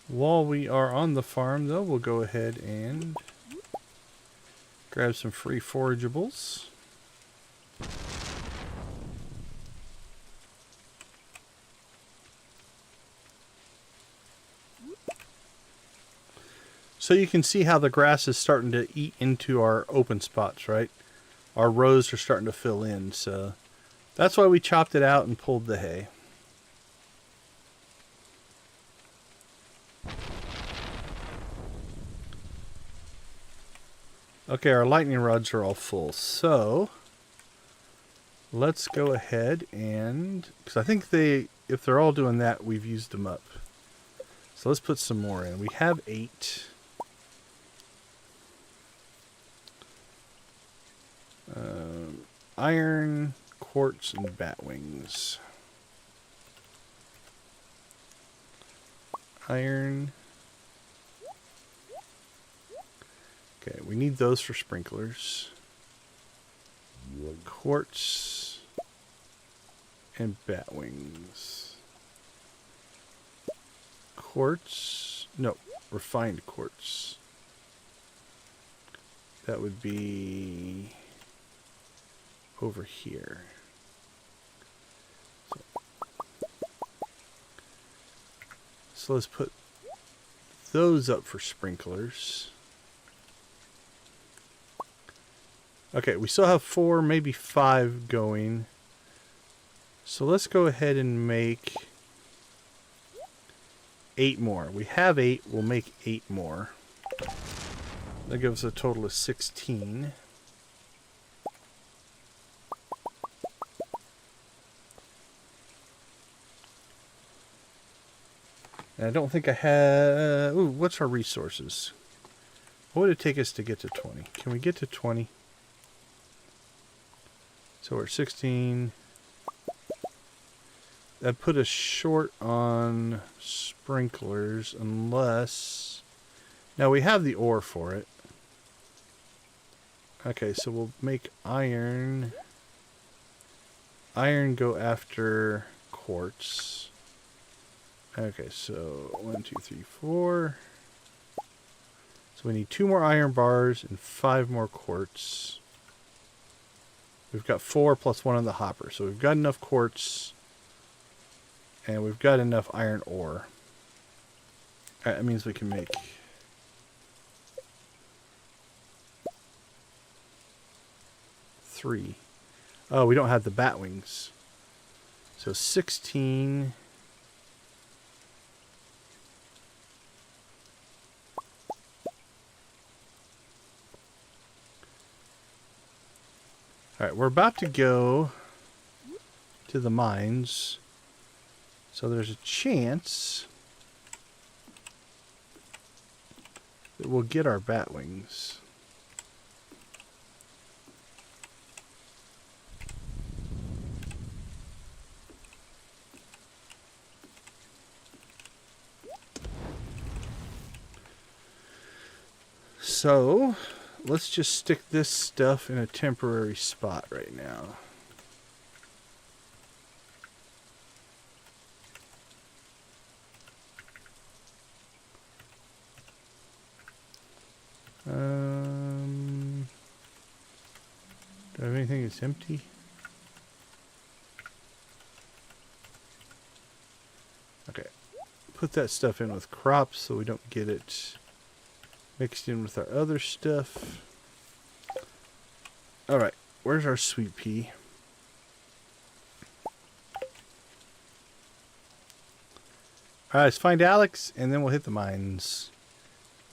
While we are on the farm, though, we'll go ahead and grab some free forageables. So you can see how the grass is starting to eat into our open spots, right? Our rows are starting to fill in, so that's why we chopped it out and pulled the hay. Okay, our lightning rods are all full, so let's go ahead and, because I think if they're all doing that, we've used them up. So let's put some more in. We have 8. Iron, quartz, and bat wings. Iron. Okay, we need those for sprinklers. Quartz and bat wings. Quartz. No, refined quartz. That would be over here. So let's put those up for sprinklers. Okay, we still have 4, maybe 5 going. So let's go ahead and make 8 more. We have 8, we'll make 8 more. That gives us a total of 16. And I don't think I have... Ooh, what's our resources? What would it take us to get to 20? Can we get to 20? So we're at 16. That put us short on sprinklers unless... Now we have the ore for it. Okay, so we'll make iron. Iron go after quartz. Okay, so 1, 2, 3, 4. So we need 2 more iron bars and 5 more quartz. We've got 4 plus 1 on the hopper. So we've got enough quartz. And we've got enough iron ore. That means we can make... 3. Oh, we don't have the bat wings. So 16... Alright, we're about to go to the mines. So there's a chance that we'll get our bat wings. So let's just stick this stuff in a temporary spot right now. Do I have anything that's empty? Okay. Put that stuff in with crops so we don't get it mixed in with our other stuff. Alright, where's our sweet pea? Alright, let's find Alex and then we'll hit the mines.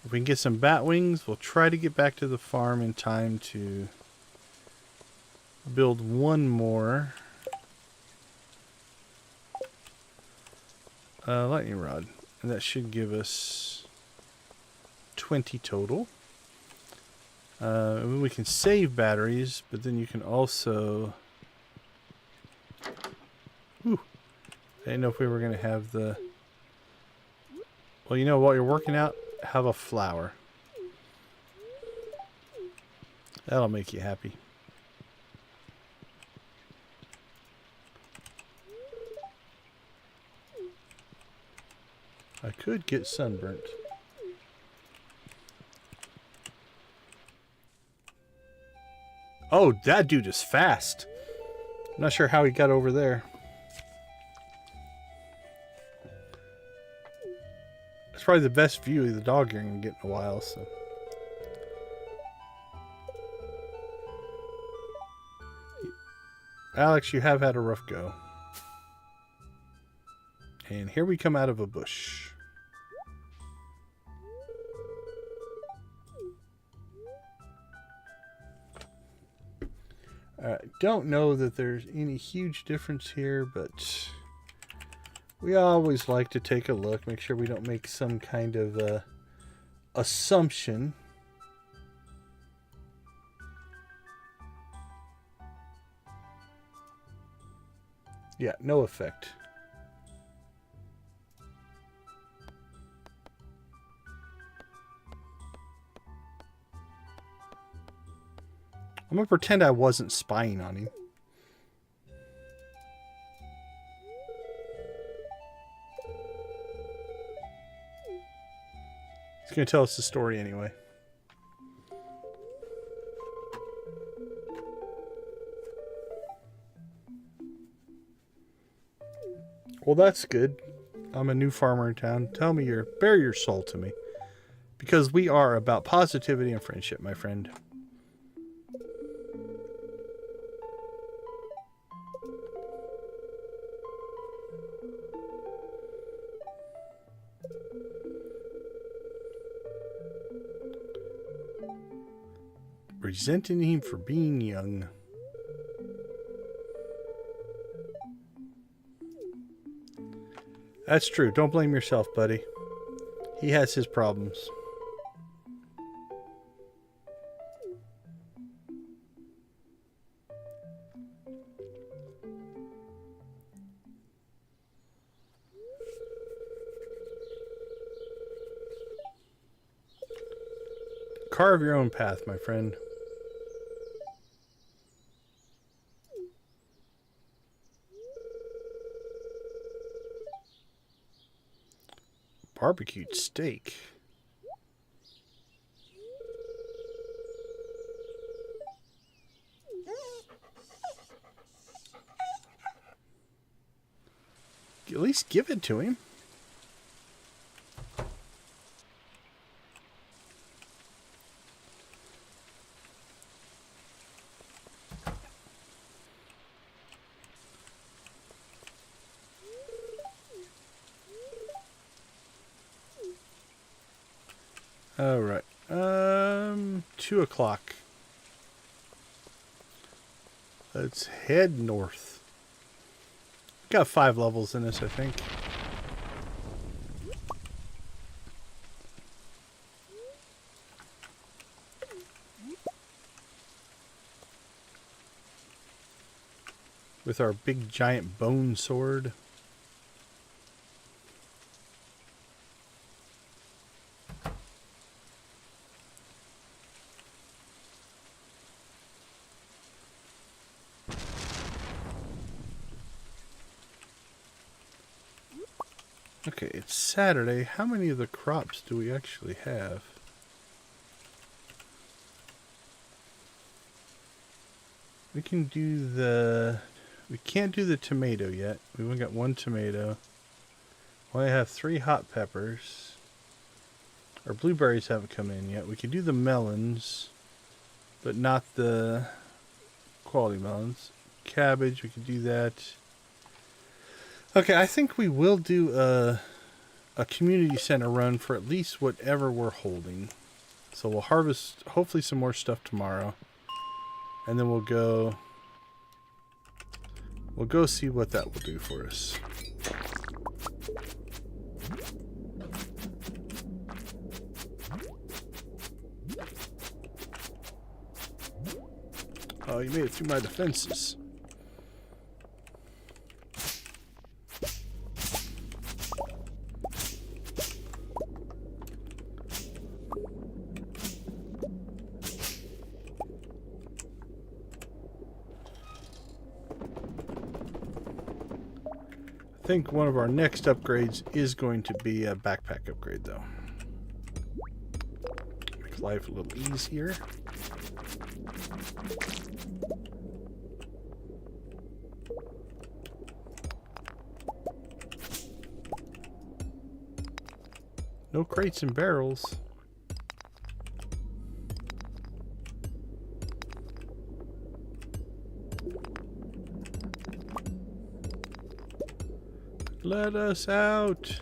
If we can get some bat wings, we'll try to get back to the farm in time to build 1 more lightning rod. And that should give us 20 total. We can save batteries, but then you can also... Whew. I didn't know if we were going to have the... Well, you know, while you're working out, have a flower. That'll make you happy. I could get sunburnt. Oh, that dude is fast. I'm not sure how he got over there. It's probably the best view of the dog you're going to get in a while, so. Alex, you have had a rough go. And here we come out of a bush. I don't know that there's any huge difference here, but we always like to take a look, make sure we don't make some kind of assumption. Yeah, no effect. I'm going to pretend I wasn't spying on him. He's going to tell us the story anyway. Well, that's good. I'm a new farmer in town. Tell me bare your soul to me. Because we are about positivity and friendship, my friend. Resenting him for being young. That's true. Don't blame yourself, buddy. He has his problems. Carve your own path, my friend. Barbecued steak. At least give it to him. All right. 2 o'clock. Let's head north. Got 5 levels in this, I think. With our big giant bone sword. Okay, it's Saturday. How many of the crops do we actually have? We can do the... We can't do the tomato yet. We only got 1 tomato. We only have 3 hot peppers. Our blueberries haven't come in yet. We could do the melons, but not the quality melons. Cabbage, we could do that. Okay, I think we will do a community center run for at least whatever we're holding. So we'll harvest hopefully some more stuff tomorrow. And then we'll go see what that will do for us. Oh, you made it through my defenses. I think one of our next upgrades is going to be a backpack upgrade, though. Make life a little easier. No crates and barrels. Let us out.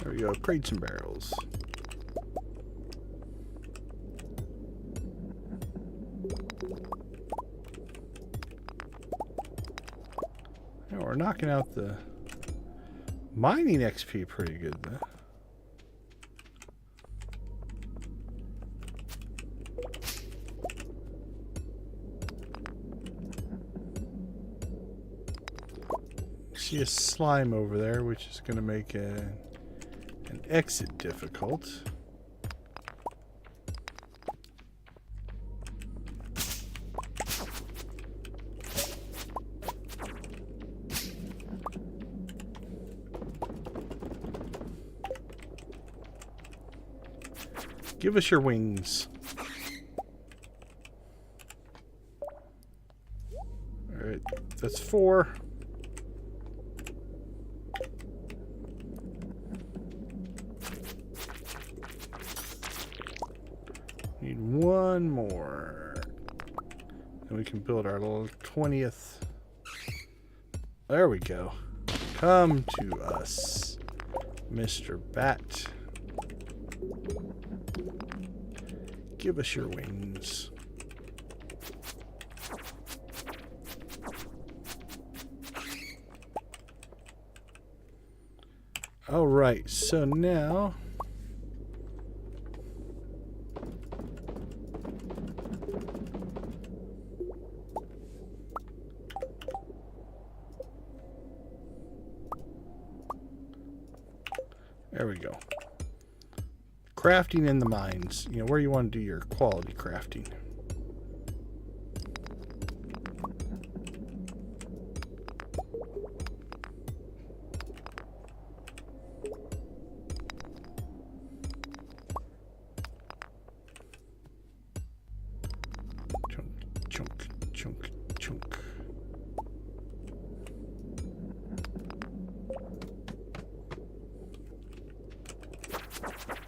There we go, crates and barrels. Now we're knocking out the mining XP pretty good, though. See a slime over there, which is going to make an exit difficult. Give us your wings. that's 4. Need 1 more. And we can build our little 20th. There we go. Come to us, Mr. Bat. Give us your wings. All right, so now there we go. Crafting in the mines, you know, where you want to do your quality crafting. Chunk, chunk, chunk.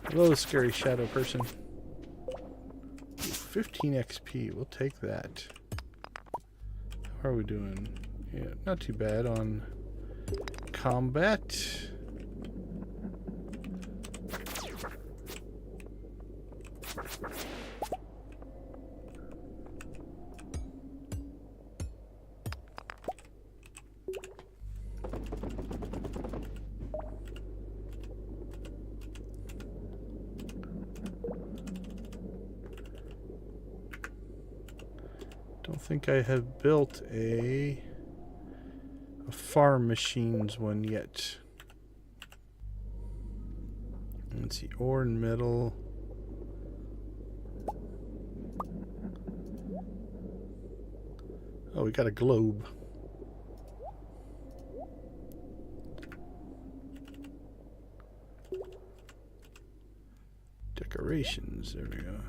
Hello, scary shadow person. 15 XP, we'll take that. How are we doing? Yeah, not too bad on combat. Don't think I have built a farm machines one yet. Let's see, ore and metal. Oh, we got a globe. Decorations, there we go.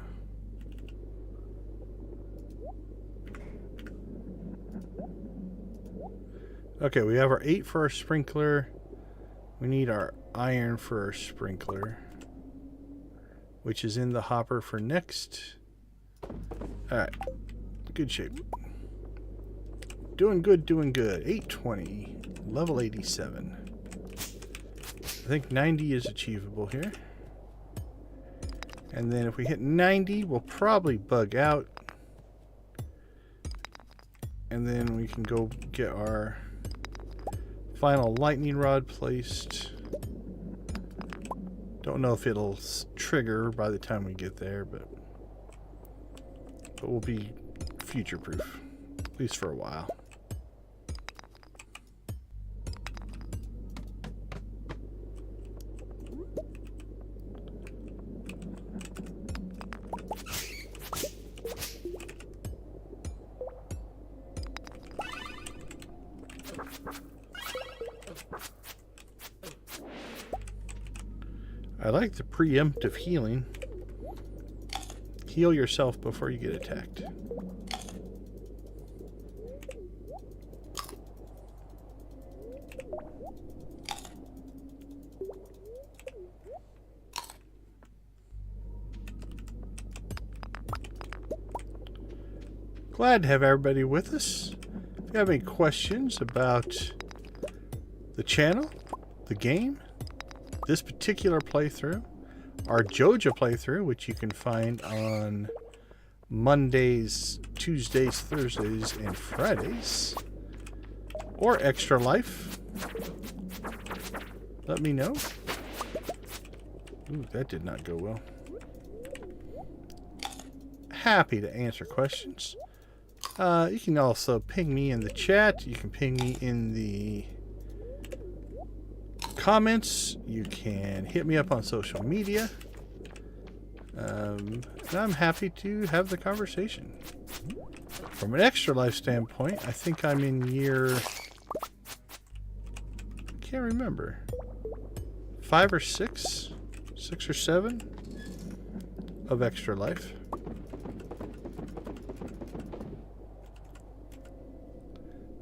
Okay, we have our 8 for our sprinkler. We need our iron for our sprinkler, which is in the hopper for next. Alright, good shape. Doing good, doing good. 820, level 87. I think 90 is achievable here. And then if we hit 90, we'll probably bug out. And then we can go get our final lightning rod placed. Don't know if it'll trigger by the time we get there, but we'll be future proof, at least for a while. I like the preemptive healing. Heal yourself before you get attacked. Glad to have everybody with us. If you have any questions about the channel, the game, this particular playthrough, our Joja playthrough, which you can find on Mondays, Tuesdays, Thursdays, and Fridays, or ExtraLife, let me know. Ooh, that did not go well. Happy to answer questions. You can also ping me in the chat. You can ping me in the comments. You can hit me up on social media. And I'm happy to have the conversation. From an ExtraLife standpoint, I think I'm in year... I can't remember. 5 or 6? 6 or 7 of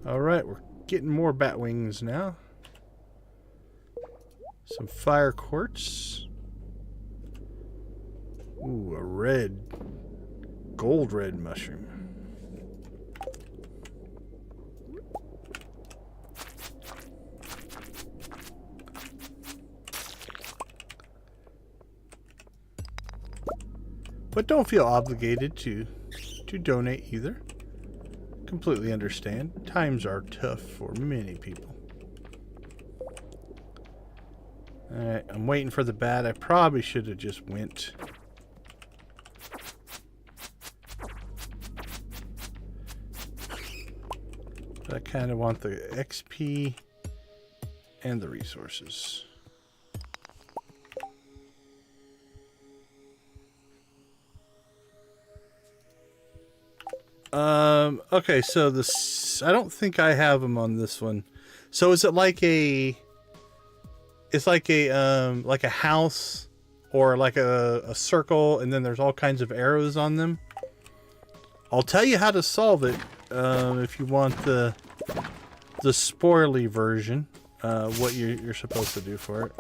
Alright, we're getting more bat wings now. Some fire quartz. Ooh, a red, gold red mushroom. But don't feel obligated to donate either. Completely understand. Times are tough for many people. Alright, I'm waiting for the bat. I probably should have just went. But I kind of want the XP and the resources. Okay, so this, I don't think I have them on this one. So is it like a, it's like a house or like a circle, and then there's all kinds of arrows on them? I'll tell you how to solve it if you want the spoily version, what you're supposed to do for it.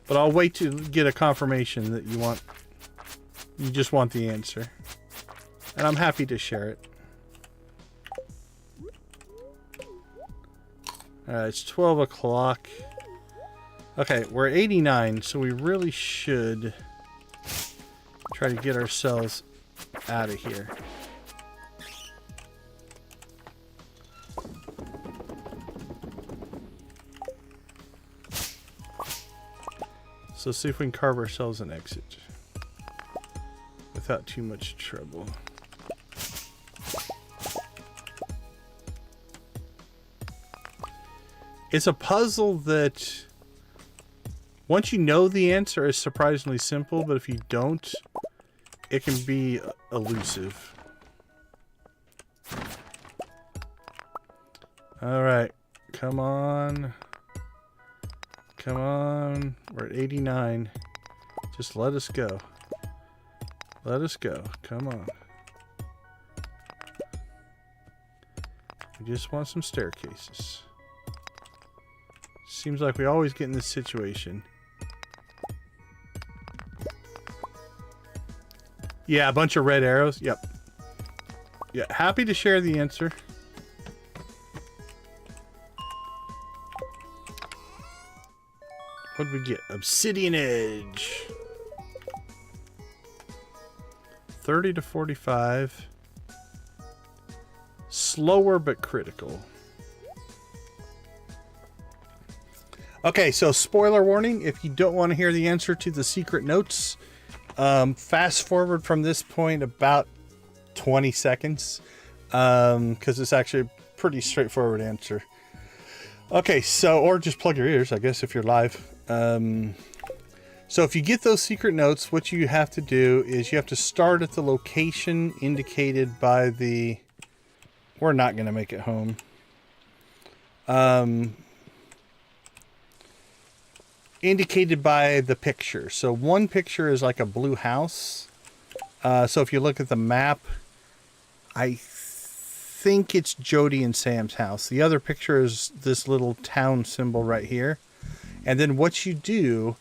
But I'll wait to get a confirmation that you just want the answer. And I'm happy to share it. Alright, it's 12 o'clock. Okay, we're 89, so we really should try to get ourselves out of here. So see if we can carve ourselves an exit without too much trouble. It's a puzzle that, once you know the answer, is surprisingly simple, but if you don't, it can be elusive. Alright, come on. Come on. We're at 89. Just let us go. Let us go. Come on. We just want some staircases. Seems like we always get in this situation. Yeah, a bunch of red arrows. Yep. Yeah, happy to share the answer. What did we get? Obsidian Edge. 30 to 45. Slower but critical. Okay, so spoiler warning, if you don't want to hear the answer to the secret notes, fast forward from this point about 20 seconds, because it's actually a pretty straightforward answer. Okay, so, or just plug your ears, I guess, if you're live. So if you get those secret notes, what you have to do is you have to start at the location indicated by the... We're not going to make it home. Indicated by the picture. So one picture is like a blue house. So if you look at the map, I think it's Jody and Sam's house. The other picture is this little town symbol right here. And then what you do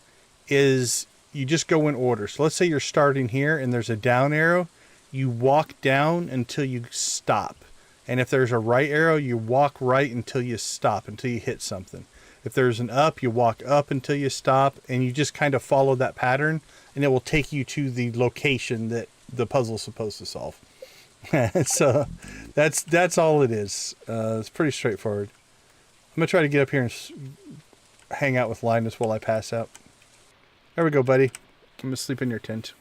is you just go in order. So let's say you're starting here and there's a down arrow. You walk down until you stop. And if there's a right arrow, you walk right until you stop, until you hit something. If there's an up, you walk up until you stop, and you just kind of follow that pattern, and it will take you to the location that the puzzle's supposed to solve. So that's all it is. It's pretty straightforward. I'm going to try to get up here and hang out with Linus while I pass out. There we go, buddy. I'm going to sleep in your tent.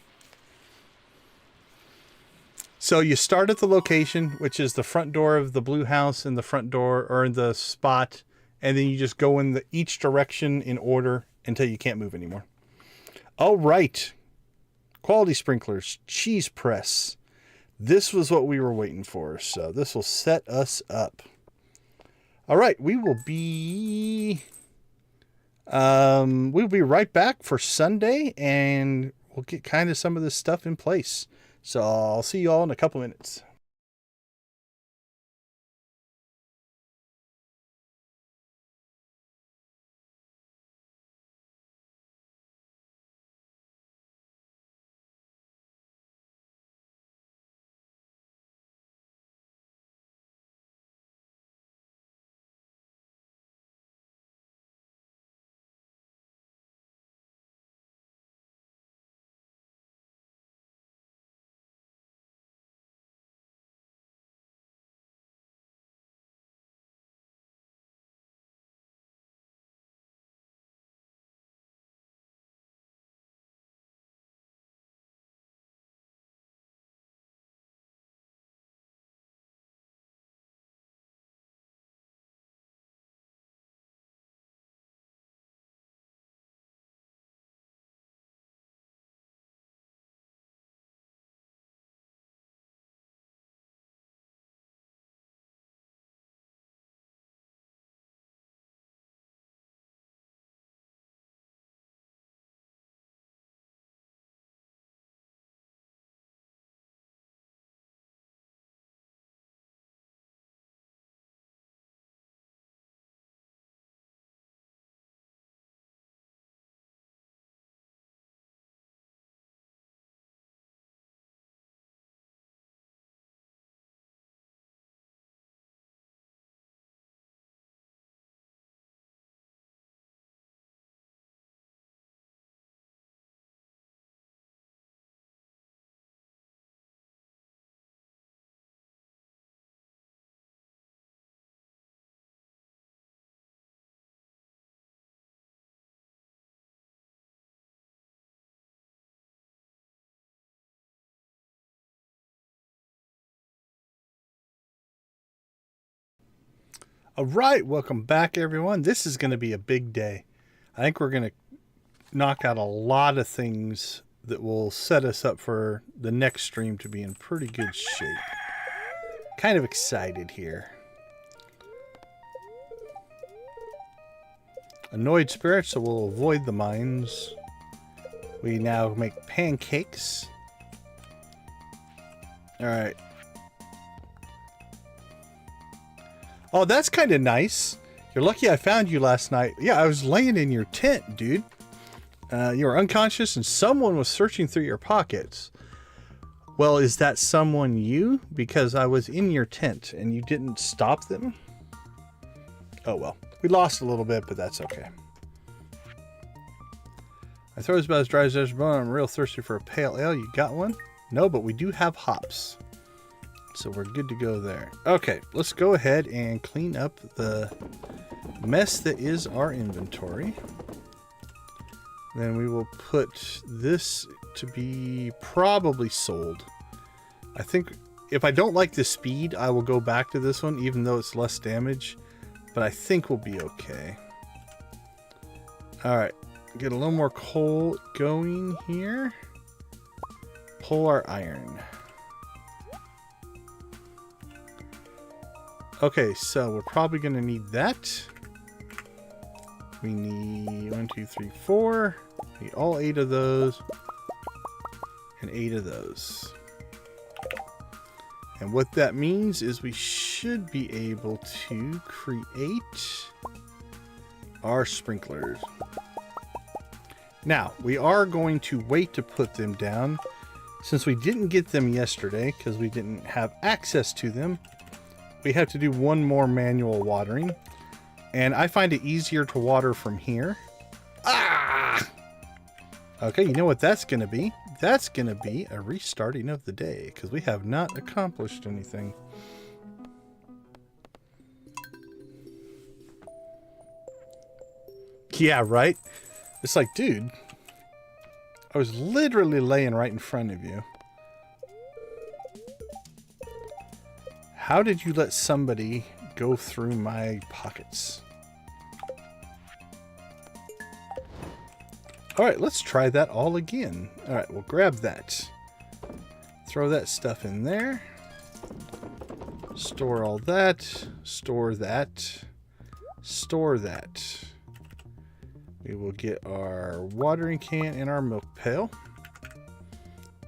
So you start at the location, which is the front door of the blue house and the front door, or in the spot, and then you just go in each direction in order until you can't move anymore. All right. Quality sprinklers, cheese press. This was what we were waiting for, so this will set us up. All right, we will be we'll be right back for Sunday, and we'll get kind of some of this stuff in place. So I'll see you all in a couple minutes. All right, welcome back, everyone. This is going to be a big day. I think we're going to knock out a lot of things that will set us up for the next stream to be in pretty good shape. Kind of excited here. Annoyed spirits, so we'll avoid the mines. We now make pancakes. All right. Oh, that's kind of nice. You're lucky I found you last night. Yeah, I was laying in your tent, dude. You were unconscious and someone was searching through your pockets. Well, is that someone you? Because I was in your tent and you didn't stop them? Oh, well. We lost a little bit, but that's okay. My throat is about as dry as a bone. I'm real thirsty for a pale ale. You got one? No, but we do have hops. So we're good to go there. Okay, let's go ahead and clean up the mess that is our inventory. Then we will put this to be probably sold. I think if I don't like the speed, I will go back to this one, even though it's less damage. But I think we'll be okay. All right, get a little more coal going here. Pull our iron. Okay, so we're probably going to need that. We need 1, 2, 3, 4. Need all 8 of those. And 8 of those. And what that means is we should be able to create our sprinklers. Now, we are going to wait to put them down. Since we didn't get them yesterday, because we didn't have access to them, we have to do one more manual watering. And I find it easier to water from here. Ah! Okay, you know what that's going to be? That's going to be a restarting of the day, because we have not accomplished anything. Yeah, right? It's like, dude, I was literally laying right in front of you. How did you let somebody go through my pockets? Alright, let's try that all again. Alright, we'll grab that. Throw that stuff in there. Store all that. Store that. Store that. We will get our watering can and our milk pail.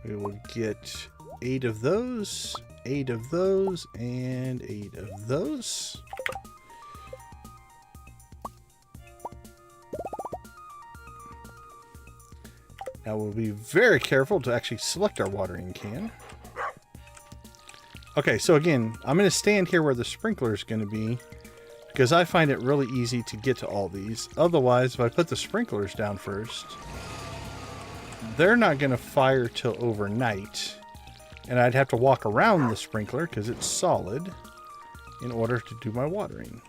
We will get 8 of those. 8 of those, and 8 of those. Now we'll be very careful to actually select our watering can. Okay, so again, I'm going to stand here where the sprinkler is going to be, because I find it really easy to get to all these. Otherwise, if I put the sprinklers down first, they're not going to fire till overnight. And I'd have to walk around the sprinkler because it's solid in order to do my watering.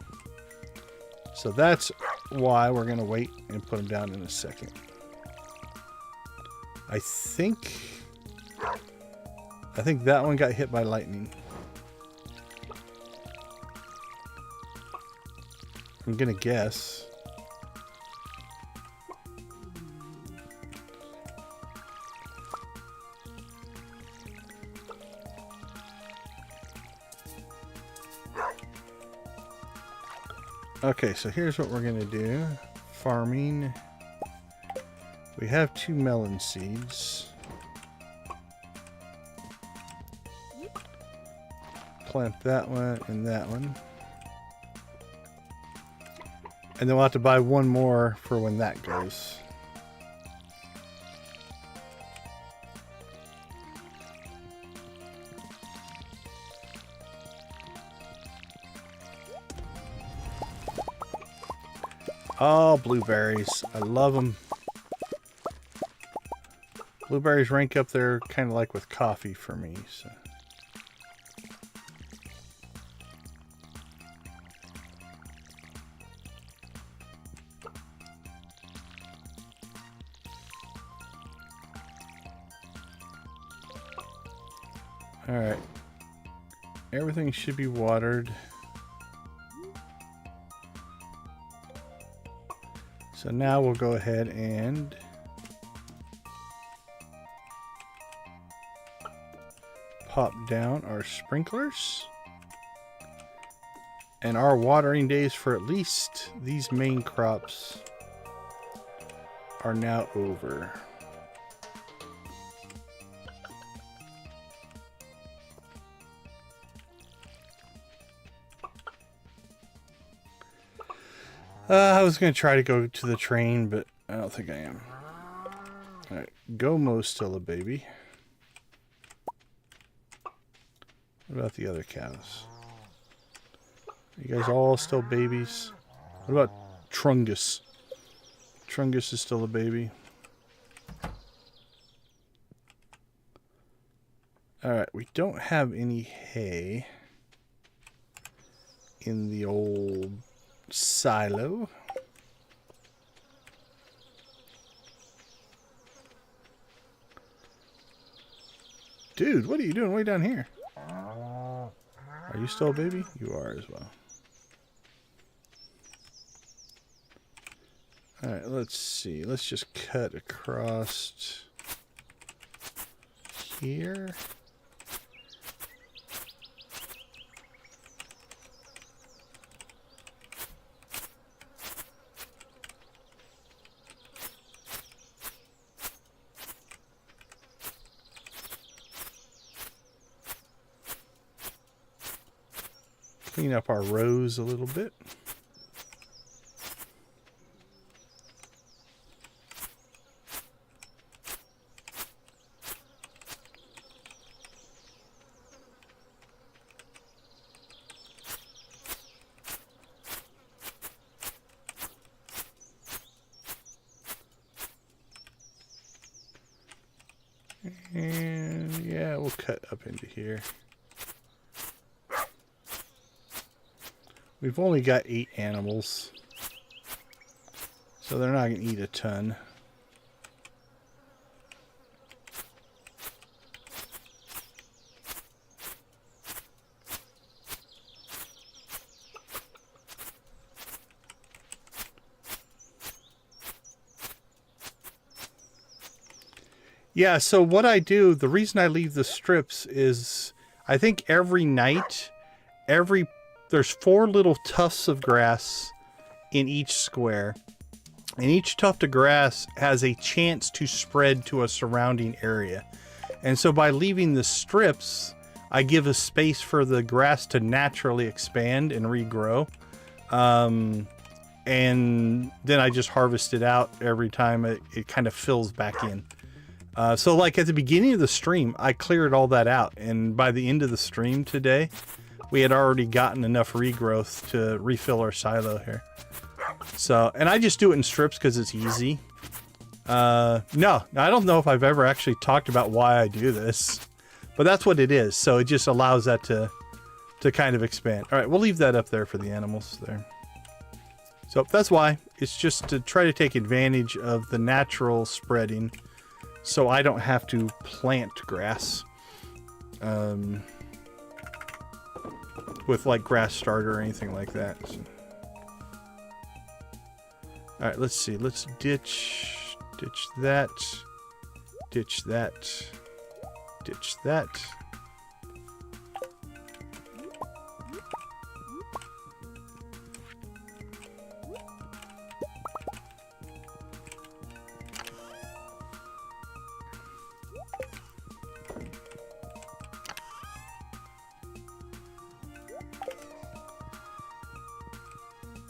So that's why we're going to wait and put them down in a second. I think that one got hit by lightning. I'm going to guess. Okay, so here's what we're going to do. Farming. We have 2 melon seeds. Plant that one and that one. And then we'll have to buy one more for when that goes. Oh, blueberries. I love them. Blueberries rank up there kind of like with coffee for me. So. All right. Everything should be watered. So now we'll go ahead and pop down our sprinklers. And our watering days for at least these main crops are now over. I was going to try to go to the train, but I don't think I am. Alright, Gomo's still a baby. What about the other cows? Are you guys all still babies? What about Trungus? Trungus is still a baby. Alright, we don't have any hay in the old silo. Dude, what are you doing way down here? Are you still a baby? You are as well. Alright, let's see. Let's just cut across here. Clean up our rows a little bit. And yeah, we'll cut up into here. We've only got 8 animals, so they're not going to eat a ton. Yeah, so what I do, the reason I leave the strips is I think every night, there's 4 little tufts of grass in each square. And each tuft of grass has a chance to spread to a surrounding area. And so by leaving the strips, I give a space for the grass to naturally expand and regrow. And then I just harvest it out every time it kind of fills back in. So like at the beginning of the stream, I cleared all that out. And by the end of the stream today, we had already gotten enough regrowth to refill our silo here. So, and I just do it in strips because it's easy. No, I don't know if I've ever actually talked about why I do this, but that's what it is. So it just allows that to kind of expand. All right, we'll leave that up there for the animals there. So that's why. It's just to try to take advantage of the natural spreading so I don't have to plant grass. With like grass starter or anything like that. So. All right, let's see. Let's ditch that, ditch that, ditch that.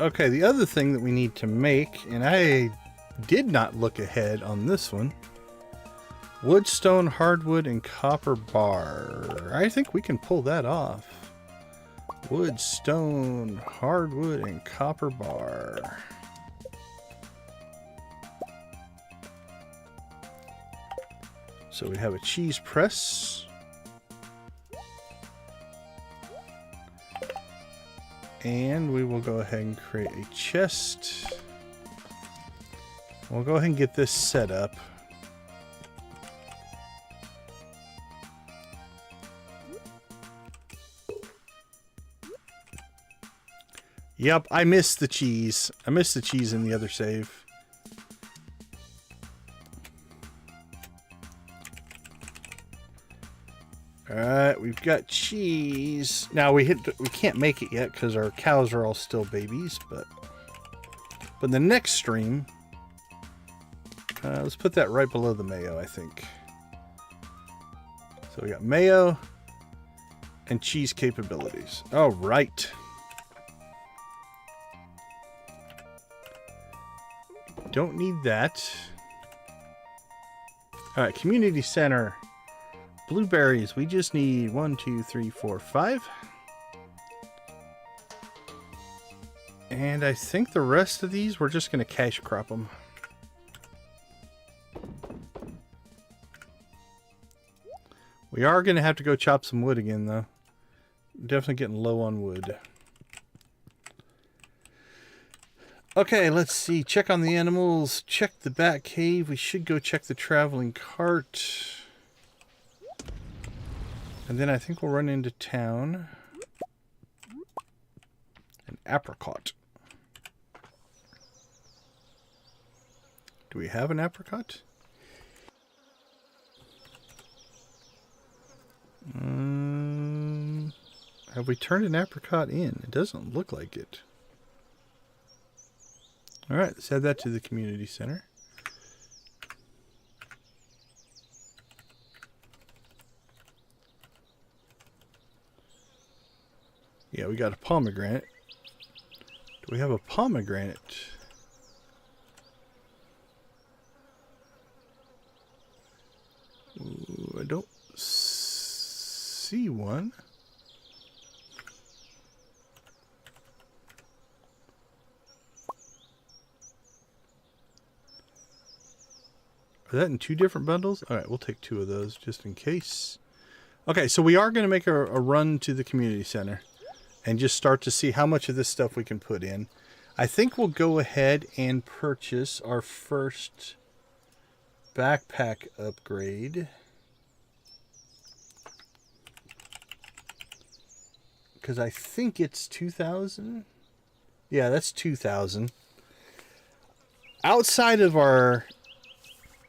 Okay, the other thing that we need to make, and I did not look ahead on this one, wood, stone, hardwood, and copper bar. I think we can pull that off. Wood, stone, hardwood, and copper bar. So we have a cheese press. And we will go ahead and create a chest. We'll go ahead and get this set up. Yep, I missed the cheese. I missed the cheese in the other save. Alright, we've got cheese. Now we can't make it yet because our cows are all still babies, but in the next stream, let's put that right below the mayo, I think. So we got mayo and cheese capabilities. All right. Don't need that. All right, community center. Blueberries, we just need 1, 2, 3, 4, 5. And I think the rest of these, we're just going to cash crop them. We are going to have to go chop some wood again, though. Definitely getting low on wood. Okay, let's see. Check on the animals. Check the bat cave. We should go check the traveling cart. And then I think we'll run into town. An apricot. Do we have an apricot? Have we turned an apricot in? It doesn't look like it. Alright, let's add that to the community center. Yeah, we got a pomegranate. Do we have a pomegranate? Ooh, I don't see one. Are that in 2 different bundles? Alright, we'll take 2 of those just in case. Okay, so we are going to make a run to the community center and just start to see how much of this stuff we can put in. I think we'll go ahead and purchase our first backpack upgrade. Because I think it's 2,000. Yeah, that's 2,000. Outside of our...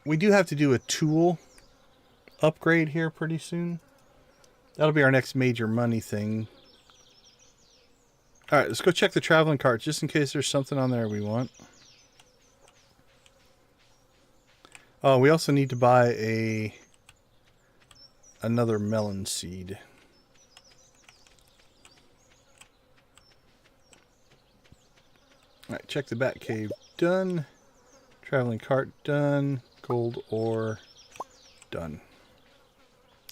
We do have to do a tool upgrade here pretty soon. That'll be our next major money thing. Alright, let's go check the traveling cart just in case there's something on there we want. Oh, we also need to buy another melon seed. Alright, check the bat cave. Done. Traveling cart done. Gold ore done.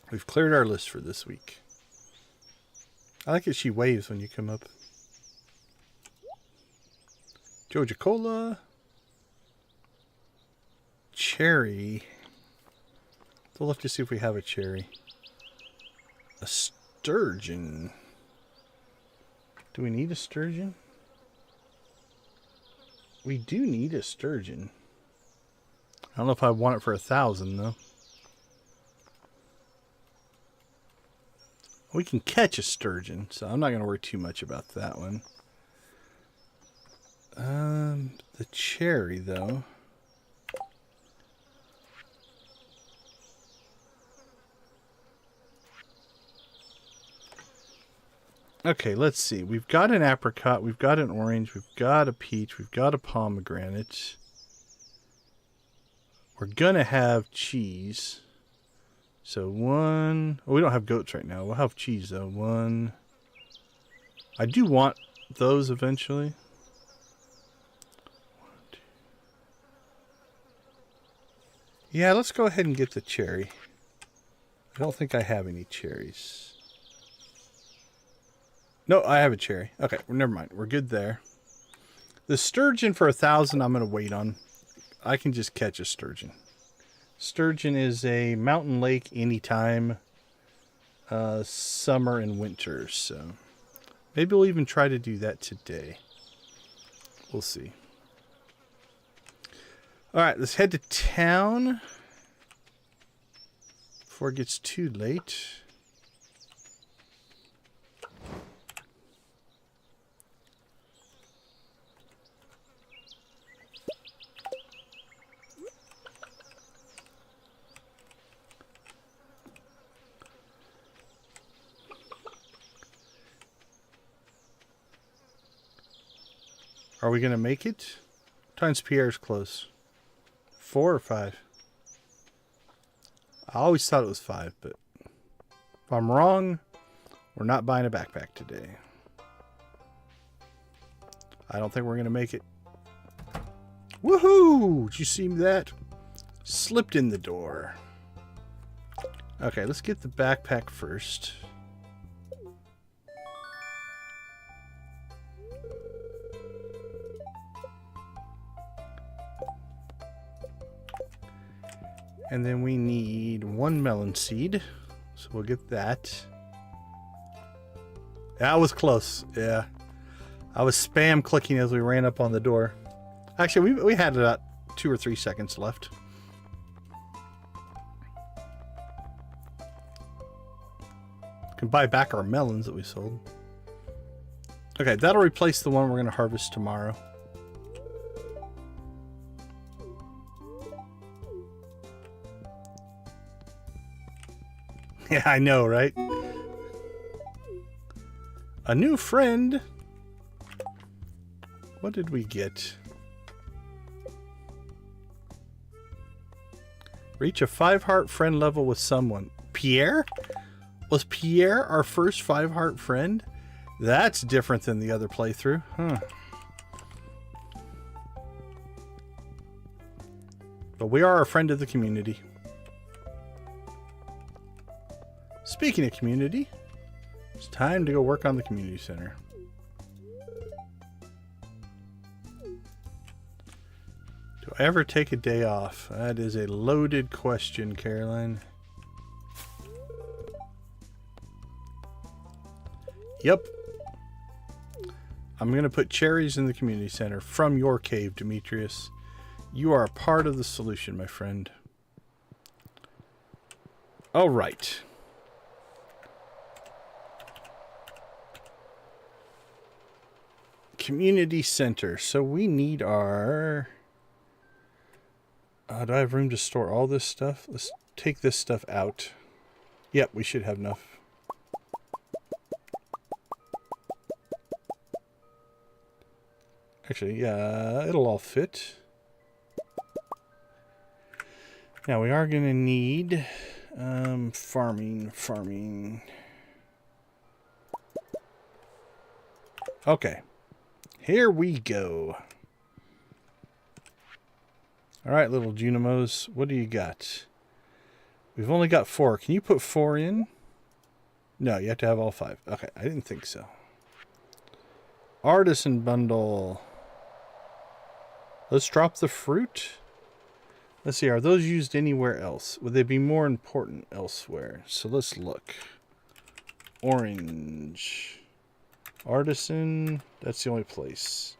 We've cleared our list for this week. I like it she waves when you come up. Joja Cola. Cherry. We'll look to see if we have a cherry. A sturgeon. Do we need a sturgeon? We do need a sturgeon. I don't know if I want it for 1,000 though. We can catch a sturgeon, so I'm not going to worry too much about that one. The cherry though. Okay, let's see. We've got an apricot, we've got an orange, we've got a peach, we've got a pomegranate. We're gonna have cheese. So 1... Oh, we don't have goats right now. We'll have cheese though. 1... I do want those eventually. 1, 2... Yeah, let's go ahead and get the cherry. I don't think I have any cherries. No, I have a cherry. Okay, well, never mind. We're good there. The sturgeon for 1,000 I'm going to wait on. I can just catch a sturgeon. Sturgeon is a mountain lake anytime, summer and winter. So maybe we'll even try to do that today. We'll see. All right, let's head to town before it gets too late. Are we going to make it? Times Pierre's close. 4 or 5? I always thought it was 5, but if I'm wrong, we're not buying a backpack today. I don't think we're going to make it. Woohoo! Did you see that? Slipped in the door. Okay, let's get the backpack first. And then we need 1 melon seed. So we'll get that. That was close. Yeah. I was spam clicking as we ran up on the door. Actually, we had about 2 or 3 seconds left. Can buy back our melons that we sold. Okay, that'll replace the one we're going to harvest tomorrow. Yeah, I know, right? A new friend. What did we get? Reach a 5-heart friend level with someone. Pierre? Was Pierre our first 5-heart friend? That's different than the other playthrough. Huh. But we are a friend of the community. Speaking of community, it's time to go work on the community center. Do I ever take a day off? That is a loaded question, Caroline. Yep. I'm going to put cherries in the community center from your cave, Demetrius. You are a part of the solution, my friend. All right. Community center. So we need our... do I have room to store all this stuff? Let's take this stuff out. Yep, we should have enough. Actually, yeah, it'll all fit. Now we are going to need farming. Okay. Here we go. All right, little Junimos, what do you got? We've only got 4. Can you put 4 in? No, you have to have all 5. Okay, I didn't think so. Artisan bundle. Let's drop the fruit. Let's see, are those used anywhere else? Would they be more important elsewhere? So let's look. Orange. Artisan, that's the only place.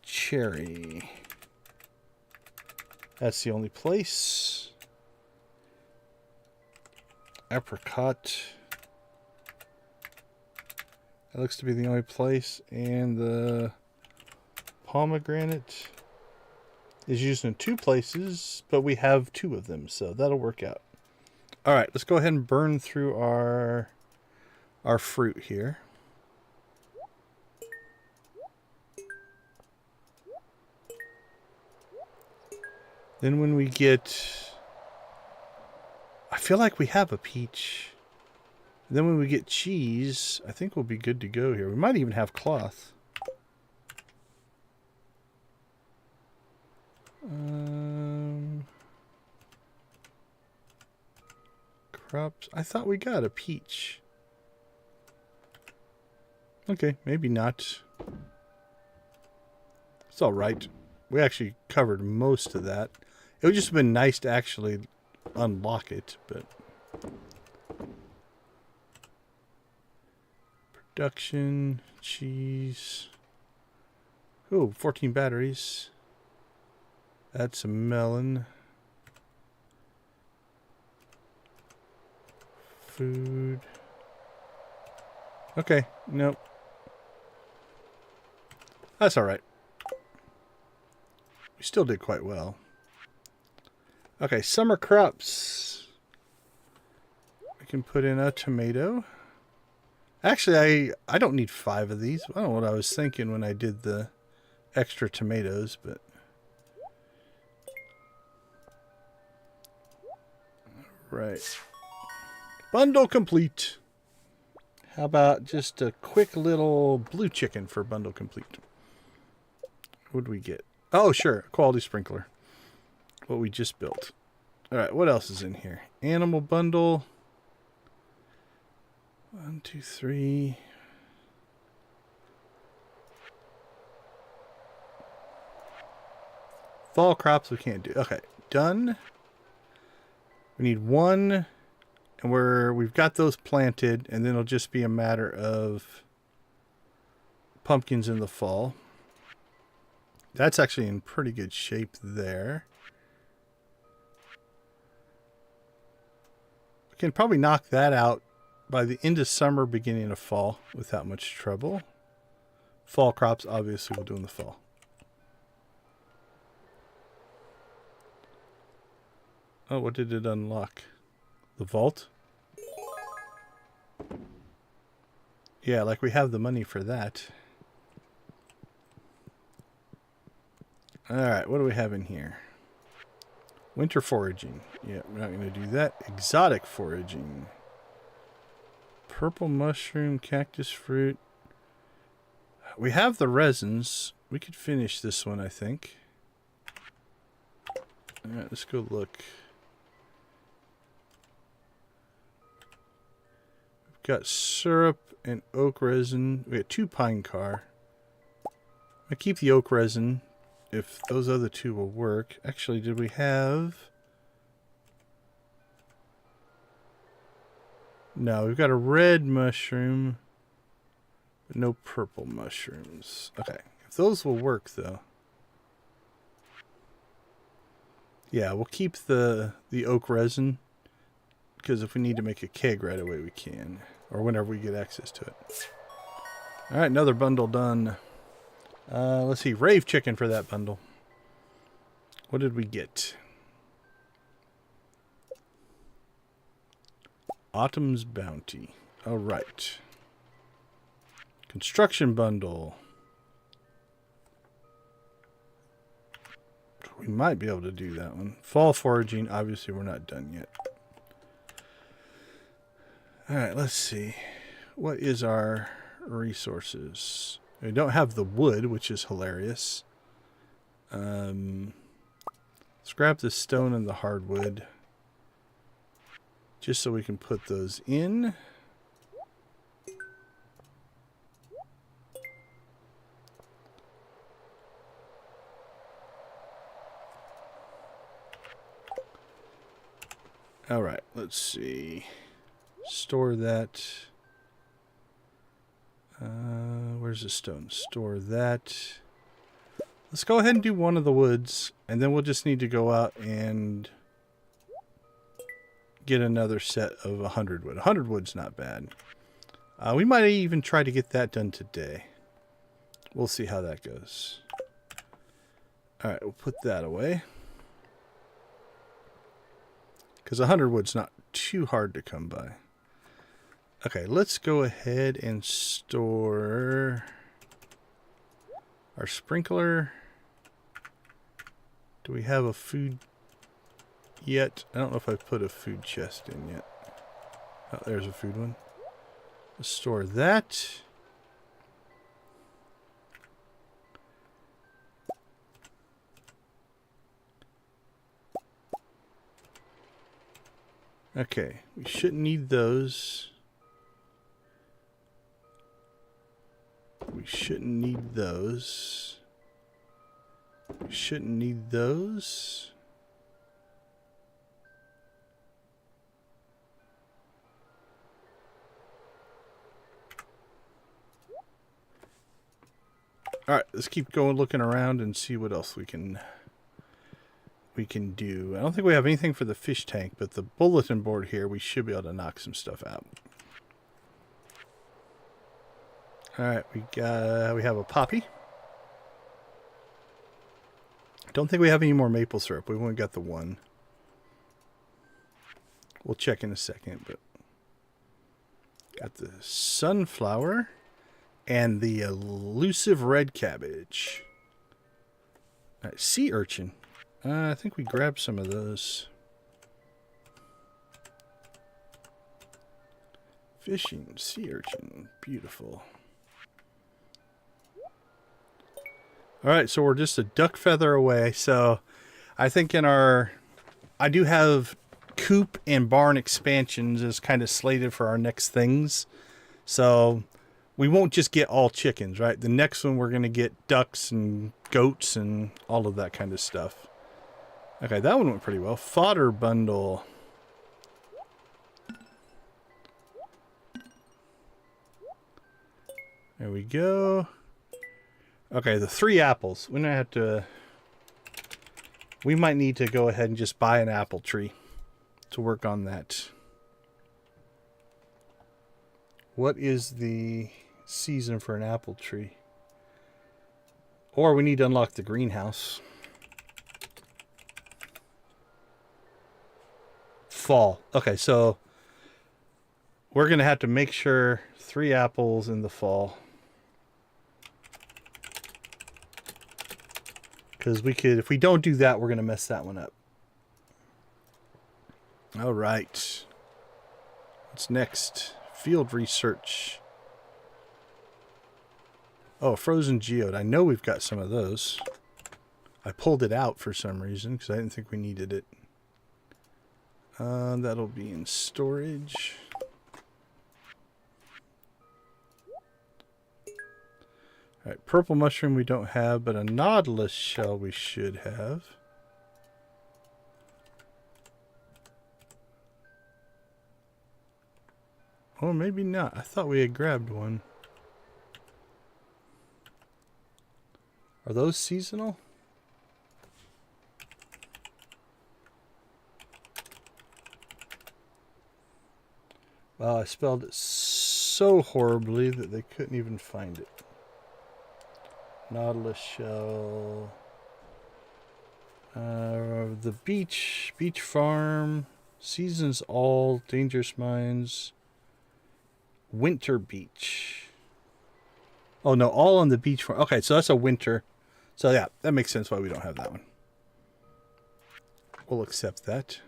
Cherry. That's the only place. Apricot. That looks to be the only place. And the pomegranate is used in 2 places, but we have 2 of them, so that'll work out. All right, let's go ahead and burn through our fruit here. Then when we get... I feel like we have a peach. Then when we get cheese, I think we'll be good to go here. We might even have cloth. Crops. I thought we got a peach. Okay, maybe not. It's all right. We actually covered most of that. It would just have been nice to actually unlock it, but... Production, cheese. Oh, 14 batteries. That's a melon. Food. Okay, nope. That's all right. We still did quite well. Okay, summer crops. We can put in a tomato. Actually, I don't need 5 of these. I don't know what I was thinking when I did the extra tomatoes, but... Right. Bundle complete. How about just a quick little blue chicken for bundle complete? What do we get? Oh, sure. Quality sprinkler. What we just built. Alright, what else is in here? Animal bundle. 1, 2, 3. Fall crops we can't do. Okay, done. We need 1, and we've got those planted, and then it'll just be a matter of pumpkins in the fall. That's actually in pretty good shape there. We can probably knock that out by the end of summer, beginning of fall, without much trouble. Fall crops, obviously, we'll do in the fall. Oh, what did it unlock? The vault? Yeah, like we have the money for that. Alright, what do we have in here? Winter foraging. Yeah, we're not going to do that. Exotic foraging. Purple mushroom, cactus fruit. We have the resins. We could finish this one, I think. Alright, let's go look. We've got syrup and oak resin. We got 2 pine car. I keep the oak resin if those other 2 will work. Actually, did we have... No, we've got a red mushroom, but no purple mushrooms. Okay, if those will work, though. Yeah, we'll keep the oak resin, because if we need to make a keg right away, we can. Or whenever we get access to it. Alright, another bundle done. Let's see, rave chicken for that bundle. What did we get? Autumn's Bounty. Alright. Construction bundle. We might be able to do that one. Fall foraging, obviously we're not done yet. Alright, let's see. What is our resources? We don't have the wood, which is hilarious. Let's grab the stone and the hardwood. Just so we can put those in. Alright, let's see. Store that. Where's the stone? Store that. Let's go ahead and do one of the woods, and then we'll just need to go out and get another set of 100 wood. 100 wood's not bad. We might even try to get that done today. We'll see how that goes. Alright, we'll put that away. Because 100 wood's not too hard to come by. Okay, let's go ahead and store our sprinkler. Do we have a food yet? I don't know if I've put a food chest in yet. Oh, there's a food one. Let's store that. Okay, we shouldn't need those. We shouldn't need those. We shouldn't need those. Alright, let's keep going, looking around and see what else we can do. I don't think we have anything for the fish tank, but the bulletin board here, we should be able to knock some stuff out. Alright, we have a poppy. Don't think we have any more maple syrup. We've only got the one. We'll check in a second, but Got the sunflower and the elusive red cabbage. All right, sea urchin. I think we grabbed some of those. Fishing, sea urchin, beautiful. All right, so we're just a duck feather away. So I think I do have coop and barn expansions is kind of slated for our next things. So we won't just get all chickens, right? The next one we're going to get ducks and goats and all of that kind of stuff. Okay, that one went pretty well. Fodder bundle. There we go. Okay, the 3 apples. We're gonna have to. We might need to go ahead and just buy an apple tree to work on that. What is the season for an apple tree? Or we need to unlock the greenhouse. Fall. Okay, so we're gonna have to make sure 3 apples in the fall. Because we could, if we don't do that, we're going to mess that one up. All right. What's next? Field research. Oh, frozen geode. I know we've got some of those. I pulled it out for some reason because I didn't think we needed it. That'll be in storage. All right, purple mushroom we don't have, but a nautilus shell we should have. Or maybe not. I thought we had grabbed one. Are those seasonal? Well, I spelled it so horribly that they couldn't even find it. Nautilus shell. The beach farm. Seasons all. Dangerous mines. Winter beach. Oh no, all on the beach farm. Okay, so that's a winter. So yeah, that makes sense why we don't have that one. We'll accept that.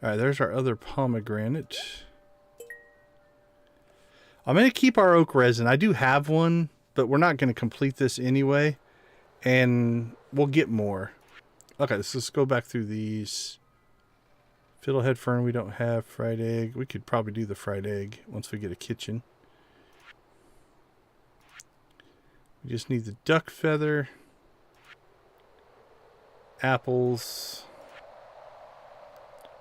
Alright, there's our other pomegranate. I'm going to keep our oak resin. I do have one, but we're not going to complete this anyway. And we'll get more. Okay, so let's go back through these. Fiddlehead fern we don't have. Fried egg. We could probably do the fried egg once we get a kitchen. We just need the duck feather. Apples.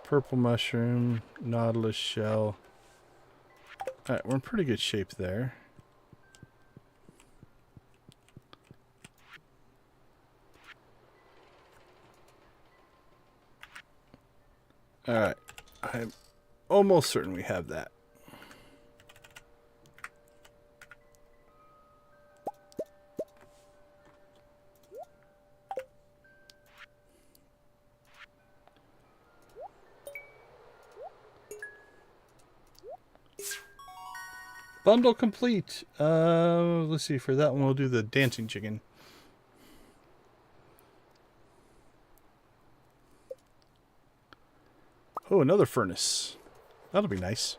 Purple mushroom. Nautilus shell. Alright, we're in pretty good shape there. Alright, I'm almost certain we have that. Bundle complete. Let's see, for that one we'll do the dancing chicken. Oh, another furnace. That'll be nice.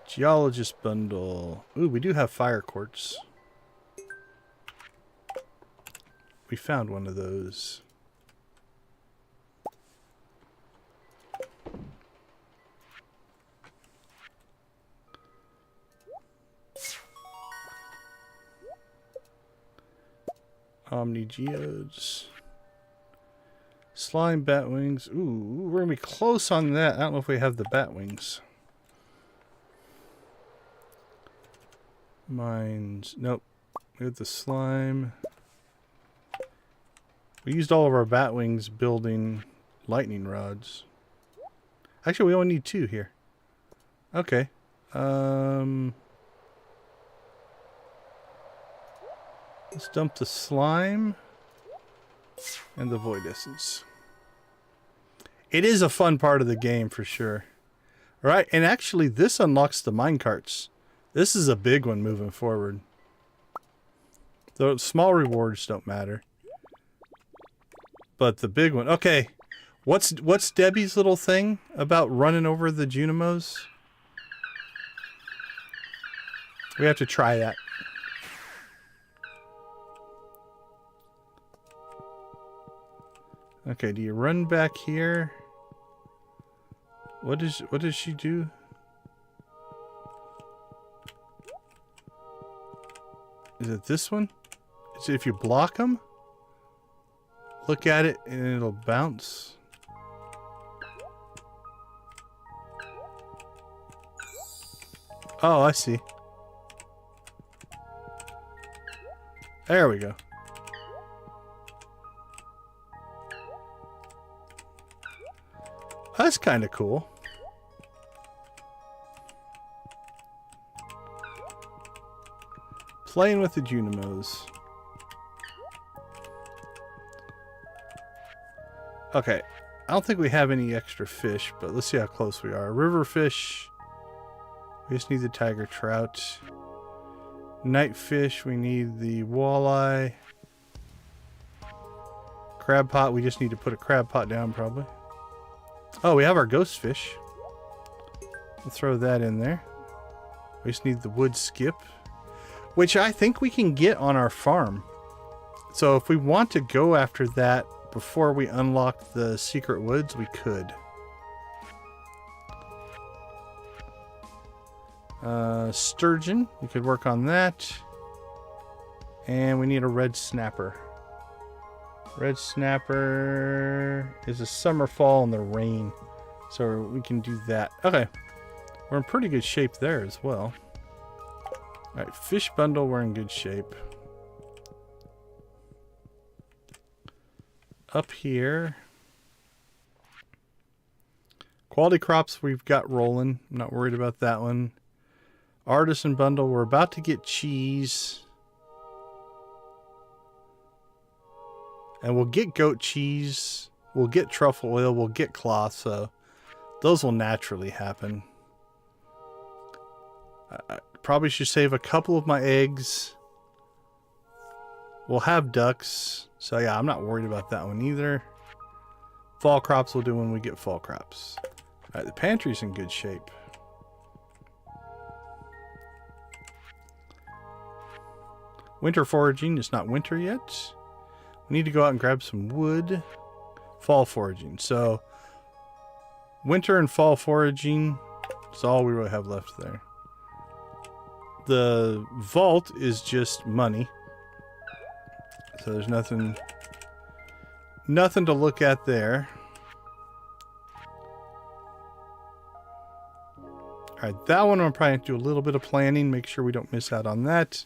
Geologist bundle. Ooh, we do have fire quartz. We found one of those. Omni geodes. Slime bat wings. Ooh, we're gonna be close on that. I don't know if we have the bat wings. Mines. Nope. We have the slime. We used all of our bat wings building lightning rods. Actually, we only need 2 here. Okay. Let's dump the slime and the void essence. It is a fun part of the game for sure. All right, and actually this unlocks the minecarts. This is a big one moving forward. The small rewards don't matter. But the big one. Okay. What's Debbie's little thing about running over the Junimos? We have to try that. Okay, do you run back here? What does she do? Is it this one? Is it if you block them? Look at it and it'll bounce. Oh, I see. There we go. That's kind of cool. Playing with the Junimos. Okay. I don't think we have any extra fish, but let's see how close we are. River fish. We just need the tiger trout. Night fish, we need the walleye. Crab pot, we just need to put a crab pot down probably. Oh, we have our ghost fish. We'll throw that in there. We just need the wood skip, which I think we can get on our farm. So if we want to go after that before we unlock the secret woods, we could. Sturgeon, we could work on that. And we need a red snapper. Red snapper is a summer, fall, and the rain. So we can do that. Okay. We're in pretty good shape there as well. Alright, fish bundle, we're in good shape. Up here. Quality crops we've got rolling. I'm not worried about that one. Artisan bundle, we're about to get cheese. And we'll get goat cheese. We'll get truffle oil. We'll get cloth. So those will naturally happen. I probably should save a couple of my eggs. We'll have ducks. So yeah, I'm not worried about that one either. Fall crops we'll do when we get fall crops. Alright, the pantry's in good shape. Winter foraging. It's not winter yet. We need to go out and grab some wood. Fall foraging. So, winter and fall foraging is all we really have left there. The vault is just money. So there's nothing to look at there. Alright, that one I'm probably going to do a little bit of planning. Make sure we don't miss out on that.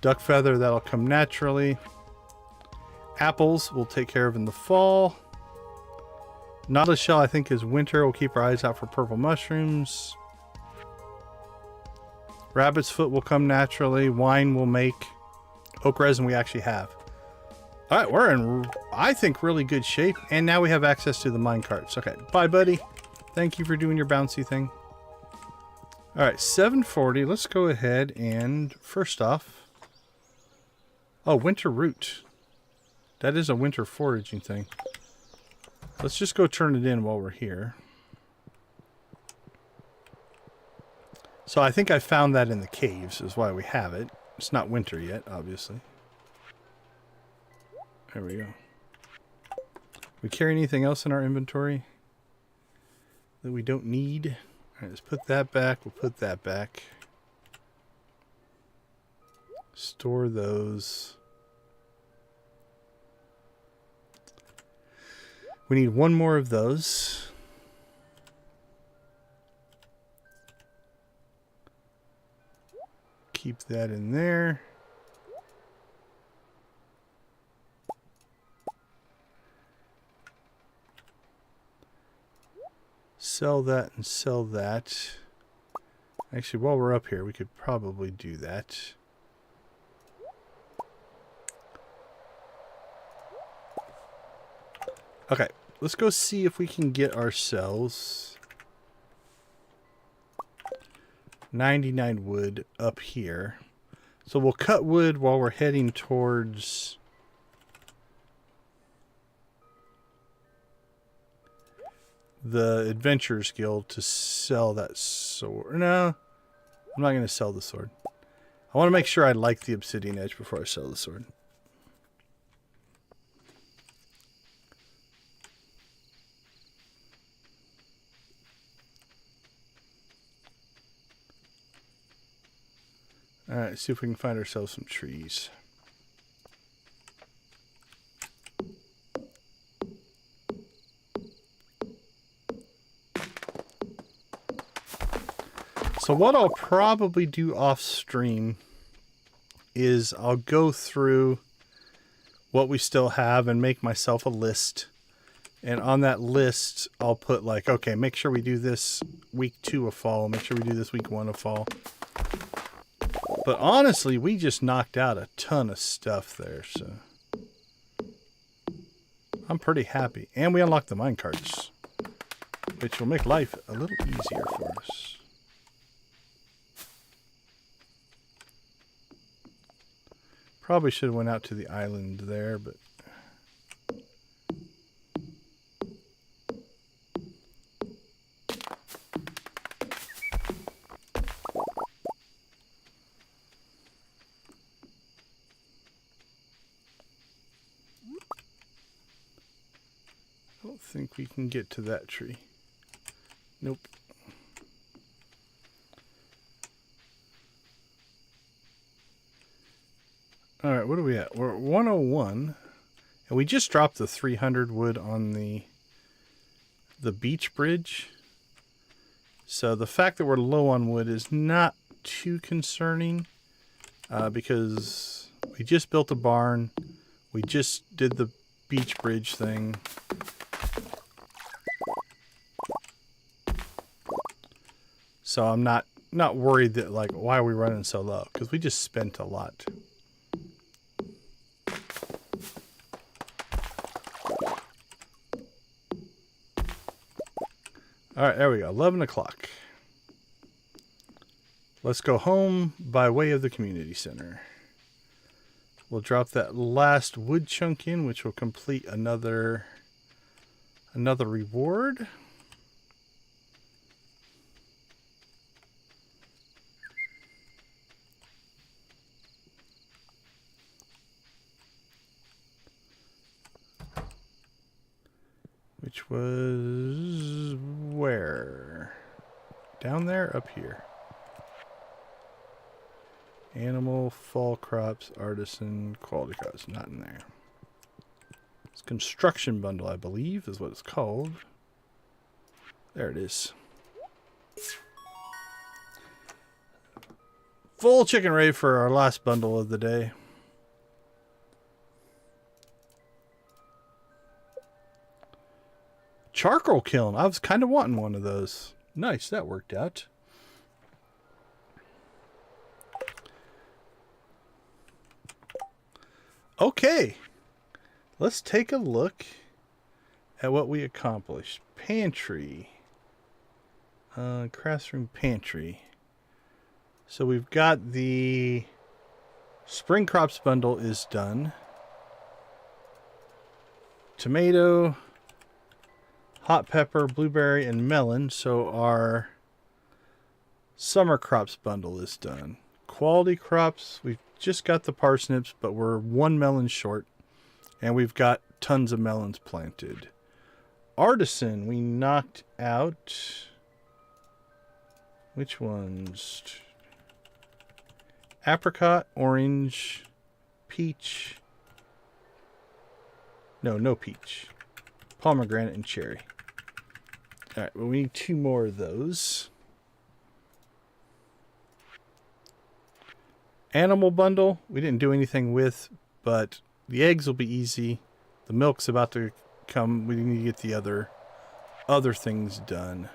Duck feather, that'll come naturally. Apples we'll take care of in the fall. Nautilus shell I think is winter. We'll keep our eyes out for purple mushrooms. Rabbit's foot will come naturally. Wine we'll make. Oak resin we actually have. Alright, we're in, I think, really good shape. And now we have access to the minecarts. Okay, bye buddy. Thank you for doing your bouncy thing. Alright, 740. Let's go ahead and, first off... Oh, winter root. That is a winter foraging thing. Let's just go turn it in while we're here. So I think I found that in the caves is why we have it. It's not winter yet, obviously. There we go. We carry anything else in our inventory that we don't need? Alright, let's put that back. We'll put that back. Store those. We need one more of those. Keep that in there. Sell that and sell that. Actually, while we're up here, we could probably do that. Okay, let's go see if we can get ourselves 99 wood up here. So we'll cut wood while we're heading towards the Adventurers Guild to sell that sword. No, I'm not going to sell the sword. I want to make sure I like the obsidian edge before I sell the sword. Alright, see if we can find ourselves some trees. So what I'll probably do off stream is I'll go through what we still have and make myself a list. And on that list, I'll put like, okay, make sure we do this week 2 of fall. Make sure we do this week 1 of fall. But honestly, we just knocked out a ton of stuff there, so I'm pretty happy. And we unlocked the minecarts, which will make life a little easier for us. Probably should have went out to the island there, but I don't think we can get to that tree. Nope. Alright, what are we at? We're at 101. And we just dropped the 300 wood on the beach bridge. So the fact that we're low on wood is not too concerning. Because we just built a barn. We just did the beach bridge thing. So I'm not worried that, like, why are we running so low? Because we just spent a lot. Alright, there we go. 11 o'clock. Let's go home by way of the community center. We'll drop that last wood chunk in, which will complete another reward. Which was where? Down there? Up here. Animal, fall crops, artisan, quality crops. Not in there. It's construction bundle, I believe, is what it's called. There it is. Full chicken raid for our last bundle of the day. Charcoal kiln. I was kind of wanting one of those. Nice, that worked out. Okay. Let's take a look at what we accomplished. Pantry. Classroom pantry. So we've got the spring crops bundle is done. Tomato, hot pepper, blueberry, and melon. So our summer crops bundle is done. Quality crops, we've just got the parsnips, but we're 1 melon short. And we've got tons of melons planted. Artisan, we knocked out... Which ones? Apricot, orange, peach. No peach. Pomegranate and cherry. Alright, well, we need 2 more of those. Animal bundle, we didn't do anything with, but the eggs will be easy. The milk's about to come. We need to get the other things done.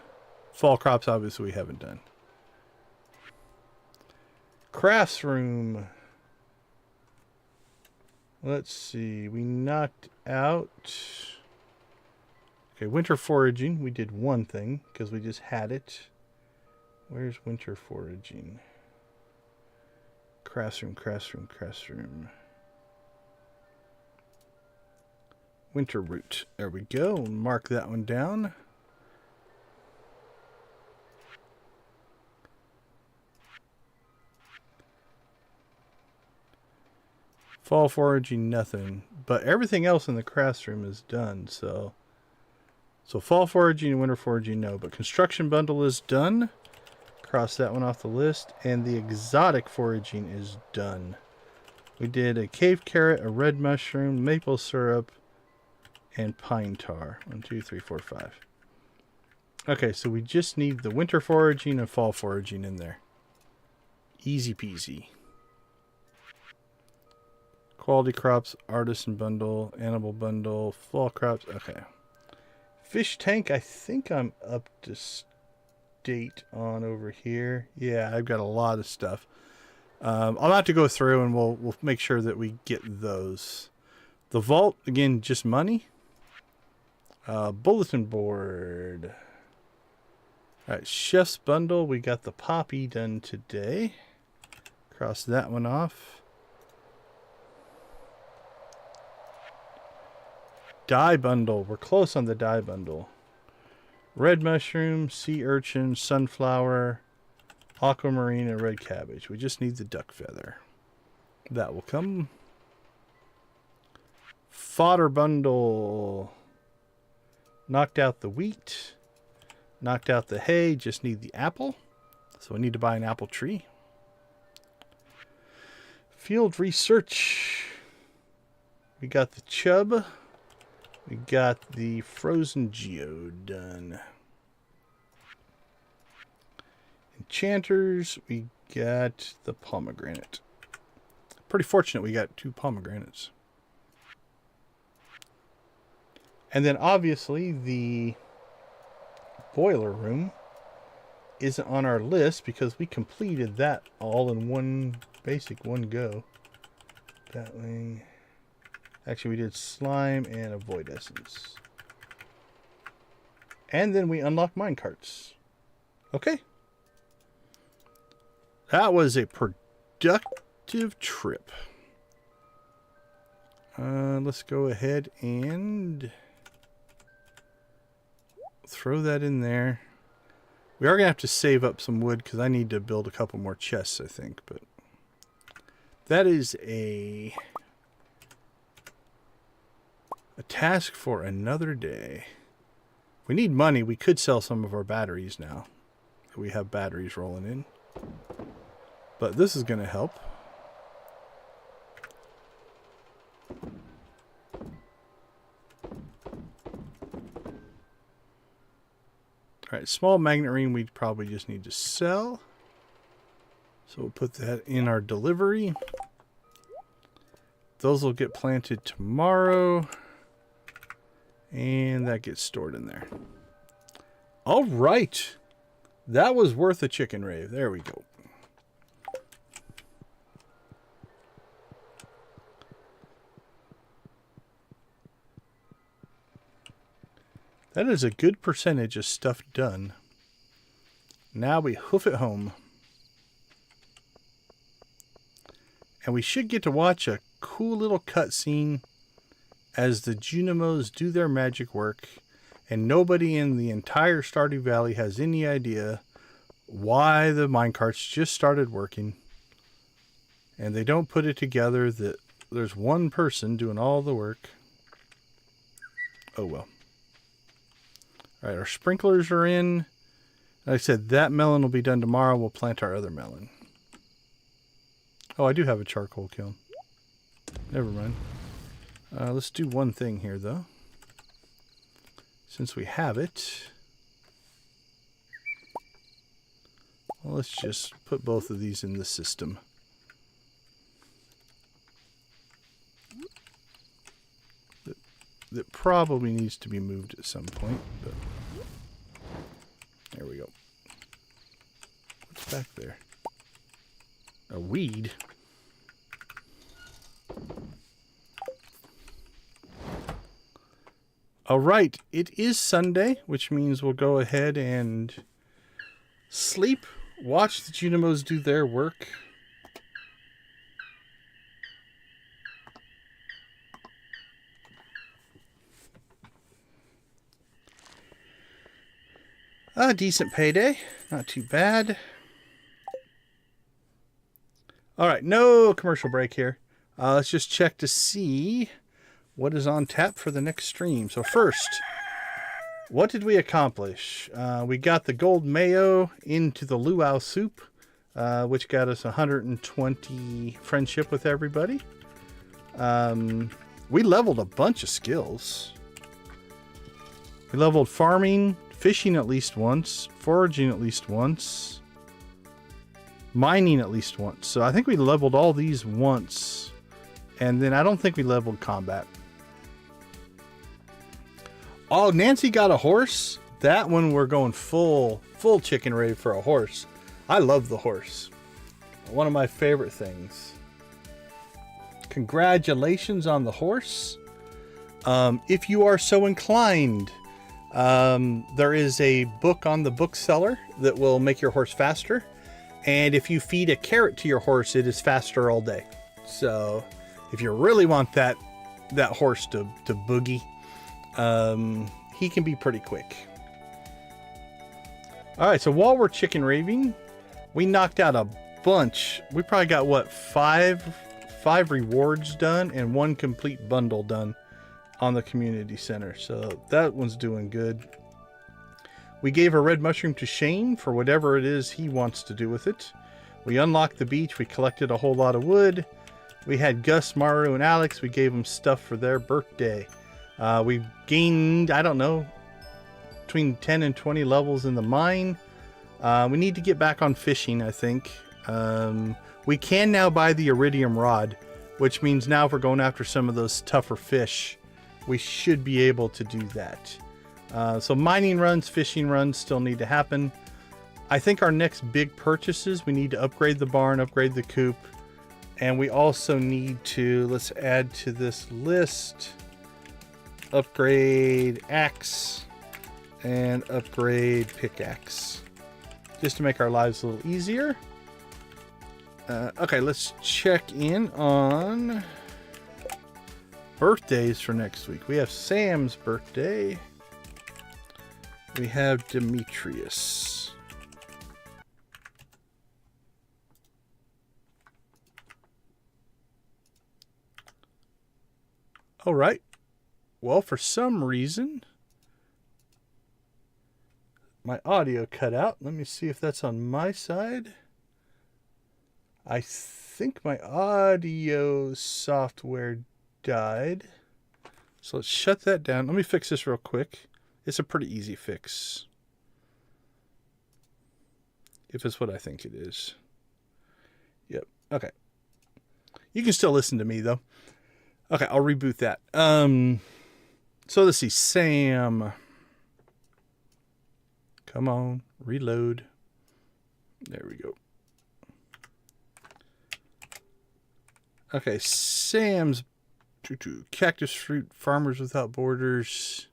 Fall crops, obviously, we haven't done. Crafts room. Let's see. We knocked out... Okay, winter foraging. We did one thing because we just had it. Where's winter foraging? Classroom. Winter route. There we go. Mark that one down. Fall foraging, nothing. But everything else in the classroom is done, so fall foraging and winter foraging, no. But construction bundle is done. Cross that one off the list. And the exotic foraging is done. We did a cave carrot, a red mushroom, maple syrup, and pine tar. 1, 2, 3, 4, 5. Okay, so we just need the winter foraging and fall foraging in there. Easy peasy. Quality crops, artisan bundle, animal bundle, fall crops. Okay. Fish tank, I think I'm up to date on over here. Yeah, I've got a lot of stuff. I'll have to go through and we'll make sure that we get those. The vault, again, just money. Bulletin board. Alright, chef's bundle. We got the poppy done today. Cross that one off. Dye bundle. We're close on the dye bundle. Red mushroom, sea urchin, sunflower, aquamarine, and red cabbage. We just need the duck feather. That will come. Fodder bundle. Knocked out the wheat. Knocked out the hay. Just need the apple. So we need to buy an apple tree. Field research. We got the chub. We got the frozen geode done. Enchanters, we got the pomegranate. Pretty fortunate we got 2 pomegranates. And then obviously the boiler room isn't on our list because we completed that all in one go. Battling. Actually, we did slime and a void essence. And then we unlocked minecarts. Okay. That was a productive trip. Let's go ahead and throw that in there. We are going to have to save up some wood because I need to build a couple more chests, I think. But that is a task for another day. We need money. We could sell some of our batteries now. We have batteries rolling in. But this is going to help. Alright, small magnet ring we probably just need to sell. So we'll put that in our delivery. Those will get planted tomorrow. And that gets stored in there. All right. That was worth a chicken rave. There we go. That is a good percentage of stuff done. Now we hoof it home. And we should get to watch a cool little cutscene as the Junimos do their magic work, and nobody in the entire Stardew Valley has any idea why the minecarts just started working, and they don't put it together that there's one person doing all the work. Oh well. Alright, our sprinklers are in. Like I said, that melon will be done tomorrow. We'll plant our other melon. Oh, I do have a charcoal kiln. Never mind. Let's do one thing here, though. Since we have it, well, let's just put both of these in the system. That probably needs to be moved at some point, but there we go. What's back there? A weed? All right, it is Sunday, which means we'll go ahead and Sleep. Watch the Junimos do their work. A decent payday. Not too bad. All right, no commercial break here. Let's just check to see what is on tap for the next stream. So first, what did we accomplish? We got the gold mayo into the luau soup, which got us 120 friendship with everybody. We leveled a bunch of skills. We leveled farming, fishing at least once, foraging at least once, mining at least once. So I think we leveled all these once. And then I don't think we leveled combat. Oh, Nancy got a horse. That one we're going full chicken ready for a horse. I love the horse. One of my favorite things. Congratulations on the horse. If you are so inclined, there is a book on the bookseller that will make your horse faster. And if you feed a carrot to your horse, it is faster all day. So if you really want that horse to boogie, he can be pretty quick. All right, so while we're chicken raving, we knocked out a bunch. We probably got, what, five rewards done and one complete bundle done on the community center. So that one's doing good. We gave a red mushroom to Shane for whatever it is he wants to do with it. We unlocked the beach. We collected a whole lot of wood. We had Gus, Maru, and Alex. We gave them stuff for their birthday. We gained, I don't know, between 10 and 20 levels in the mine. We need to get back on fishing, I think. We can now buy the iridium rod, which means now if we're going after some of those tougher fish, we should be able to do that. So mining runs, fishing runs still need to happen. I think our next big purchases, we need to upgrade the barn, upgrade the coop. And we also need to, let's add to this list, upgrade axe and upgrade pickaxe, just to make our lives a little easier. Okay, let's check in on birthdays for next week. We have Sam's birthday. We have Demetrius. All right. Well, for some reason, my audio cut out. Let me see if that's on my side. I think my audio software died. So let's shut that down. Let me fix this real quick. It's a pretty easy fix, if it's what I think it is. Yep. Okay. You can still listen to me, though. Okay, I'll reboot that. So let's see. Sam. Come on. Reload. There we go. Okay, Sam's Cactus Fruit, Farmers Without Borders.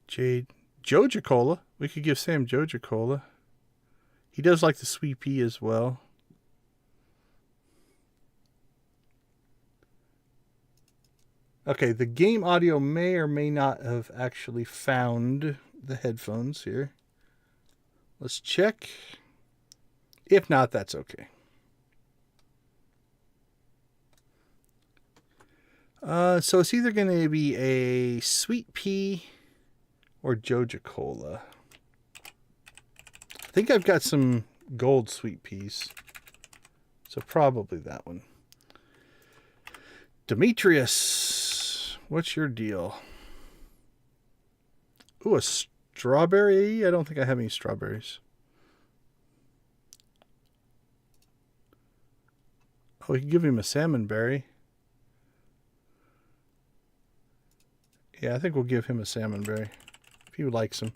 Jade. Joja Cola. We could give Sam Joja Cola. He does like the sweet pea as well. Okay, the game audio may or may not have actually found the headphones here. Let's check. If not, that's okay. So it's either going to be a sweet pea or Joja Cola. I think I've got some gold sweet peas. So probably that one. Demetrius, what's your deal? Ooh, a strawberry? I don't think I have any strawberries. Oh, we can give him a salmon berry. Yeah, I think we'll give him a salmon berry if he likes them.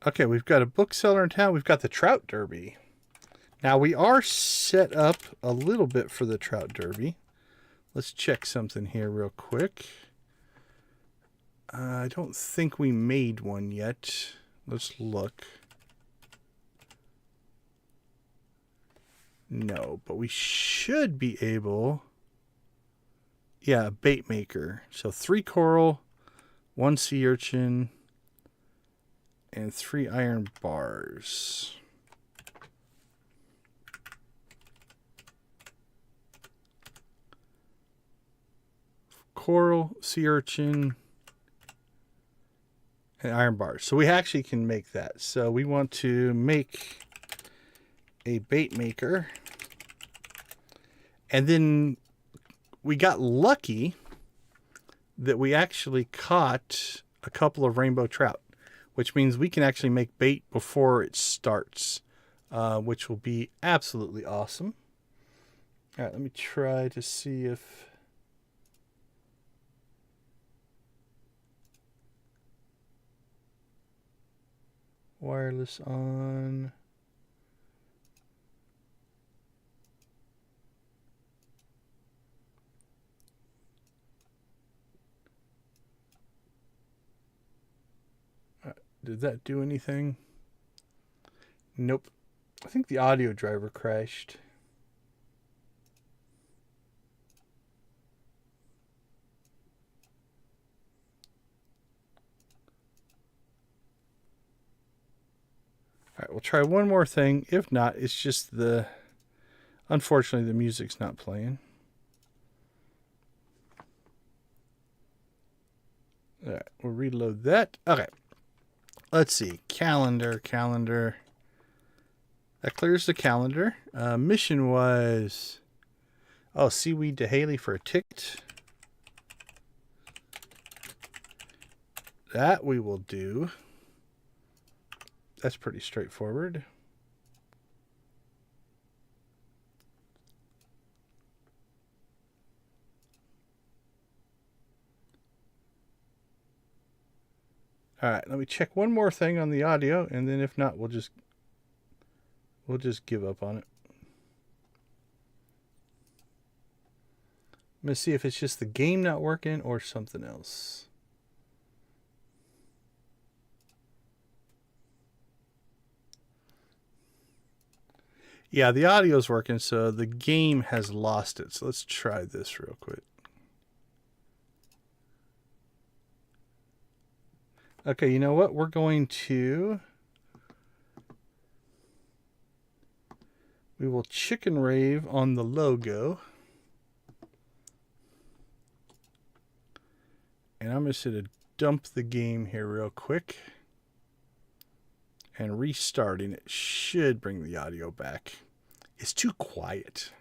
Okay, we've got a bookseller in town. We've got the Trout Derby. Now we are set up a little bit for the trout derby. Let's check something here real quick. I don't think we made one yet. Let's look. No, but we should be able... Yeah, a bait maker. So 3 coral, 1 sea urchin, and 3 iron bars. Coral, sea urchin, and iron bars. So we actually can make that. So we want to make a bait maker. And then we got lucky that we actually caught a couple of rainbow trout, which means we can actually make bait before it starts, which will be absolutely awesome. All right, let me try to see if... Wireless on. Did that do anything? Nope. I think the audio driver crashed. All right, we'll try one more thing. If not, it's just the... Unfortunately, the music's not playing. All right, we'll reload that. Okay. Let's see. Calendar. That clears the calendar. Mission was... Oh, seaweed to Haley for a ticket. That we will do. That's pretty straightforward. All right, let me check one more thing on the audio, and then if not, we'll just give up on it. I'm gonna see if it's just the game not working or something else. Yeah, the audio's working, so the game has lost it. So let's try this real quick. Okay, you know what? We're going to... We will chicken rave on the logo. And I'm just going to dump the game here real quick. And restarting it should bring the audio back. It's too quiet.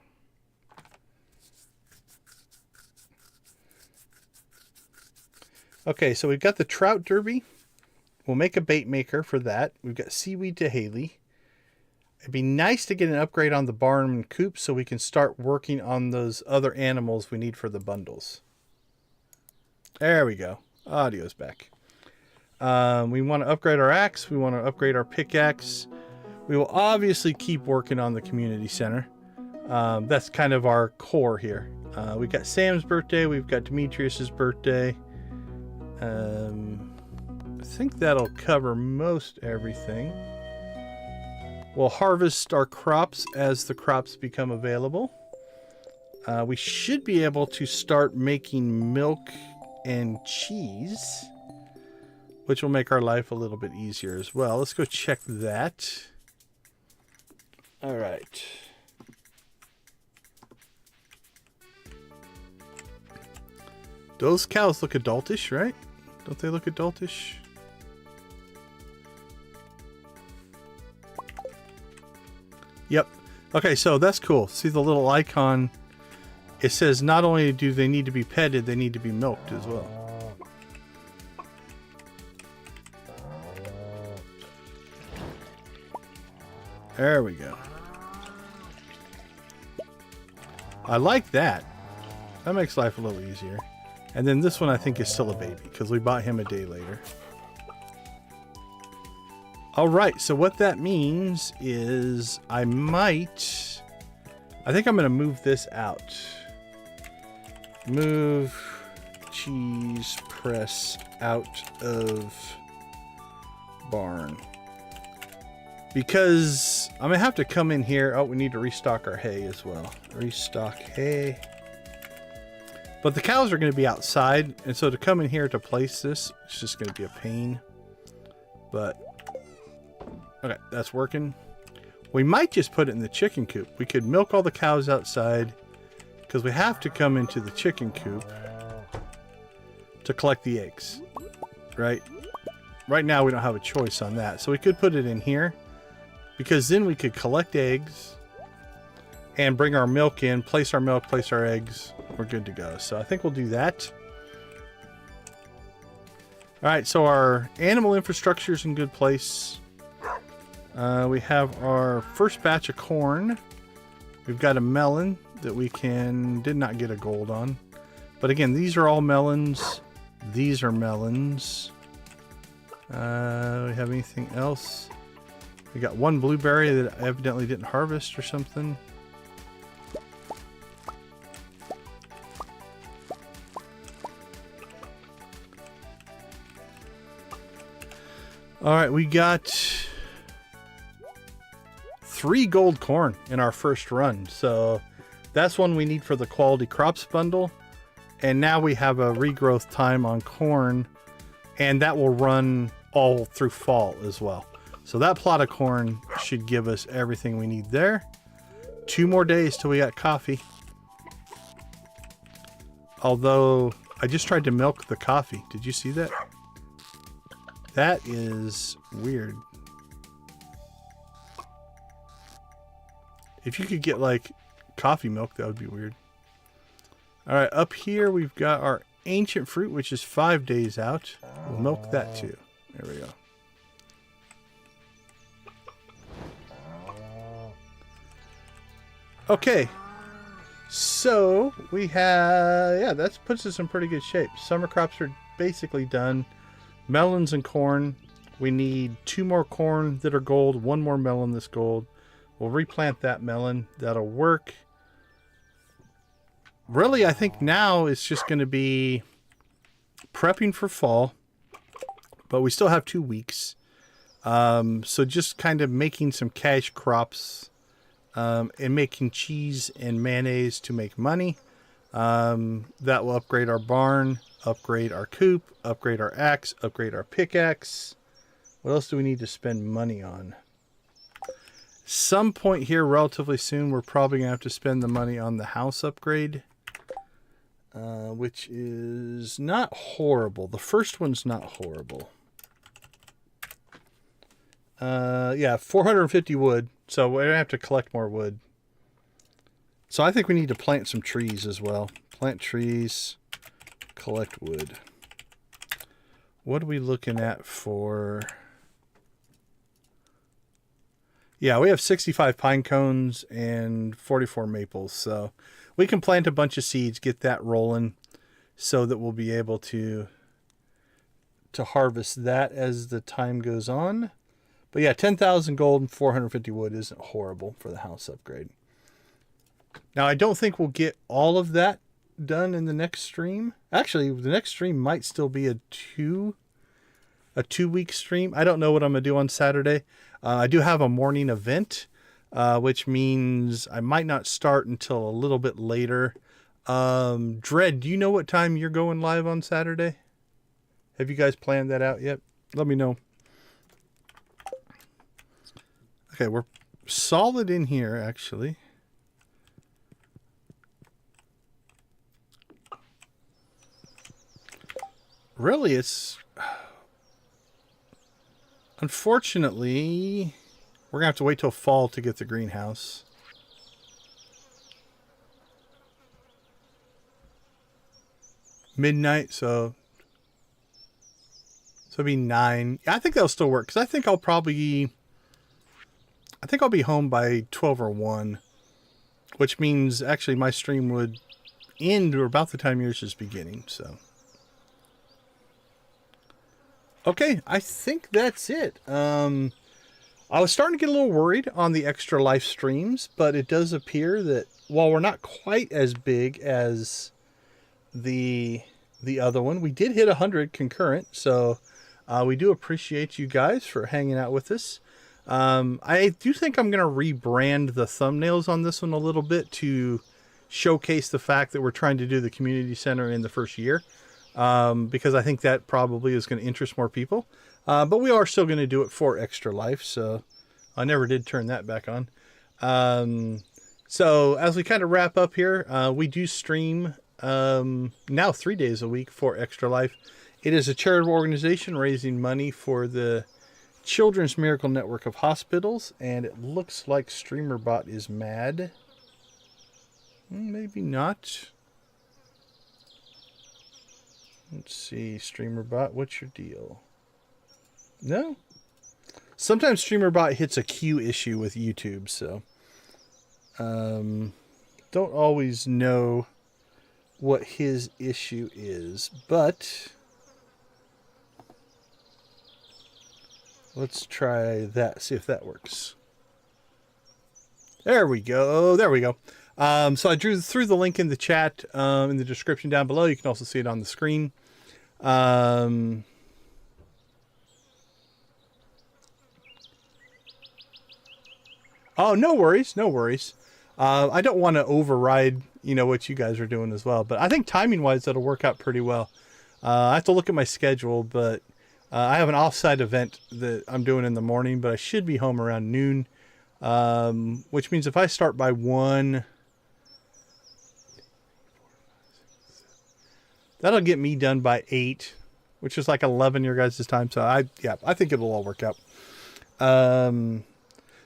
Okay, so we've got the trout derby. We'll make a bait maker for that. We've got seaweed to Haley. It'd be nice to get an upgrade on the barn and coop so we can start working on those other animals we need for the bundles. There we go. Audio's back. We want to upgrade our axe. We want to upgrade our pickaxe. We will obviously keep working on the community center. That's kind of our core here. We've got Sam's birthday. We've got Demetrius's birthday. I think that'll cover most everything. We'll harvest our crops as the crops become available. We should be able to start making milk and cheese, which will make our life a little bit easier as well. Let's go check that. All right. Those cows look adultish, right? Don't they look adultish? Yep. Okay, so that's cool. See the little icon? It says not only do they need to be petted, they need to be milked as well. There we go. I like that. That makes life a little easier. And then this one I think is still a baby because we bought him a day later. All right, so what that means is I think I'm going to move this out. Move cheese press out of barn. Because I'm going to have to come in here. Oh, we need to restock our hay as well. Restock hay. But the cows are going to be outside, and so to come in here to place this, it's just going to be a pain. But, okay, that's working. We might just put it in the chicken coop. We could milk all the cows outside, because we have to come into the chicken coop to collect the eggs, right? Right now we don't have a choice on that. So we could put it in here, because then we could collect eggs and bring our milk in, place our milk, place our eggs. We're good to go. So I think we'll do that. All right, so our animal infrastructure is in good place. We have our first batch of corn. We've got a melon that we did not get a gold on. But again, these are all melons. These are melons. We have anything else? We got one blueberry that I evidently didn't harvest or something. All right, we got 3 gold corn in our first run. So that's one we need for the quality crops bundle. And now we have a regrowth time on corn, and that will run all through fall as well. So that plot of corn should give us everything we need there. 2 more days till we got coffee. Although I just tried to milk the coffee. Did you see that? That is weird. If you could get like coffee milk, that would be weird. All right, up here we've got our ancient fruit, which is 5 days out. We'll milk that too. There we go. Okay, so we have, yeah, that puts us in pretty good shape. Summer crops are basically done. Melons and corn. We need 2 more corn that are gold, 1 more melon that's gold. We'll replant that melon. That'll work. Really, I think now it's just going to be prepping for fall, but we still have 2 weeks. So just kind of making some cash crops and making cheese and mayonnaise to make money. That will upgrade our barn, upgrade our coop, upgrade our axe, upgrade our pickaxe. What else do we need to spend money on? Some point here relatively soon, we're probably going to have to spend the money on the house upgrade, which is not horrible. The first one's not horrible. Yeah, 450 wood. So we're going to have to collect more wood. So I think we need to plant some trees as well. Plant trees, collect wood. What are we looking at for? Yeah, we have 65 pine cones and 44 maples. So we can plant a bunch of seeds, get that rolling so that we'll be able to harvest that as the time goes on. But yeah, 10,000 gold and 450 wood isn't horrible for the house upgrade. Now, I don't think we'll get all of that done in the next stream. Actually, the next stream might still be a 2-week stream. I don't know what I'm going to do on Saturday. I do have a morning event, which means I might not start until a little bit later. Dread, do you know what time you're going live on Saturday? Have you guys planned that out yet? Let me know. Okay, we're solid in here, actually. Really, it's... Unfortunately, we're going to have to wait till fall to get the greenhouse. Midnight, so it'll be 9. I think that'll still work, because I think I'll be home by 12 or 1, which means actually my stream would end or about the time yours is beginning, so... Okay, I think that's it. I was starting to get a little worried on the ExtraLife streams, but it does appear that while we're not quite as big as the other one, we did hit 100 concurrent, so we do appreciate you guys for hanging out with us. I do think I'm going to rebrand the thumbnails on this one a little bit to showcase the fact that we're trying to do the community center in the first year, because I think that probably is going to interest more people. But we are still going to do it for ExtraLife, so I never did turn that back on. So as we kind of wrap up here, we do stream now 3 days a week for ExtraLife. It is a charitable organization raising money for the Children's Miracle Network of Hospitals, and it looks like StreamerBot is mad. Maybe not. Let's see, StreamerBot, what's your deal? No? Sometimes StreamerBot hits a queue issue with YouTube, so don't always know what his issue is, but let's try that, see if that works. There we go. There we go. So I threw the link in the chat, in the description down below. You can also see it on the screen. Oh, no worries. No worries. I don't want to override, what you guys are doing as well, but I think timing wise, that'll work out pretty well. I have to look at my schedule, but I have an offsite event that I'm doing in the morning, but I should be home around noon. Which means if I start by 1, that'll get me done by 8, which is like 11 your guys' time. So I think it'll all work out.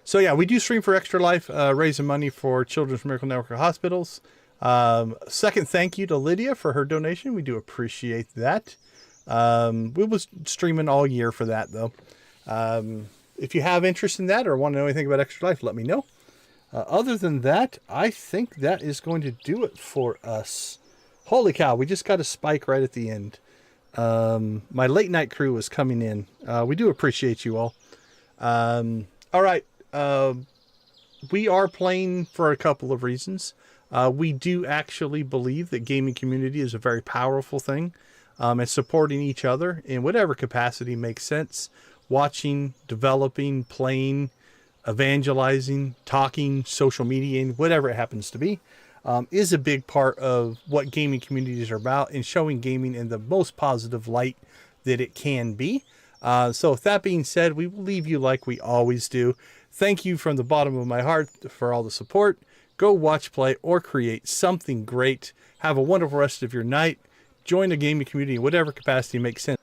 So yeah, we do stream for ExtraLife, raising money for Children's Miracle Network of Hospitals. Second thank you to Lydia for her donation. We do appreciate that. We was streaming all year for that though. If you have interest in that or want to know anything about ExtraLife, let me know. Other than that, I think that is going to do it for us. Holy cow, we just got a spike right at the end. My late night crew was coming in. We do appreciate you all. All right. We are playing for a couple of reasons. We do actually believe that gaming community is a very powerful thing, and supporting each other in whatever capacity makes sense. Watching, developing, playing, evangelizing, talking, social media, whatever it happens to be, is a big part of what gaming communities are about, and showing gaming in the most positive light that it can be. So with that being said, we will leave you like we always do. Thank you from the bottom of my heart for all the support. Go watch, play, or create something great. Have a wonderful rest of your night. Join the gaming community in whatever capacity makes sense.